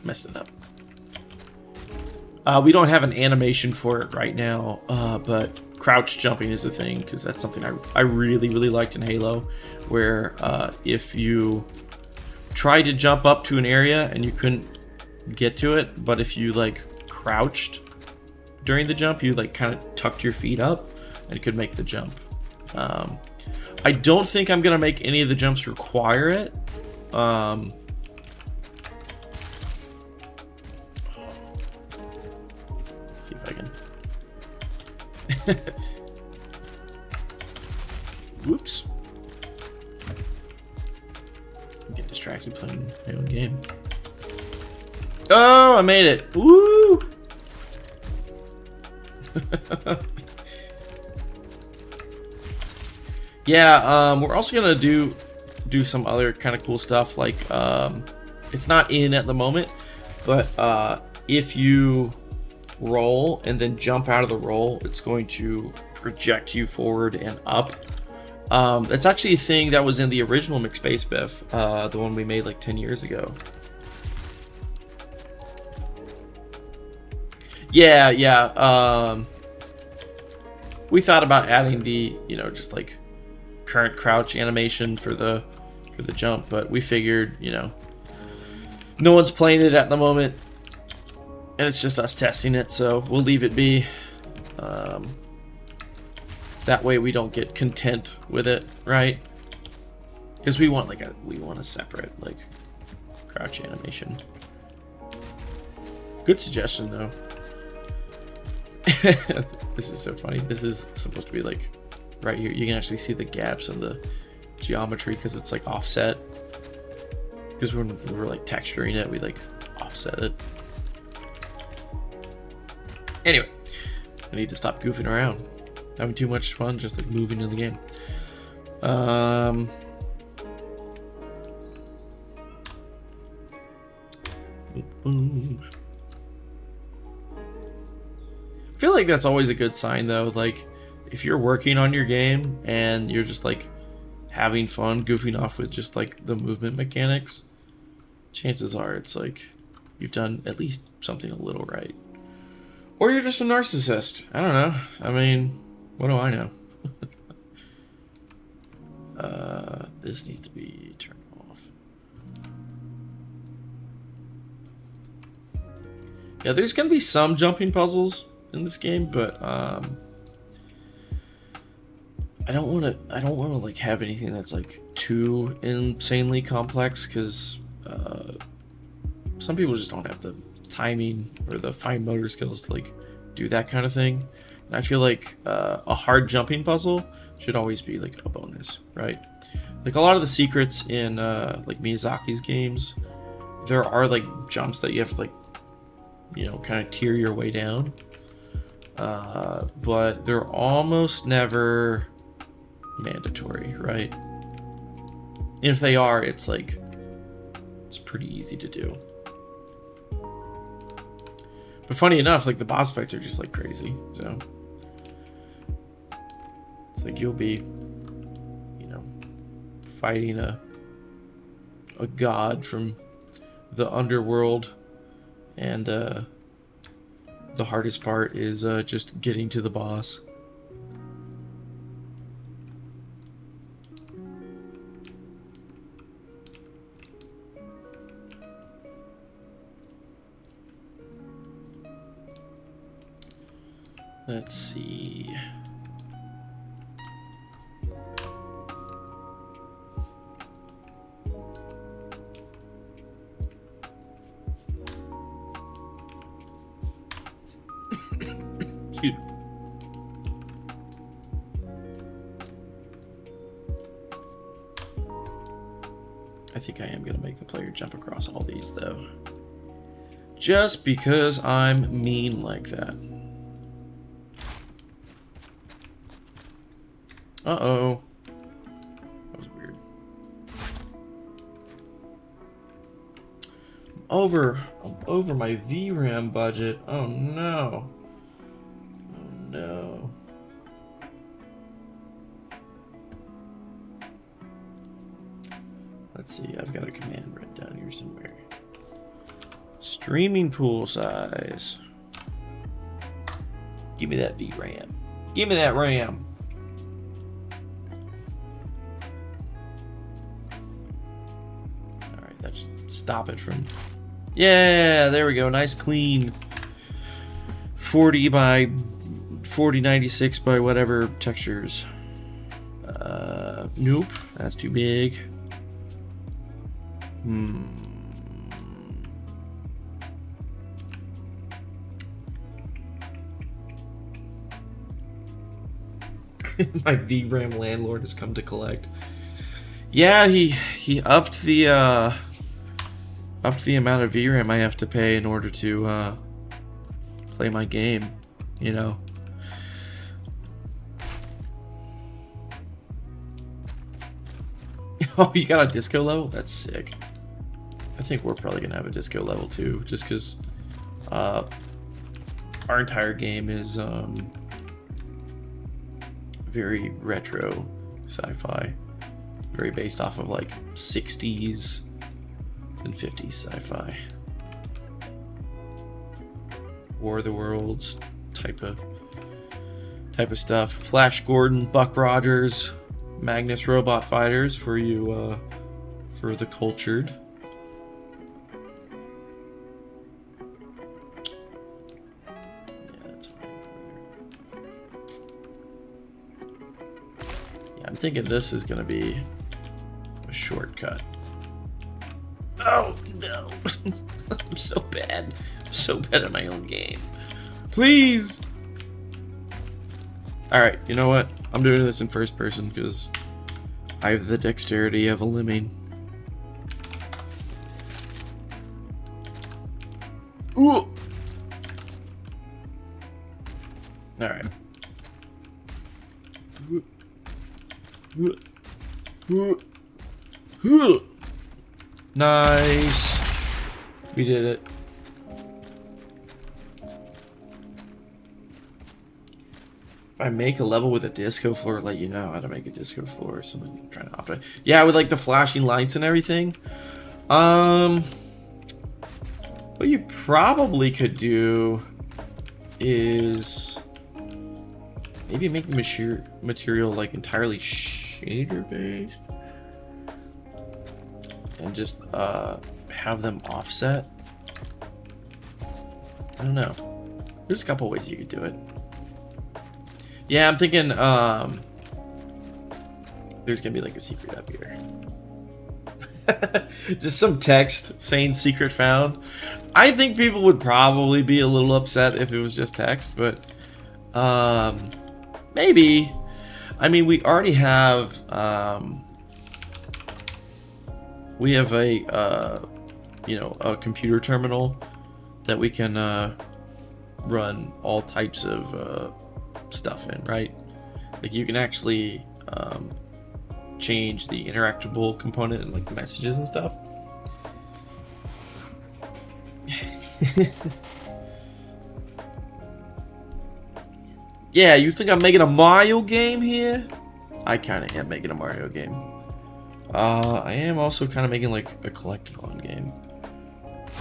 Messed it up. We don't have an animation for it right now, but crouch jumping is a thing because that's something I really liked in Halo, where if you tried to jump up to an area and you couldn't get to it, but if you like crouched during the jump, you like kind of tucked your feet up and could make the jump. I don't think I'm gonna make any of the jumps require it. See if I can. Whoops. Get distracted playing my own game. Oh, I made it. Woo! Yeah, we're also gonna do some other kind of cool stuff. Like, it's not in at the moment, but if you roll and then jump out of the roll, it's going to project you forward and up. That's actually a thing that was in the original McSpacebiff, the one we made like 10 years ago. Yeah. We thought about adding the, just like current crouch animation for the jump, but we figured, no one's playing it at the moment, and it's just us testing it, so we'll leave it be. That way we don't get content with it, right? Because we want a separate like crouch animation. Good suggestion though. This is so funny. This is supposed to be like right here. You can actually see the gaps in the geometry because it's like offset. Because when we were like texturing it, we like offset it. Anyway, I need to stop goofing around. Having too much fun just like moving in the game. I feel like that's always a good sign though. Like if you're working on your game and you're just like having fun goofing off with just like the movement mechanics, chances are it's like you've done at least something a little right. Or you're just a narcissist. I don't know. I mean, what do I know? This needs to be turned off. Yeah, there's gonna be some jumping puzzles in this game, but I don't want to like have anything that's like too insanely complex, because some people just don't have the timing or the fine motor skills to like do that kind of thing. And I feel like a hard jumping puzzle should always be like a bonus, right? Like a lot of the secrets in like Miyazaki's games, there are like jumps that you have to like, kind of tear your way down. But they're almost never mandatory, right? And if they are, it's like, it's pretty easy to do. But funny enough, like the boss fights are just like crazy, so it's like you'll be, fighting a a god from the underworld, and the hardest part is just getting to the boss. Let's see. I think I am going to make the player jump across all these, though. Just because I'm mean like that. Uh-oh. That was weird. I'm over my VRAM budget. Oh, no. Oh, no. Let's see, I've got a command written down here somewhere. Streaming pool size. Give me that VRAM. Give me that RAM. Alright, that should stop it from... Yeah, there we go. Nice clean 40 by 4096 by whatever textures. Nope, that's too big. My VRAM landlord has come to collect. Yeah, he upped the amount of VRAM I have to pay in order to play my game, you know. Oh, you got a disco level? That's sick. I think we're probably gonna have a disco level too, just because our entire game is very retro sci-fi, very based off of like 60s and 50s sci-fi, War of the Worlds type of stuff. Flash Gordon, Buck Rogers, Magnus Robot Fighters for you, for the cultured. I'm thinking this is gonna be a shortcut. Oh no! I'm so bad. I'm so bad at my own game. Please! Alright, you know what? I'm doing this in first person because I have the dexterity of a lemming. Ooh! Alright. Nice. We did it. If I make a level with a disco floor, let you know how to make a disco floor or something. I'm trying to optimize. Yeah, with like the flashing lights and everything. What you probably could do is maybe make the material like entirely shader based and just have them offset. I don't know. There's a couple ways you could do it. Yeah, I'm thinking there's gonna be like a secret up here. Just some text saying secret found. I think people would probably be a little upset if it was just text, but maybe. I mean, we already have you know, a computer terminal that we can run all types of stuff in, right? Like you can actually change the interactable component and like the messages and stuff. Yeah, you think I'm making a Mario game here? I kind of am making a Mario game. I am also kind of making like a collectathon game.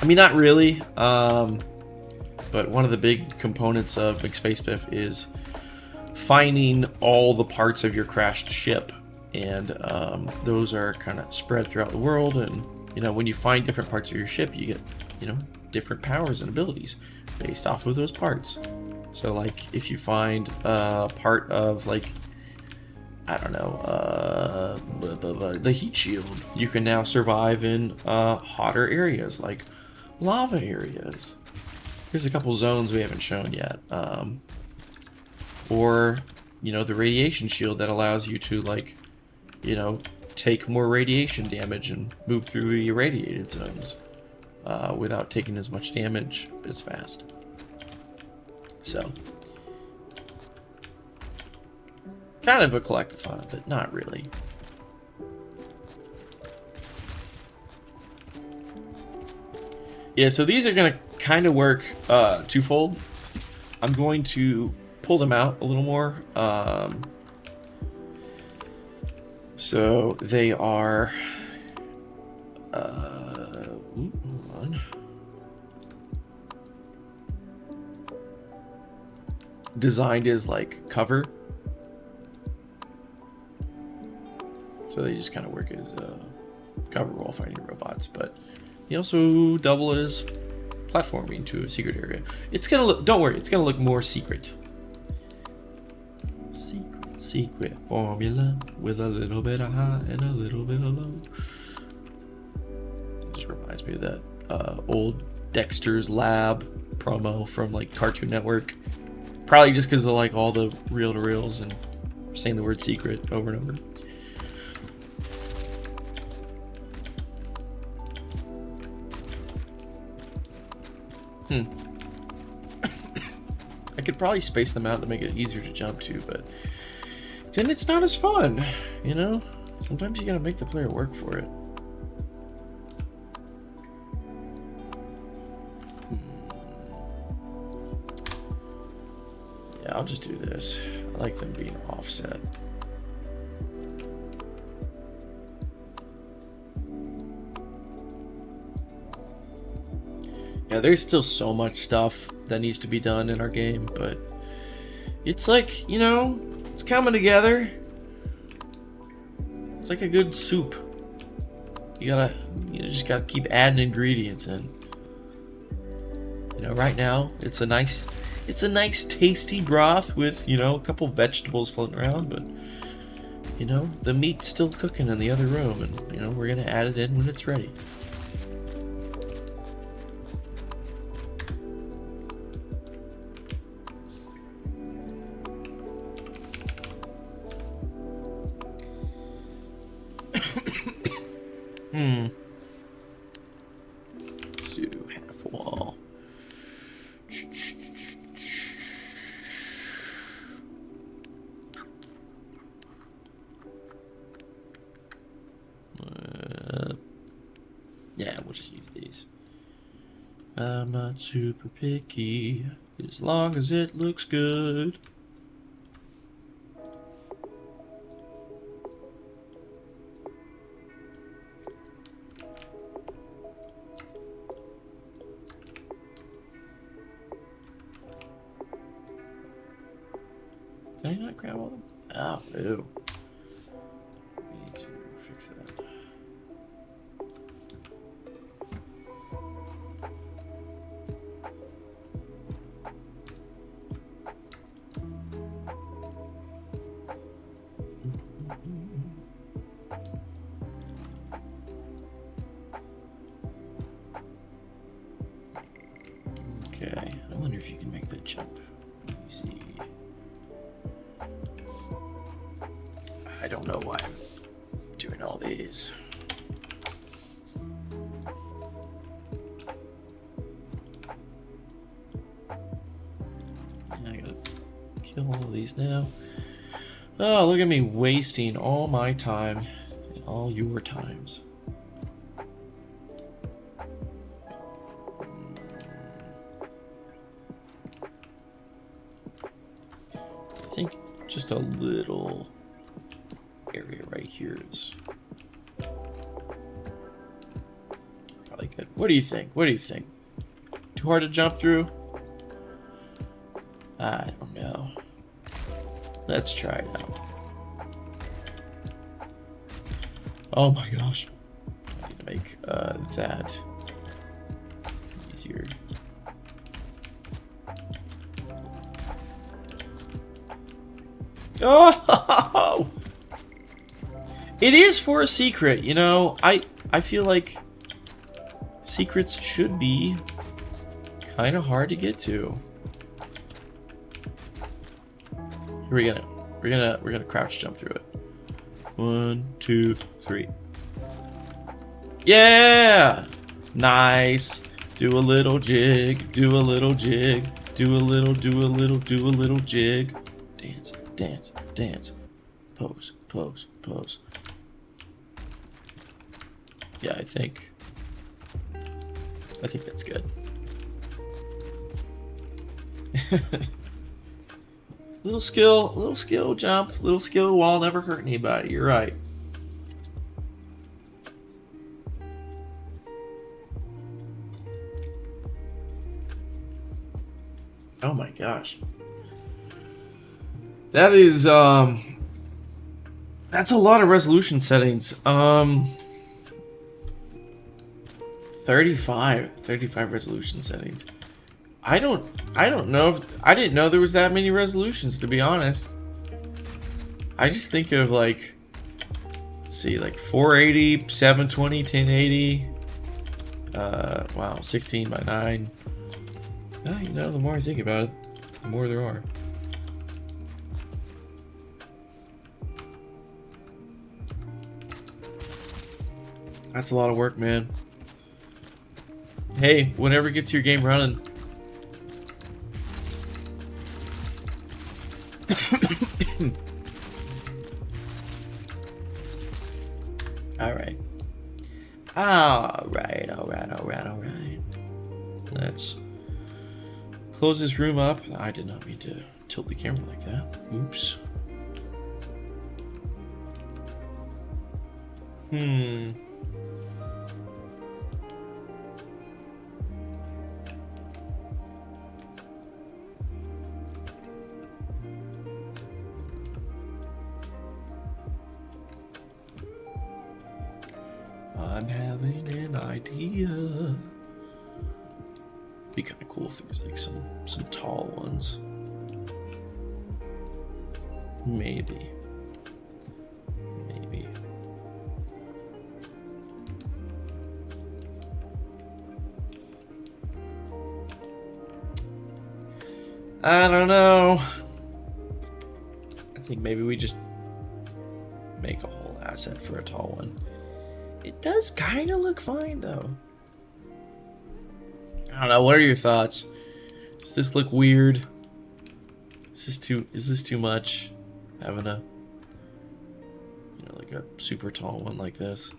I mean, not really, but one of the big components of McSpacebiff is finding all the parts of your crashed ship, and those are kind of spread throughout the world. And you know, when you find different parts of your ship, you get, you know, different powers and abilities based off of those parts. So like if you find part of like, I don't know, the heat shield, you can now survive in hotter areas like lava areas. There's a couple zones we haven't shown yet. Or, you know, the radiation shield that allows you to, like, you know, take more radiation damage and move through the irradiated zones without taking as much damage as fast. So, kind of a collectathon, but not really. Yeah, so these are going to kind of work twofold. I'm going to pull them out a little more. So they are... hold on. Designed as like cover. So they just kind of work as cover while fighting robots, but they also double as platforming to a secret area. It's gonna look, don't worry, it's gonna look more secret. Secret formula with a little bit of high and a little bit of low. It just reminds me of that old Dexter's Lab promo from like Cartoon Network. Probably just because of like all the reel-to-reels and saying the word secret over and over. I could probably space them out to make it easier to jump to, but then it's not as fun, you know? Sometimes you gotta make the player work for it. Yeah, I'll just do this. I like them being offset. Yeah, there's still so much stuff that needs to be done in our game, but it's like, you know, it's coming together. It's like a good soup. You just gotta keep adding ingredients in. You know, right now it's a nice tasty broth with, you know, a couple vegetables floating around, but you know, the meat's still cooking in the other room, and you know, we're gonna add it in when it's ready. Let's do half wall. Yeah, we'll just use these. I'm not super picky as long as it looks good. Did I not grab all of them? Oh, ew. We need to fix that. Okay, I wonder if you can make that jump. Let me see. I don't know why I'm doing all these. I gotta kill all of these now. Oh, look at me wasting all my time and all your times. I think just a little area right here is What do you think? What do you think? Too hard to jump through? I don't know. Let's try it out. Oh my gosh. I need to make that easier. Oh! It is for a secret, you know. I feel like secrets should be kind of hard to get to. Here we're gonna crouch jump through it. 1, 2, 3. Yeah! Nice. Do a little jig. Do a little jig. Do a little jig. Dance, dance, dance. Pose, pose, pose. Yeah, I think that's good. Little skill jump, little skill wall never hurt anybody. You're right. Oh my gosh. That is that's a lot of resolution settings. 35 resolution settings. I don't know if I didn't know there was that many resolutions, to be honest. I just think of like, let's see, like 480, 720, 1080. Wow, 16 by 9. You know, the more I think about it, the more there are. That's a lot of work, man. Hey, whenever gets your game running. Alright. Let's close this room up. I did not mean to tilt the camera like that. Oops. I'm having an idea. Be kind of cool if there's like some tall ones. Maybe. I don't know. I think maybe we just make a whole asset for a tall one. It does kind of look fine, though. I don't know. What are your thoughts? Does this look weird? Is this too much? Having a, like a super tall one like this.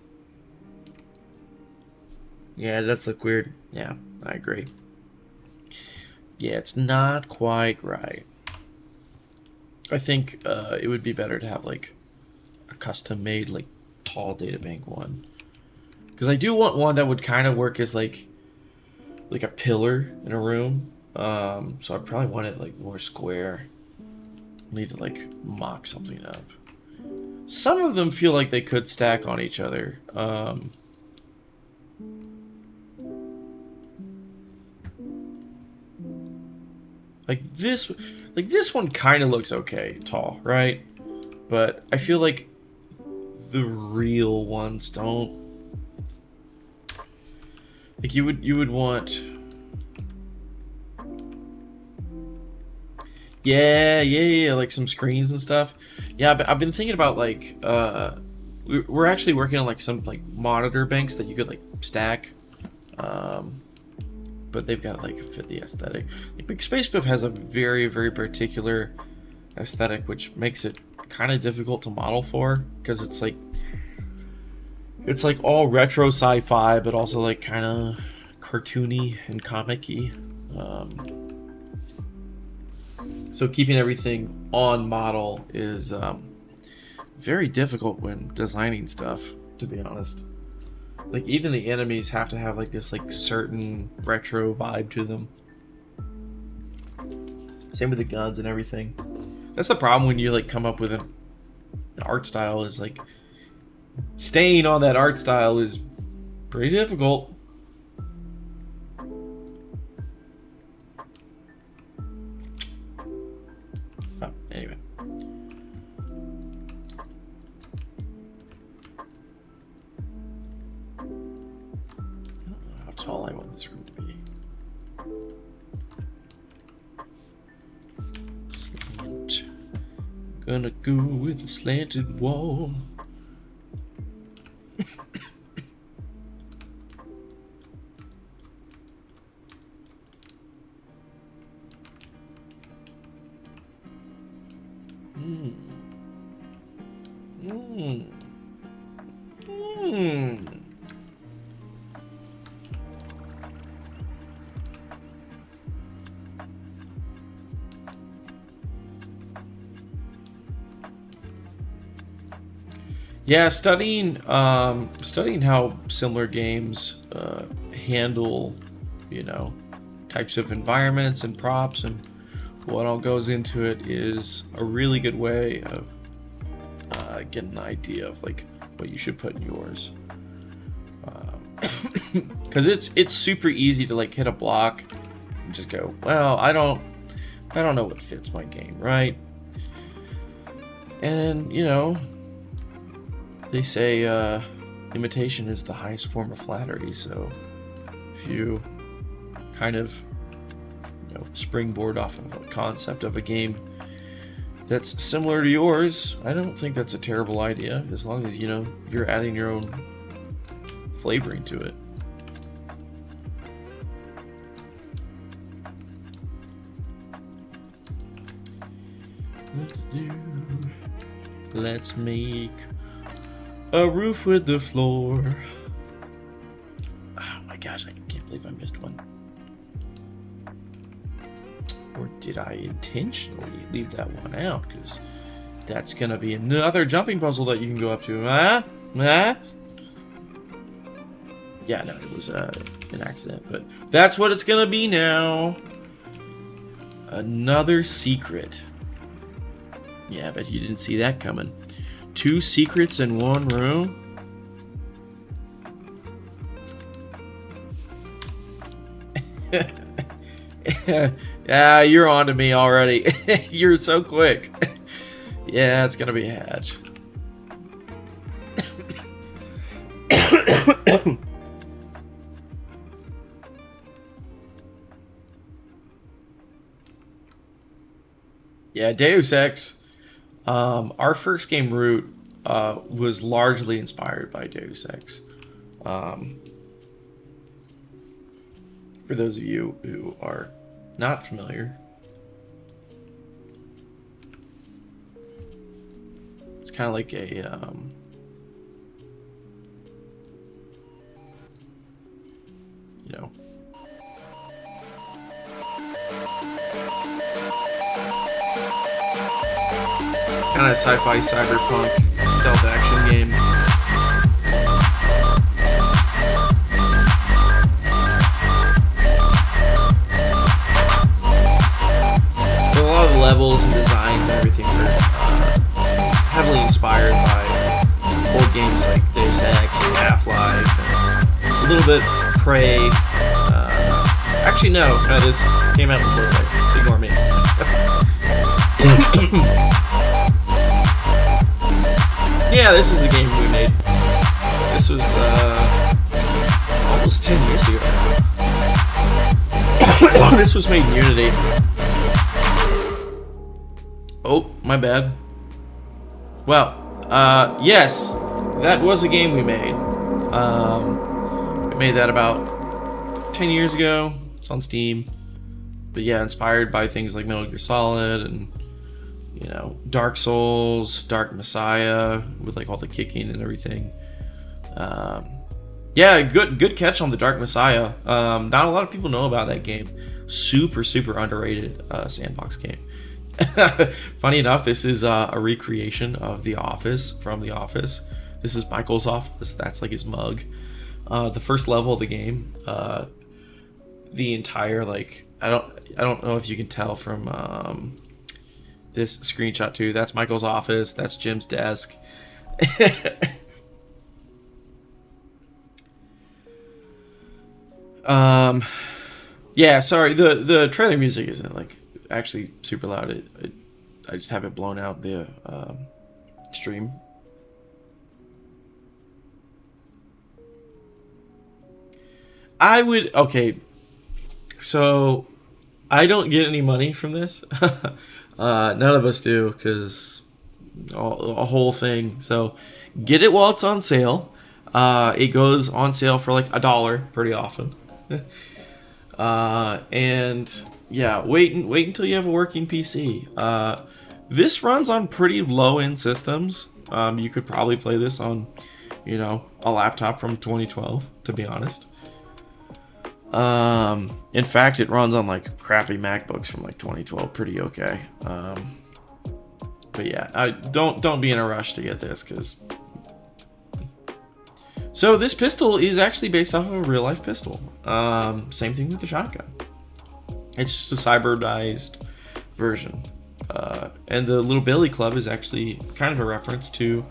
Yeah, it does look weird. Yeah, I agree. Yeah, it's not quite right. I think it would be better to have like a custom-made, like, tall databank one. Because I do want one that would kind of work as like a pillar in a room. So I probably want it like more square. Need to like mock something up. Some of them feel like they could stack on each other. Like this one kind of looks okay, tall, right? But I feel like the real ones don't. Like you would want. Yeah, like some screens and stuff. Yeah, but I've been thinking about like we're actually working on like some like monitor banks that you could like stack. But they've got to like fit the aesthetic. Like McSpacebiff has a very, very particular aesthetic, which makes it kind of difficult to model for, because it's like all retro sci-fi, but also like kind of cartoony and comic-y. So keeping everything on model is very difficult when designing stuff, to be honest. Like, even the enemies have to have like this like certain retro vibe to them. Same with the guns and everything. That's the problem when you like come up with an art style, is like staying on that art style is pretty difficult. Oh, anyway. How tall I want this room to be. Slant. Gonna go with a slanted wall. Yeah, studying how similar games handle, you know, types of environments and props and what all goes into it is a really good way of getting an idea of like what you should put in yours. Because it's super easy to like hit a block and just go, well, I don't know what fits my game, right? And you know, they say imitation is the highest form of flattery. So if you kind of, you know, springboard off of a concept of a game that's similar to yours, I don't think that's a terrible idea, as long as, you know, you're adding your own flavoring to it. Let's make a roof with the floor. Oh my gosh, I can't believe I missed one. Or did I intentionally leave that one out? Because that's gonna be another jumping puzzle that you can go up to. Yeah, no, it was an accident, but that's what it's gonna be now. Another secret. Yeah, but you didn't see that coming. 2 secrets in one room. Yeah, you're on to me already. You're so quick. Yeah, it's gonna be a hatch. Yeah, Deus Ex. Our first game route was largely inspired by Deus Ex. For those of you who are not familiar, it's kind of like a you know, kind of sci-fi cyberpunk stealth action game. A lot of the levels and designs and everything are heavily inspired by old games like Deus Ex and Half-Life, and a little bit Prey. Actually, no, this came out before Prey. Ignore me. Yeah, this is a game we made. This was almost 10 years ago. This was made in Unity. Oh, my bad. Well, yes, that was a game we made. We made that about 10 years ago. It's on Steam. But yeah, inspired by things like Metal Gear Solid and, you know, Dark Souls, Dark Messiah, with like all the kicking and everything. Yeah, good catch on the Dark Messiah. Not a lot of people know about that game. Super underrated sandbox game. Funny enough, this is a recreation of The Office from The Office. This is Michael's office. That's like his mug. The first level of the game, the entire like I don't know if you can tell from this screenshot too. That's Michael's office. That's Jim's desk. Yeah, sorry. The trailer music isn't like actually super loud. I just have it blown out the stream. I would okay. So I don't get any money from this. None of us do because a whole thing. So get it while it's on sale. It goes on sale for like $1 pretty often. And yeah, wait until you have a working PC. This runs on pretty low end systems. You could probably play this on, a laptop from 2012. To be honest. In fact, it runs on like crappy MacBooks from like 2012, pretty okay. But yeah, don't be in a rush to get this because. So this pistol is actually based off of a real life pistol. Same thing with the shotgun. It's just a cybernized version. And the little Billy Club is actually kind of a reference to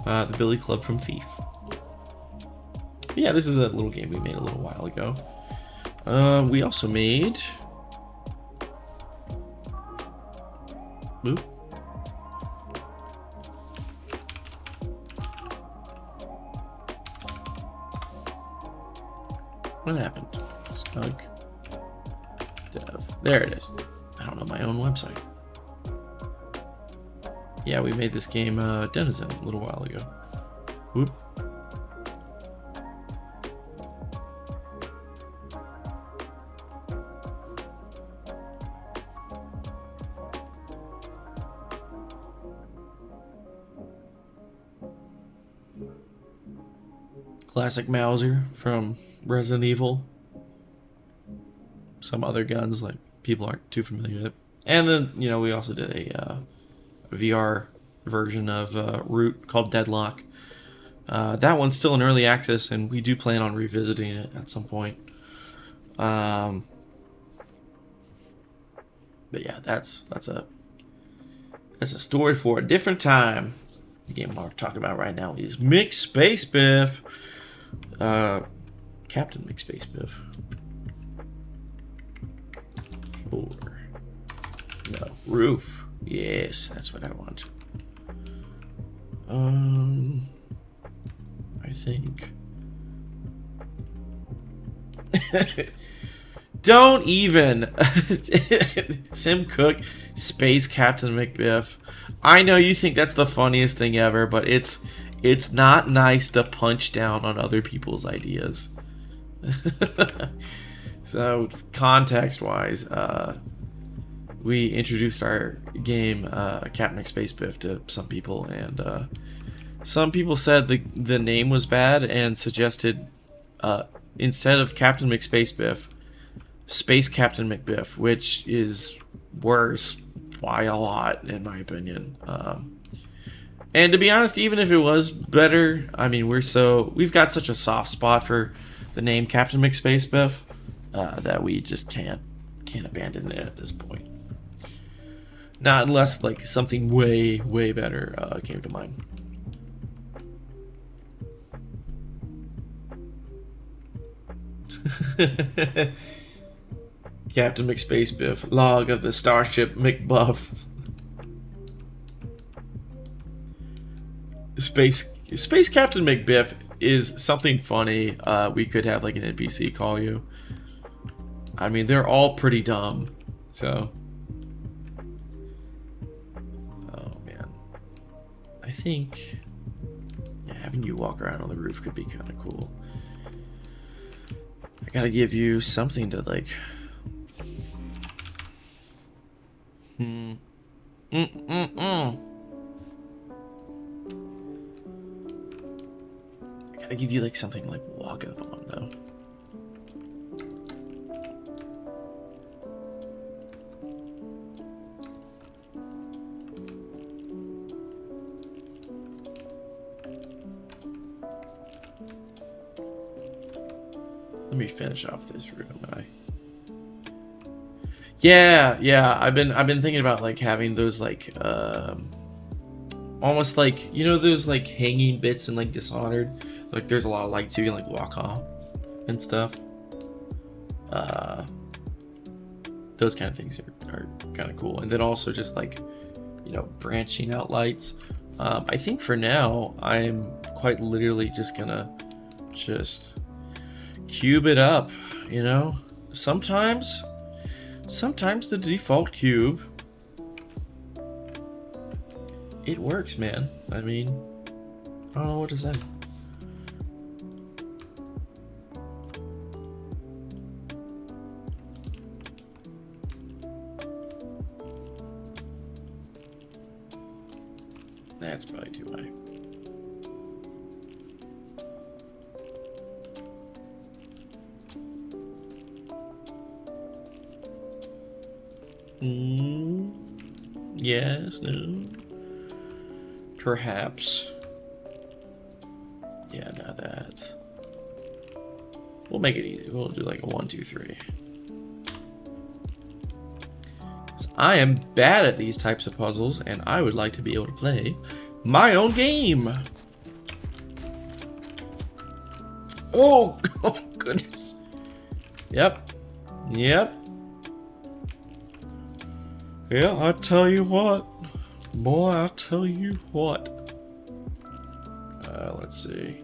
the Billy Club from Thief. But yeah, this is a little game we made a little while ago. We also made. Oop. What happened? Skunk Dev. There it is. I don't know my own website. Yeah, we made this game Denizen a little while ago. Whoop. Classic Mauser from Resident Evil. Some other guns like people aren't too familiar with. And then, we also did a VR version of Root called Deadlock. That one's still in early access, and we do plan on revisiting it at some point. But yeah, that's a story for a different time. The game we're talking about right now is McSpacebiff. Captain McSpacebiff. Roof. Yes, that's what I want. I think. Don't even. Sim Cook, Space Captain McBiff. I know you think that's the funniest thing ever, but it's not nice to punch down on other people's ideas. So, context-wise, we introduced our game, Captain McSpacebiff, to some people, and some people said the name was bad and suggested, instead of Captain McSpacebiff, Space Captain McBiff, which is worse by a lot, in my opinion. And to be honest, even if it was better, I mean, we've got such a soft spot for the name Captain McSpacebiff that we just can't abandon it at this point. Not unless like something way better came to mind. Captain McSpacebiff, log of the Starship McBuff. Space Captain McBiff is something funny. We could have like an NPC call you. I mean, they're all pretty dumb, so. Oh man, I think having you walk around on the roof could be kind of cool. I gotta give you something to like. I gotta give you like something to like walk up on though. Let me finish off this room. Yeah. I've been thinking about like having those like almost like, you know, those like hanging bits in like Dishonored. Like there's a lot of lights you can like walk on and stuff. Those kind of things are kind of cool. And then also just like, you know, branching out lights. I think for now I'm quite literally just gonna just cube it up, you know. Sometimes the default cube, it works, man. I mean, I don't know what to say. That's probably too high. Yes, no. Perhaps. Yeah, now that's. We'll make it easy. We'll do like a 1, 2, 3. 'Cause I am bad at these types of puzzles, and I would like to be able to play my own game. Oh, oh goodness. Yep. Yeah, I tell you what. Boy, I tell you what. Let's see.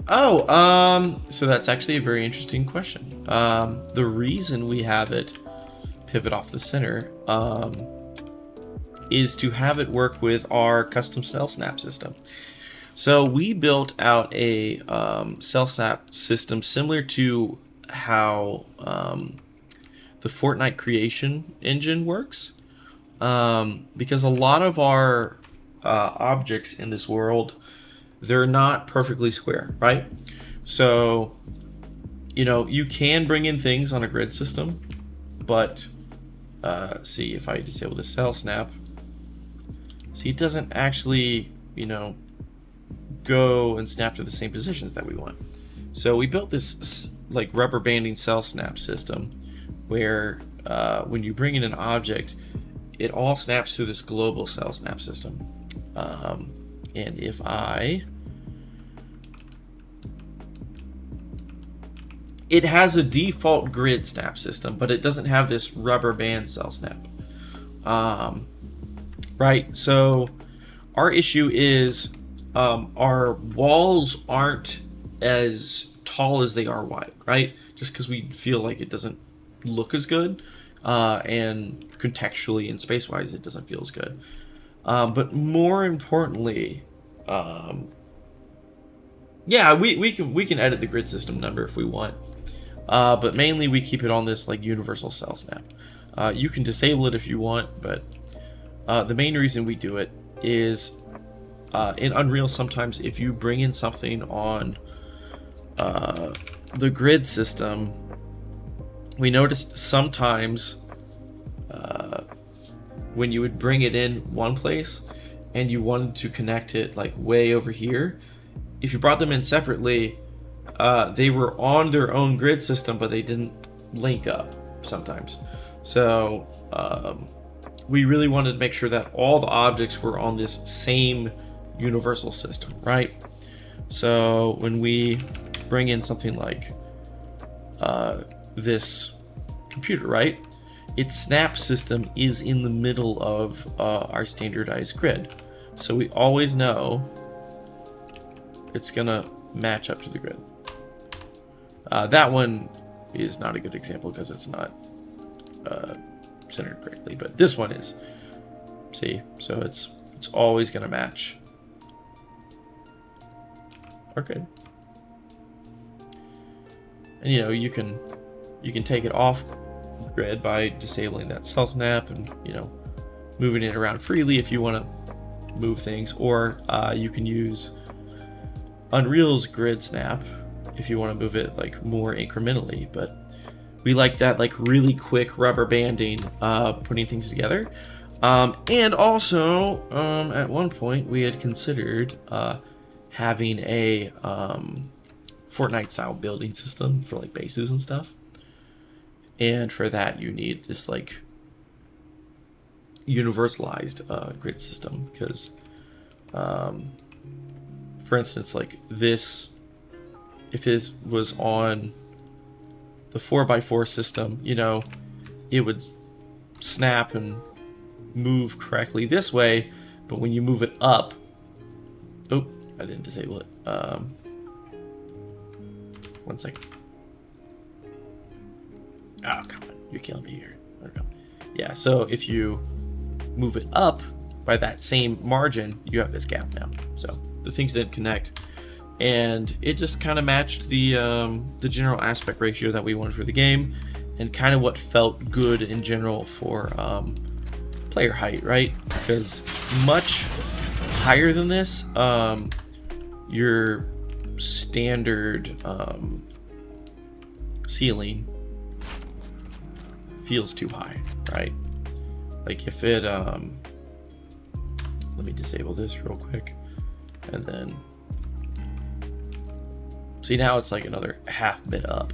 Oh, so that's actually a very interesting question. The reason we have it pivot off the center, is to have it work with our custom cell snap system. So we built out a cell snap system similar to how the Fortnite creation engine works, because a lot of our objects in this world, they're not perfectly square, right? So, you know, you can bring in things on a grid system, but see if I disable the cell snap. See, it doesn't actually, you know, go and snap to the same positions that we want. So we built this like rubber banding cell snap system where when you bring in an object, it all snaps through this global cell snap system. And if it has a default grid snap system, but it doesn't have this rubber band cell snap. Right, so our issue is our walls aren't as tall as they are wide, right? Just because we feel like it doesn't look as good, and contextually and space-wise it doesn't feel as good. But more importantly, yeah, we can edit the grid system number if we want, but mainly we keep it on this like universal cell snap. You can disable it if you want, but the main reason we do it is in Unreal, sometimes if you bring in something on the grid system, we noticed sometimes when you would bring it in one place and you wanted to connect it like way over here, if you brought them in separately, they were on their own grid system, but they didn't link up sometimes. So we really wanted to make sure that all the objects were on this same universal system, right? So when we bring in something like this computer, right? Its snap system is in the middle of our standardized grid. So we always know it's gonna match up to the grid. That one is not a good example because it's not centered correctly, but this one is. See, so it's always gonna match. Okay. And you know, you can take it off grid by disabling that cell snap and, you know, moving it around freely if you want to move things, or you can use Unreal's grid snap if you want to move it like more incrementally. But We like that like really quick rubber banding, putting things together. And also, at one point, we had considered having a Fortnite-style building system for like bases and stuff. And for that, you need this like universalized grid system because, for instance, like this, if this was on the 4x4 system, you know, it would snap and move correctly this way, but when you move it up, oh, I didn't disable it. 1 second. Oh, come on, you're killing me here. There we go. Yeah, so if you move it up by that same margin, you have this gap now. So the things didn't connect, and it just kind of matched the general aspect ratio that we wanted for the game, and kind of what felt good in general for player height, right? Because much higher than this, your standard ceiling feels too high, right? Like if it let me disable this real quick, and then see, now it's like another half bit up,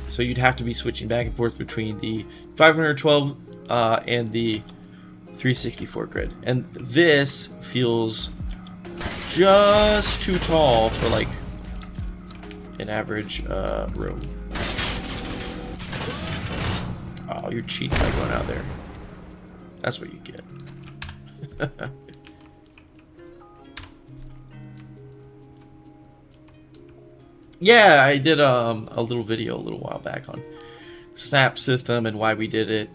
so you'd have to be switching back and forth between the 512 and the 364 grid, and this feels just too tall for like an average room. Oh, you're cheating by going out there. That's what you get. Yeah, I did a little video a little while back on Snap system and why we did it,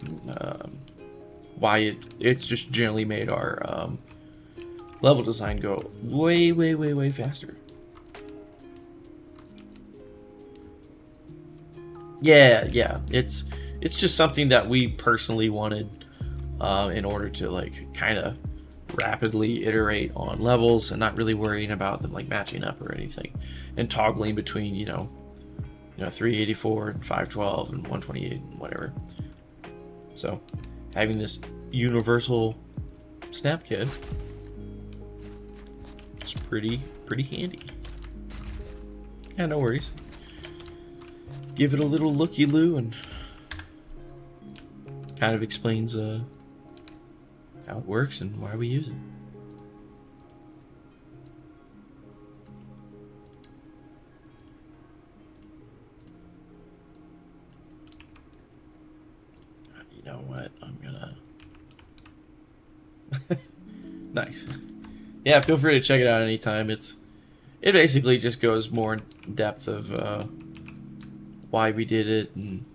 why it's just generally made our level design go way faster. Yeah, it's just something that we personally wanted in order to like kind of rapidly iterate on levels and not really worrying about them like matching up or anything, and toggling between you know 384 and 512 and 128 and whatever. So having this universal snap kit is pretty handy. Yeah, no worries. Give it a little looky-loo and kind of explains how it works and why we use it. You know what? I'm gonna... Nice. Yeah, feel free to check it out anytime. It basically just goes more in depth of why we did it and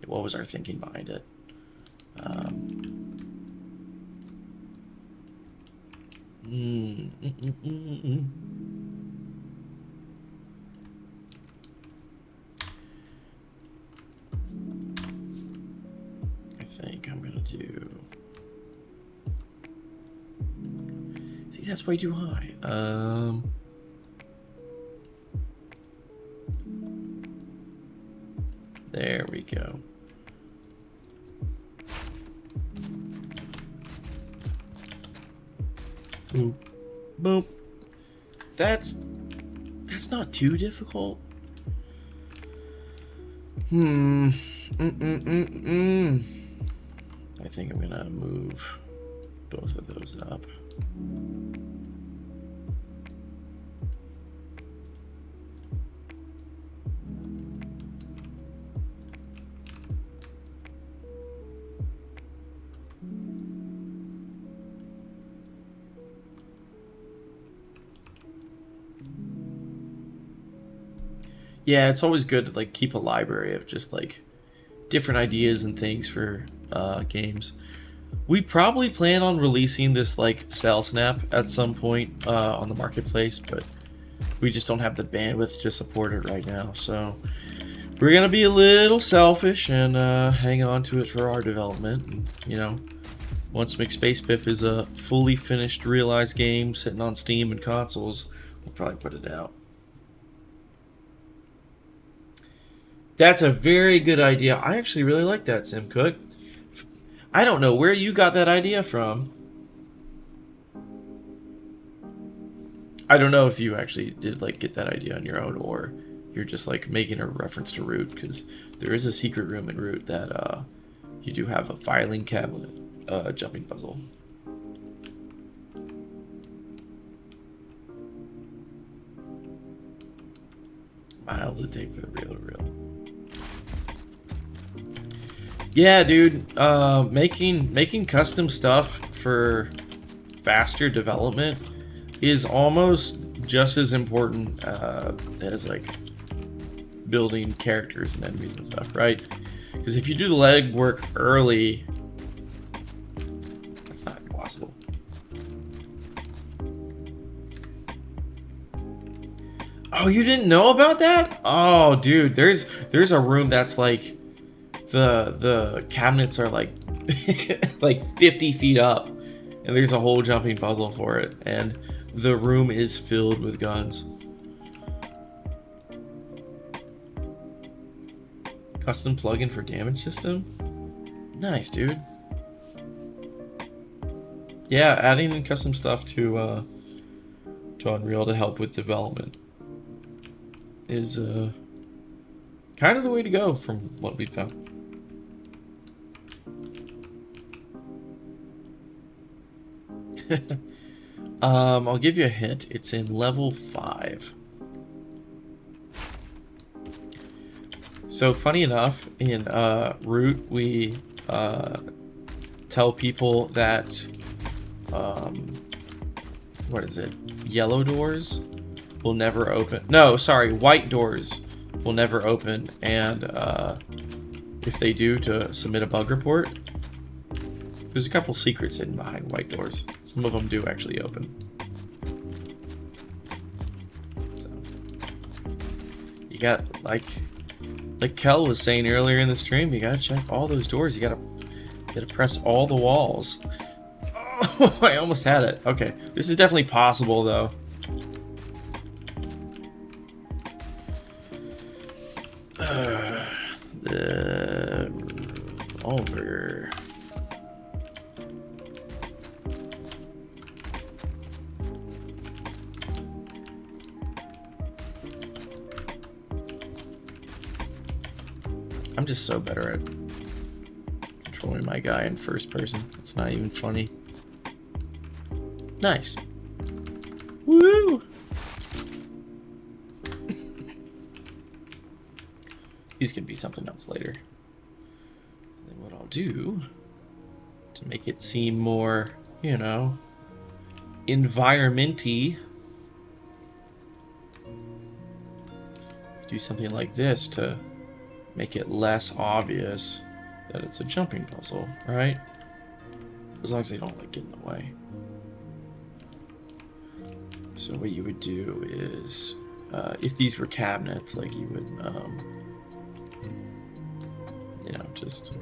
what was our thinking behind it. I think I'm gonna do... See, that's way too high. There we go. Boop. Boop. That's not too difficult. I think I'm gonna move both of those up. Yeah, it's always good to like keep a library of just like different ideas and things for games. We probably plan on releasing this like Cell Snap at some point on the marketplace, but we just don't have the bandwidth to support it right now. So we're gonna be a little selfish and hang on to it for our development. And, you know, once McSpacebiff is a fully finished realized game sitting on Steam and consoles, we'll probably put it out. That's a very good idea. I actually really like that, Sim Cook. I don't know where you got that idea from. I don't know if you actually did like get that idea on your own, or you're just like making a reference to Root, because there is a secret room in Root that you do have a filing cabinet jumping puzzle. Miles it take for the reel to reel. Yeah, dude. Making custom stuff for faster development is almost just as important as like building characters and enemies and stuff, right? Because if you do the legwork early, that's not impossible. Oh, you didn't know about that? Oh, dude, there's a room that's like the cabinets are like like 50 feet up, and there's a whole jumping puzzle for it, and the room is filled with guns. Custom plugin for damage system? Nice, dude. Yeah, adding in custom stuff to Unreal to help with development is kind of the way to go from what we've found. I'll give you a hint. It's in level 5. So funny enough, in Root, we tell people that what is it? Yellow doors will never open. No, sorry, white doors will never open, and if they do, to submit a bug report. There's a couple secrets hidden behind white doors. Some of them do actually open. So, you got, like Kel was saying earlier in the stream, you gotta check all those doors. You gotta press all the walls. Oh, I almost had it. Okay, this is definitely possible though. The revolver. I'm just so better at controlling my guy in first person. It's not even funny. Nice. Woo! These could be something else later. And then what I'll do to make it seem more, you know, environmenty, do something like this to make it less obvious that it's a jumping puzzle, right? As long as they don't like get in the way. So what you would do is, if these were cabinets, like you would, you know, just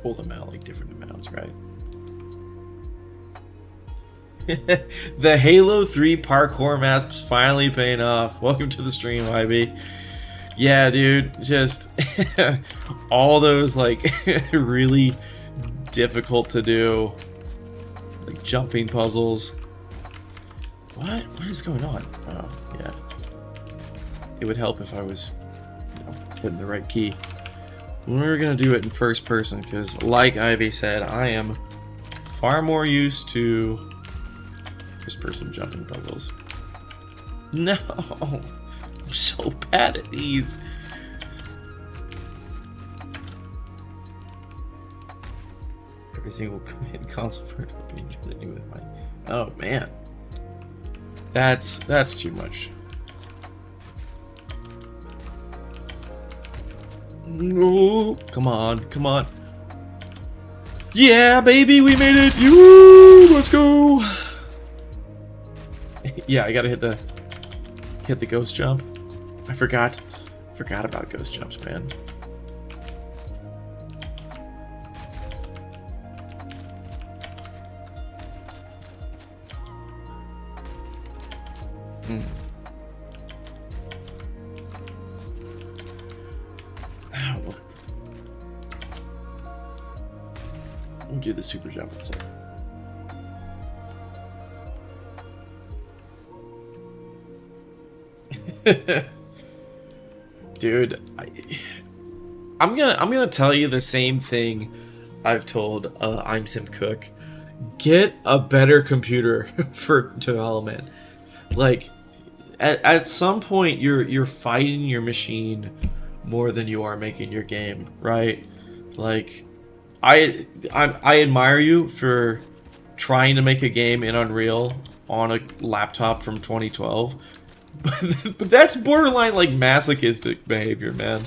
pull them out like different amounts, right? The Halo 3 parkour map's finally paying off. Welcome to the stream, IB. Yeah, dude, just all those like really difficult to do like jumping puzzles. What is going on? Oh, yeah. It would help if I was, you know, hitting the right key. We're gonna do it in first person because, like Ivy said, I am far more used to first-person jumping puzzles. No, I'm so bad at these. Every single command console for it with my. Oh man, that's too much. No, come on. Yeah, baby, we made it. You, let's go. Yeah, I gotta hit the ghost jump. I forgot about ghost jumps, man. Mm. Ow. We'll do the super jump instead. Dude, I'm gonna tell you the same thing I've told I'm Sim Cook. Get a better computer for development. Like, at some point, you're fighting your machine more than you are making your game, right? Like, I admire you for trying to make a game in Unreal on a laptop from 2012, but that's borderline like masochistic behavior, man.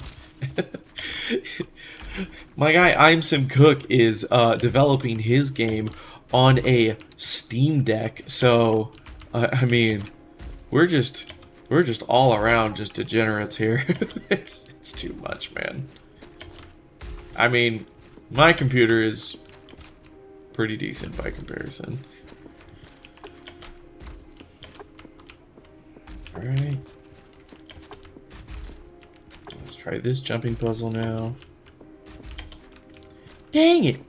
My guy I'm Sim Cook is developing his game on a Steam Deck, so I mean, we're just all around just degenerates here. it's too much, man. I mean, my computer is pretty decent by comparison. Alright. Let's try this jumping puzzle now. Dang it!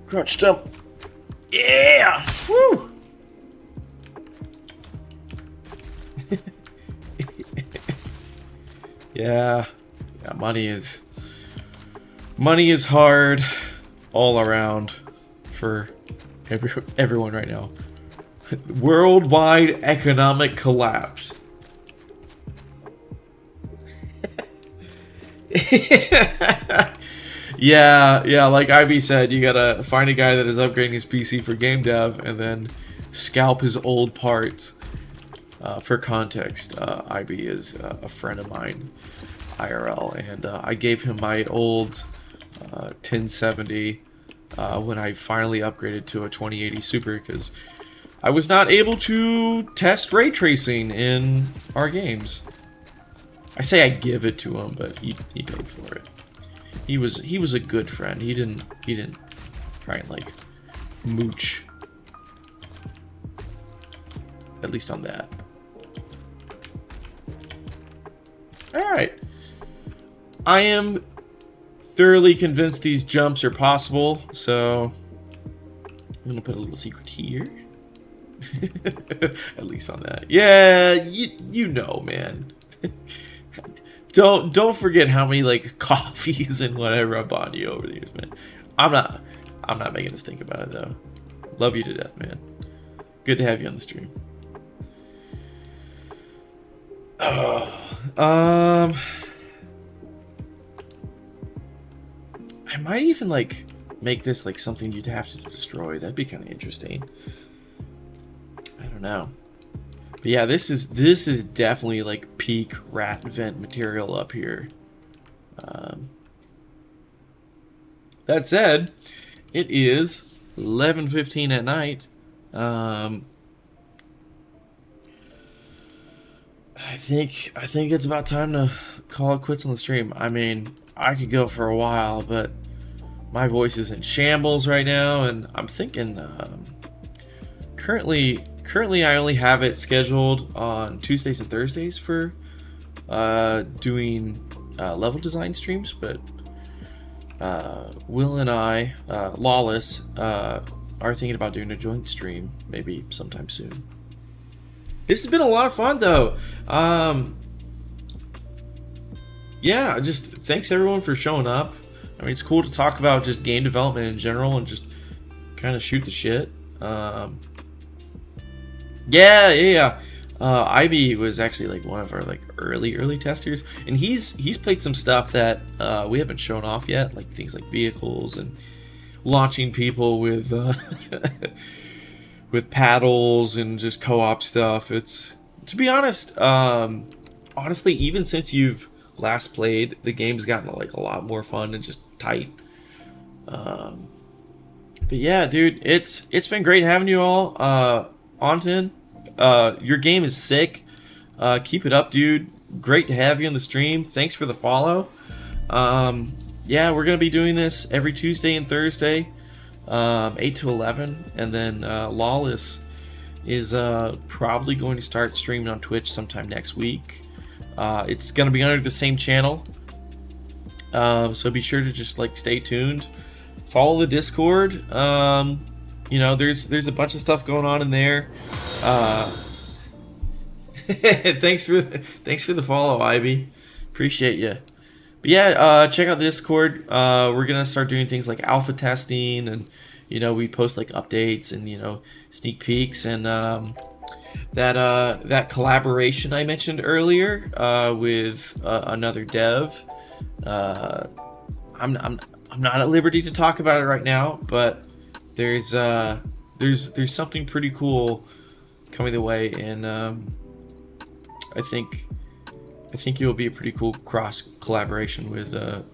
Crunch jump. Yeah! Woo! Yeah, money is hard all around for everyone right now. Worldwide economic collapse. Yeah, like IB said, you gotta find a guy that is upgrading his PC for game dev and then scalp his old parts. For context, IB is a friend of mine, IRL, and I gave him my old 1070 when I finally upgraded to a 2080 Super because I was not able to test ray tracing in our games. I say I give it to him, but he paid for it. He was a good friend. He didn't try and like mooch. At least on that. Alright. I am thoroughly convinced these jumps are possible, so I'm gonna put a little secret here. At least on that. Yeah, you know, man. Don't forget how many like coffees and whatever I bought you over the years, man. I'm not making us think about it though. Love you to death, man. Good to have you on the stream. I might even like make this like something you'd have to destroy. That'd be kind of interesting. I don't know. But yeah, this is definitely like peak rat vent material up here. That said, it is 11:15 at night. I think it's about time to call it quits on the stream. I mean, I could go for a while, but my voice is in shambles right now, and I'm thinking currently I only have it scheduled on Tuesdays and Thursdays for doing level design streams, but Will and I, Lawless, are thinking about doing a joint stream maybe sometime soon. This has been a lot of fun, though. Yeah, just thanks everyone for showing up. I mean, it's cool to talk about just game development in general and just kind of shoot the shit. Yeah. IB was actually like one of our like early testers, and he's played some stuff that we haven't shown off yet, like things like vehicles and launching people with with paddles and just co-op stuff. It's, to be honest, honestly, even since you've last played, the game's gotten like a lot more fun and just tight. But yeah, dude, it's been great having you all. Anton, your game is sick. Keep it up, dude. Great to have you on the stream. Thanks for the follow. Yeah, we're gonna be doing this every Tuesday and Thursday, 8 to 11, and then Lawless is probably going to start streaming on Twitch sometime next week. It's gonna be under the same channel, so be sure to just like stay tuned, follow the Discord. You know, there's a bunch of stuff going on in there. Thanks for the follow, Ivy. Appreciate you. But yeah, check out the Discord. We're gonna start doing things like alpha testing, and you know, we post like updates and, you know, sneak peeks, and that collaboration I mentioned earlier with another dev. I'm not at liberty to talk about it right now, but there's something pretty cool coming the way, and I think it will be a pretty cool cross collaboration with